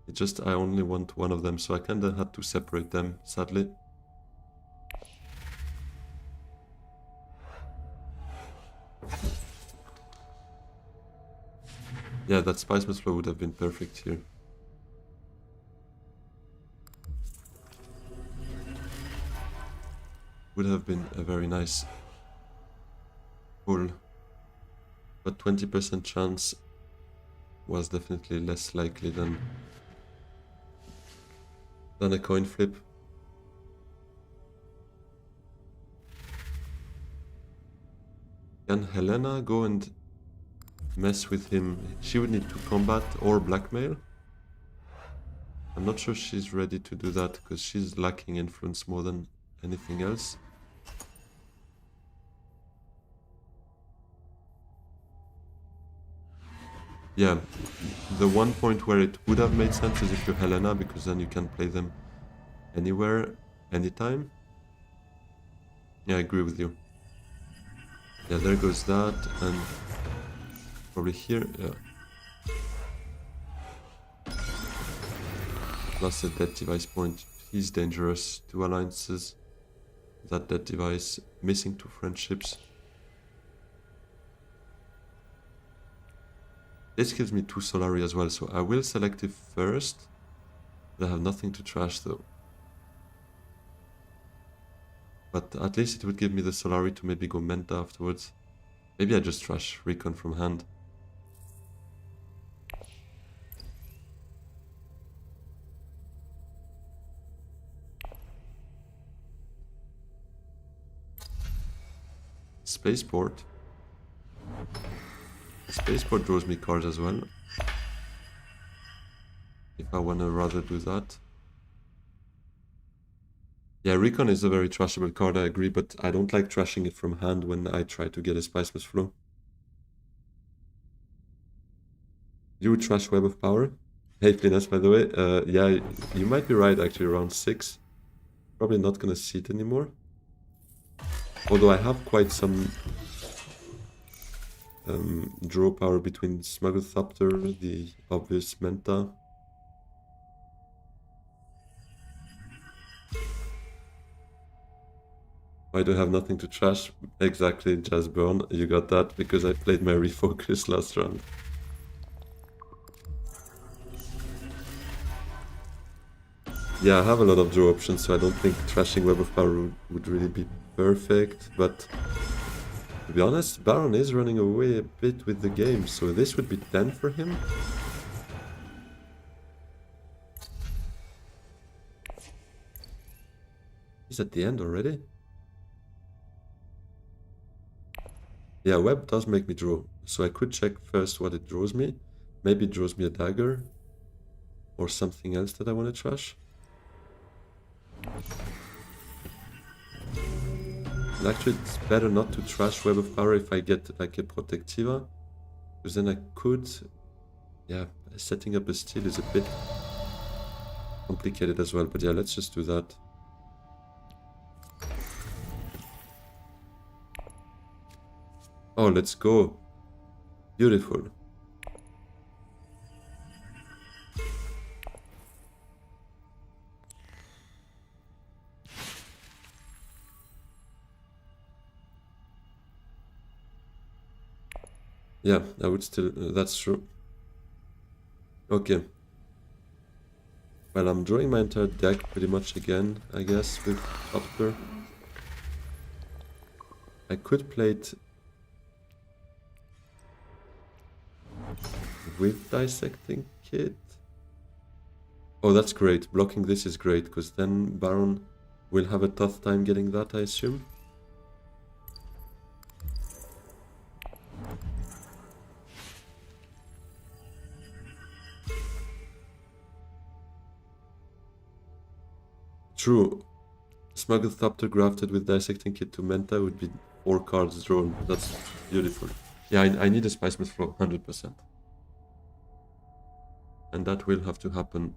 It just I only want one of them, so I kinda had to separate them, sadly. Yeah, that Spice Must Flow would have been perfect here. Would have been a very nice pull, but 20% chance was definitely less likely than a coin flip. Can Helena go and mess with him? She would need to combat or blackmail. I'm not sure she's ready to do that because she's lacking influence more than anything else. Yeah, the one point where it would have made sense is if you're Helena, because then you can play them anywhere, anytime. Yeah, I agree with you. Yeah, there goes that, and probably here, yeah. Plus a dead device point. He's dangerous. 2 alliances. That dead device. Missing 2 friendships. This gives me 2 Solari as well, so I will select it first. I have nothing to trash though. But at least it would give me the Solari to maybe go Menta afterwards. Maybe I just trash Recon from hand. Spaceport. Spaceport draws me cards as well. If I wanna rather do that. Yeah, Recon is a very trashable card, I agree, but I don't like trashing it from hand when I try to get a Spiceless Flow. You would trash Web of Power? Hey, Finesse, by the way. Yeah, you might be right, actually, around 6. Probably not gonna see it anymore. Although I have quite some draw power between Smuggle Thopter, the obvious Menta. Why do I have nothing to trash? Exactly, Jazzburn, you got that, because I played my Refocus last round. Yeah, I have a lot of draw options, so I don't think trashing Web of Power would really be perfect, but to be honest, Baron is running away a bit with the game, so this would be 10 for him. He's at the end already? Yeah, Web does make me draw, so I could check first what it draws me. Maybe it draws me a dagger, or something else that I want to trash. And actually, it's better not to trash Web of Power if I get like a Protectiva, because then I could... Yeah, setting up a steal is a bit complicated as well, but yeah, let's just do that. Oh, let's go. Beautiful. Yeah, I would still... that's true. Okay. Well, I'm drawing my entire deck pretty much again, I guess, with Thopter. I could play it with Dissecting Kit. Oh, that's great. Blocking this is great, because then Baron will have a tough time getting that, I assume. True. Smuggle Thopter grafted with Dissecting Kit to Menta would be 4 cards drawn. That's beautiful. Yeah, I need a Spicemith Flow, 100%. And that will have to happen.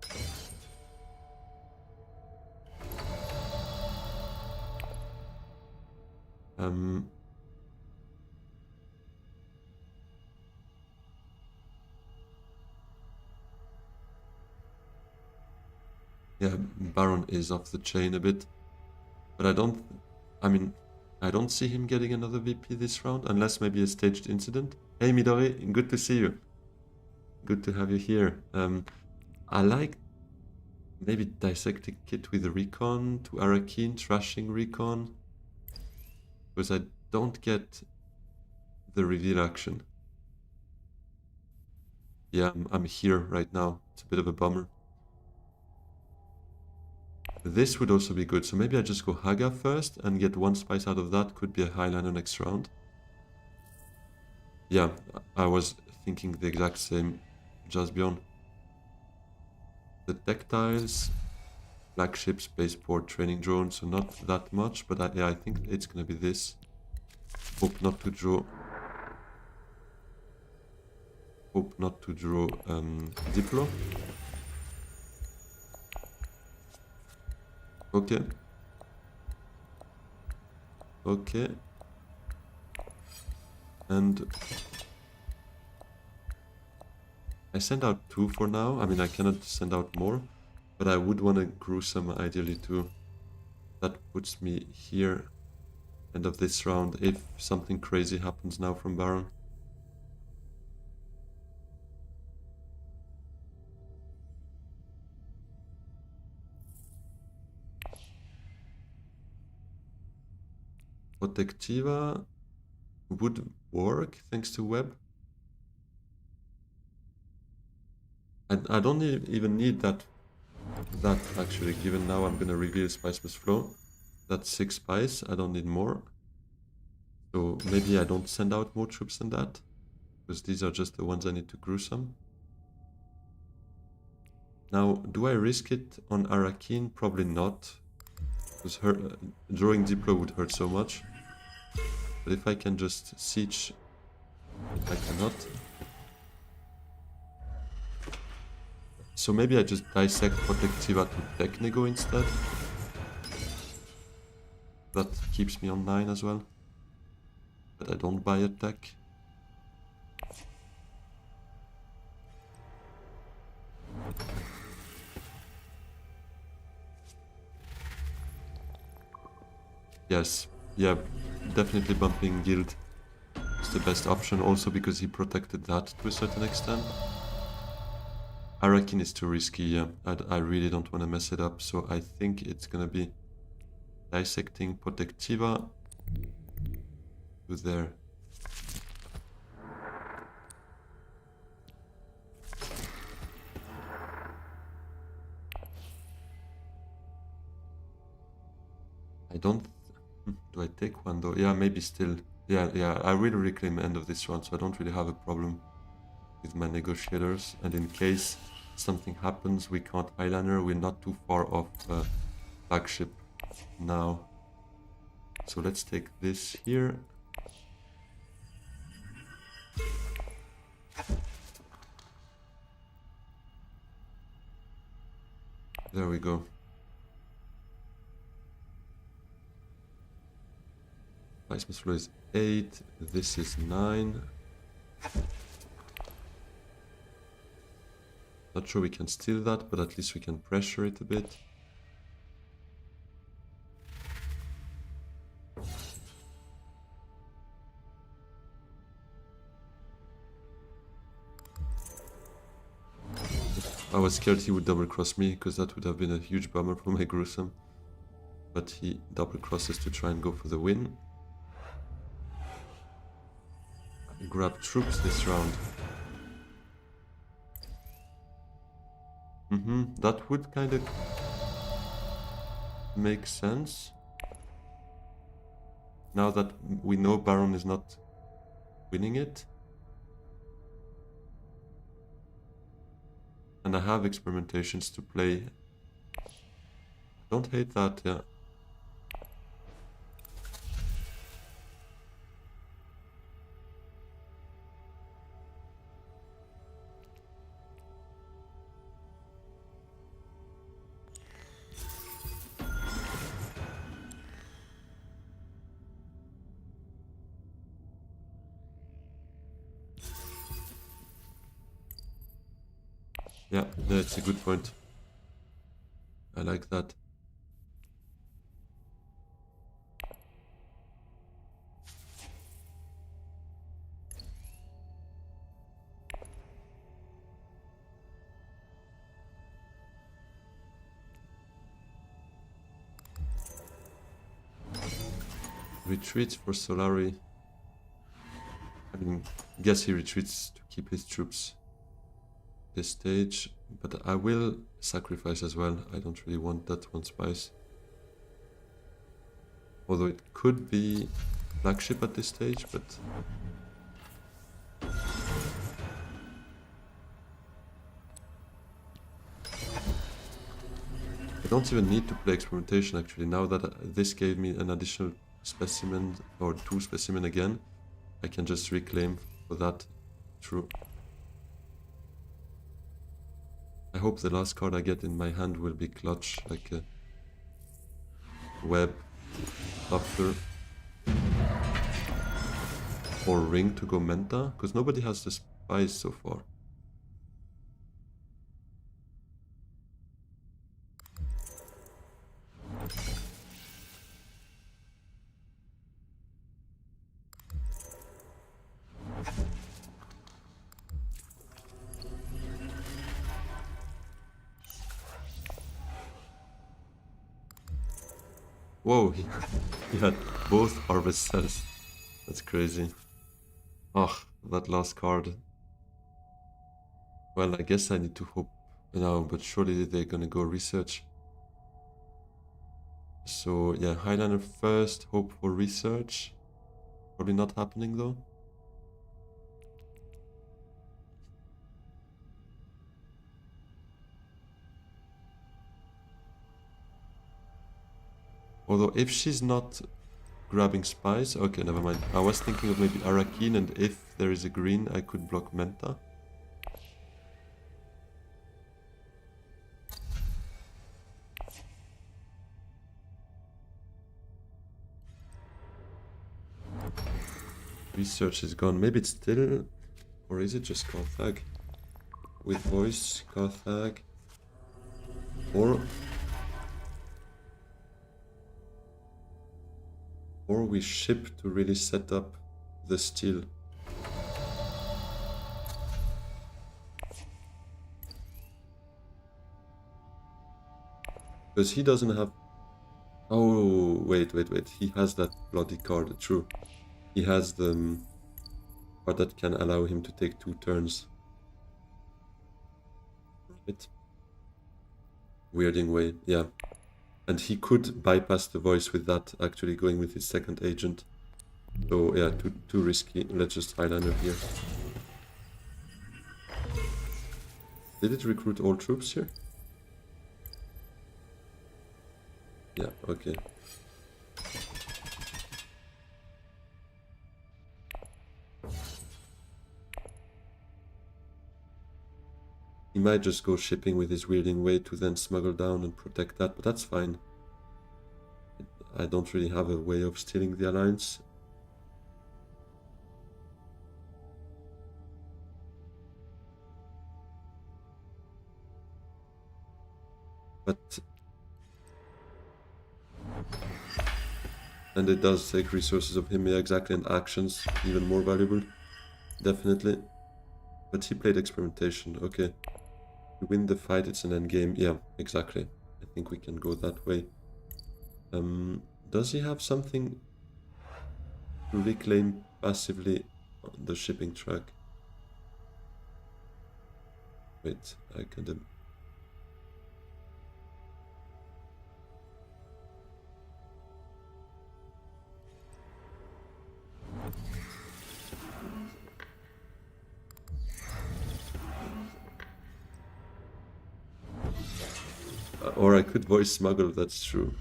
Yeah, Baron is off the chain a bit. But I mean, I don't see him getting another VP this round, unless maybe a staged incident. Hey Midori, good to see you. Good to have you here. I like maybe Dissecting Kit with Recon to Arakeen, trashing Recon. Because I don't get the reveal action. Yeah, I'm here right now. It's a bit of a bummer. This would also be good, so maybe I just go Haga first and get 1 spice out of that. Could be a Highliner next round. Yeah, I was thinking the exact same, Jasbjorn. the tactiles, flagship, spaceport, training drone, so not that much, but yeah, I think it's gonna be this. Hope not to draw Diplo. Okay. Okay. And I send out 2 for now. I mean, I cannot send out more, but I would want a gruesome ideally too. That puts me here, end of this round, if something crazy happens now from Baron. Protectiva would work thanks to web. I don't even need that actually, given now I'm gonna reveal Spice Must Flow. That's 6 spice, I don't need more. So maybe I don't send out more troops than that, because these are just the ones I need to gruesome. Now, do I risk it on Arakin? Probably not, because drawing Diplo would hurt so much. But if I can just siege, I cannot. So maybe I just dissect Protectiva to Technigo instead. That keeps me on 9 as well. But I don't buy attack. Yes, yeah, definitely bumping Guild is the best option, also because he protected that to a certain extent. Arakin is too risky, yeah. I really don't want to mess it up, so I think it's gonna be dissecting Protectiva to there. I don't... Do I take one though? Yeah, maybe still. Yeah, I really reclaim end of this round, so I don't really have a problem with my negotiators. And in case something happens, we can't eyeliner, we're not too far off flagship now. So let's take this here. There we go. Vice Flow is 8, this is 9. Not sure we can steal that, but at least we can pressure it a bit. I was scared he would double cross me, because that would have been a huge bummer for my gruesome. But he double crosses to try and go for the win. I grab troops this round. That would kind of make sense. Now that we know Baron is not winning it. And I have experimentations to play. Don't hate that, yeah. Yeah, that's a good point. I like that. Retreats for Solari. I mean, guess he retreats to keep his troops this stage, but I will sacrifice as well. I don't really want that 1 spice. Although it could be flagship at this stage, but... I don't even need to play experimentation actually. Now that this gave me an additional specimen or 2 specimen again, I can just reclaim for that. True. I hope the last card I get in my hand will be clutch, like a web, doctor, or ring to go menta, because nobody has the spice so far. Whoa, he had both harvest cells. That's crazy. Oh, that last card. Well, I guess I need to hope now, but surely they're gonna go research. So yeah, Highlander first, hope for research. Probably not happening though. Although if she's not grabbing spice, okay, never mind. I was thinking of maybe Arakeen, and if there is a green, I could block Menta. Research is gone. Maybe it's still, or is it just Carthag? With voice, Carthag, or we ship to really set up the steel. Because he doesn't have... Oh, wait. He has that bloody card, true. He has the card that can allow him to take 2 turns. Right. Weirding way, yeah. And he could bypass the voice with that, actually going with his second agent. So yeah, too risky. Let's just Highlander here. Did it recruit all troops here? Yeah, okay. He might just go shipping with his weirding way to then smuggle down and protect that, but that's fine. I don't really have a way of stealing the alliance. But... And it does take resources of him, yeah, exactly, and actions, even more valuable. Definitely. But he played experimentation, okay. To win the fight, it's an endgame. Yeah, exactly. I think we can go that way. Does he have something to reclaim passively on the shipping track? Wait, I can... Or I could voice smuggle, that's true.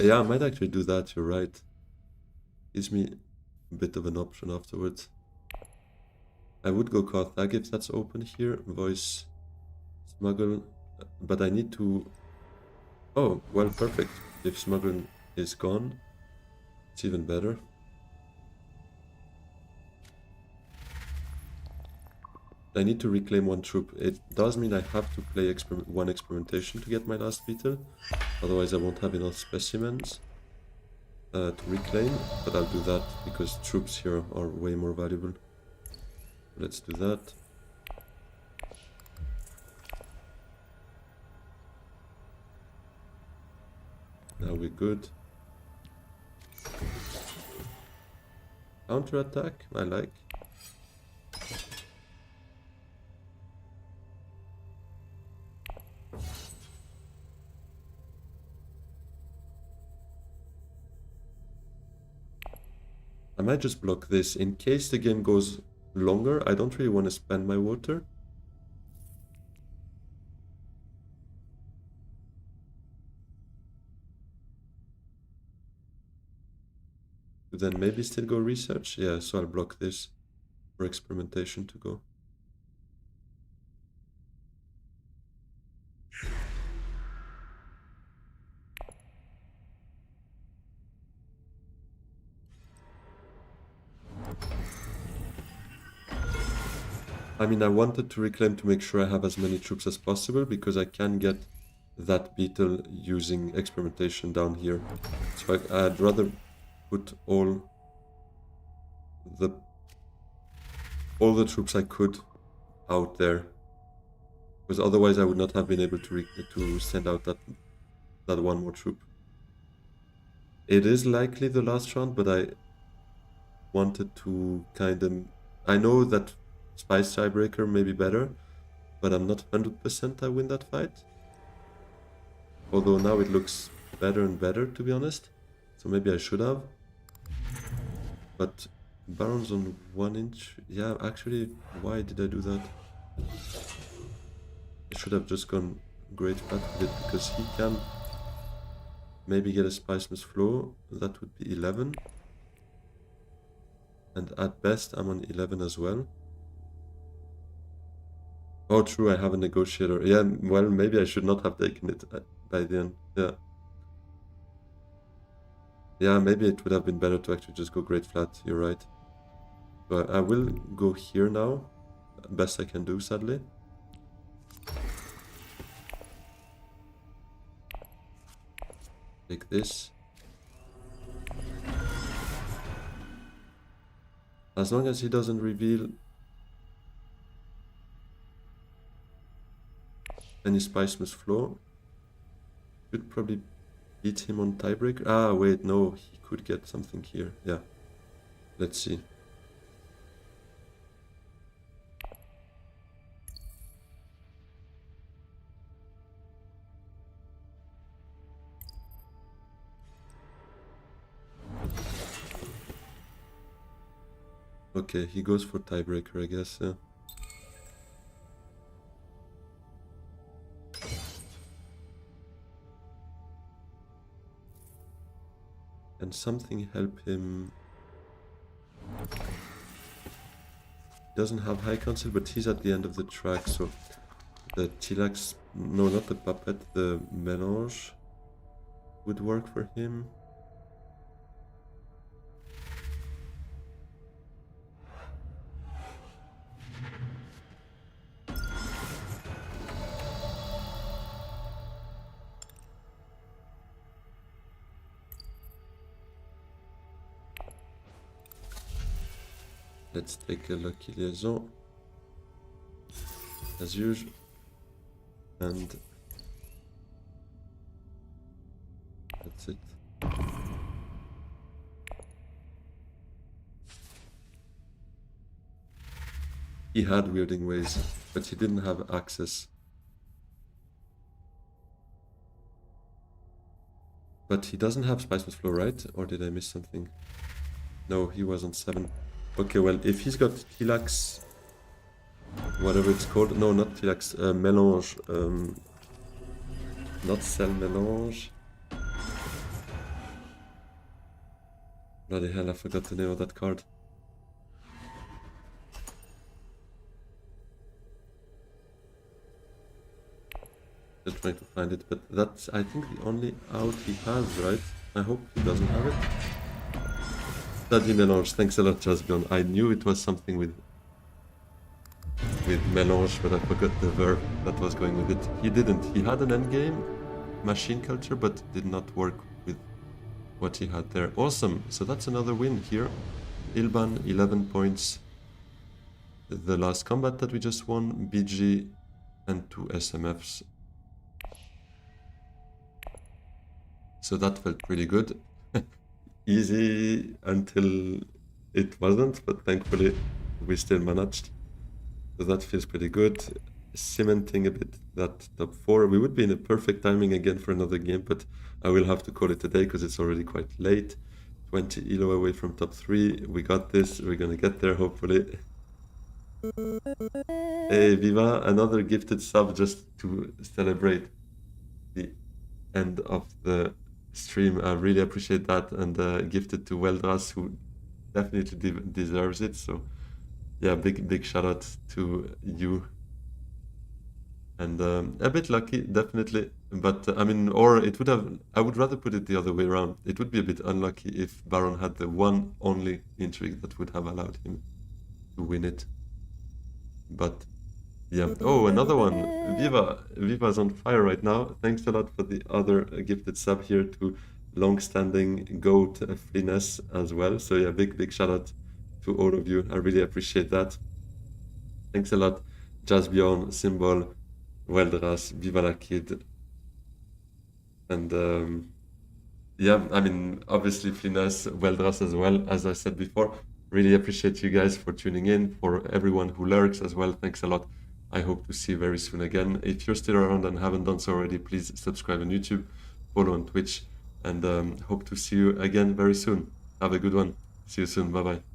Yeah, I might actually do that, you're right. Gives me a bit of an option afterwards. I would go Carthag if that's open here, voice smuggle, but I need to... Oh, well, perfect. If smuggling is gone, it's even better. I need to reclaim 1 troop. It does mean I have to play 1 experimentation to get my last beetle, otherwise I won't have enough specimens to reclaim, but I'll do that because troops here are way more valuable. Let's do that. Now we're good. Counter attack, I like. I might just block this in case the game goes longer. I don't really want to spend my water. to then maybe still go research. Yeah, so I'll block this for experimentation to go. I mean, I wanted to reclaim to make sure I have as many troops as possible because I can get that beetle using experimentation down here. So I'd rather put all the troops I could out there, because otherwise I would not have been able to send out that one more troop. It is likely the last round, but I wanted to kind of... I know that Spice Tiebreaker may be better, but I'm not 100% I win that fight. Although now it looks better and better, to be honest. So maybe I should have. But Barons on 1 inch... Yeah, actually, why did I do that? I should have just gone Great Flat with it, because he can maybe get a Spiceman's Flow. That would be 11. And at best, I'm on 11 as well. Oh, true, I have a negotiator. Yeah, well, maybe I should not have taken it by the end. Yeah. Yeah, maybe it would have been better to actually just go Great Flat. You're right. But I will go here now. Best I can do, sadly. Take this. As long as he doesn't reveal any Spiceman's Flow, should probably beat him on Tiebreaker. Ah, wait, no, he could get something here. Yeah, let's see. Okay, he goes for Tiebreaker, I guess, yeah. Can something help him? He doesn't have High Council, but he's at the end of the track, so the Chilax, no, not the Puppet, the Melange would work for him. Let's take a Lucky Liaison, as usual, and that's it. He had Wielding Ways, but he didn't have access. But he doesn't have Spiceman's Flow, right? Or did I miss something? No, he was on 7. Okay, well, if he's got Tilax, whatever it's called, no, not Tilax, Melange, not Cell Melange. Bloody hell, I forgot the name of that card. Still trying to find it, but that's, I think, the only out he has, right? I hope he doesn't have it. Study Melange, thanks a lot, Jasbion. I knew it was something with Melange, but I forgot the verb that was going with it. He didn't. He had an endgame, Machine Culture, but did not work with what he had there. Awesome, so that's another win here. Ilban, 11 points. The last combat that we just won, BG, and 2 SMFs. So that felt pretty good. Easy until it wasn't, but thankfully we still managed. So that feels pretty good. Cementing a bit that top 4. We would be in a perfect timing again for another game, but I will have to call it a day because it's already quite late. 20 elo away from top 3. We got this. We're gonna get there, hopefully. Hey, Viva! Another gifted sub just to celebrate the end of the stream. I really appreciate that, and gifted to Weldras, who definitely deserves it. So yeah, big shout out to you. And a bit lucky, definitely. But I mean, or it would have. I would rather put it the other way around. It would be a bit unlucky if Baron had the one only intrigue that would have allowed him to win it. But yeah. Oh, another one. Viva's on fire right now. Thanks a lot for the other gifted sub here to long-standing goat Finesse as well. So yeah, big shout out to all of you. I really appreciate that. Thanks a lot, Jasbjorn, Symbol, Weldras, Viva la Kid, and yeah, I mean, obviously Finesse, Weldras as well, as I said before. Really appreciate you guys for tuning in, for everyone who lurks as well. Thanks a lot. I hope to see you very soon again. If you're still around and haven't done so already, please subscribe on YouTube, follow on Twitch, and hope to see you again very soon. Have a good one. See you soon. Bye bye.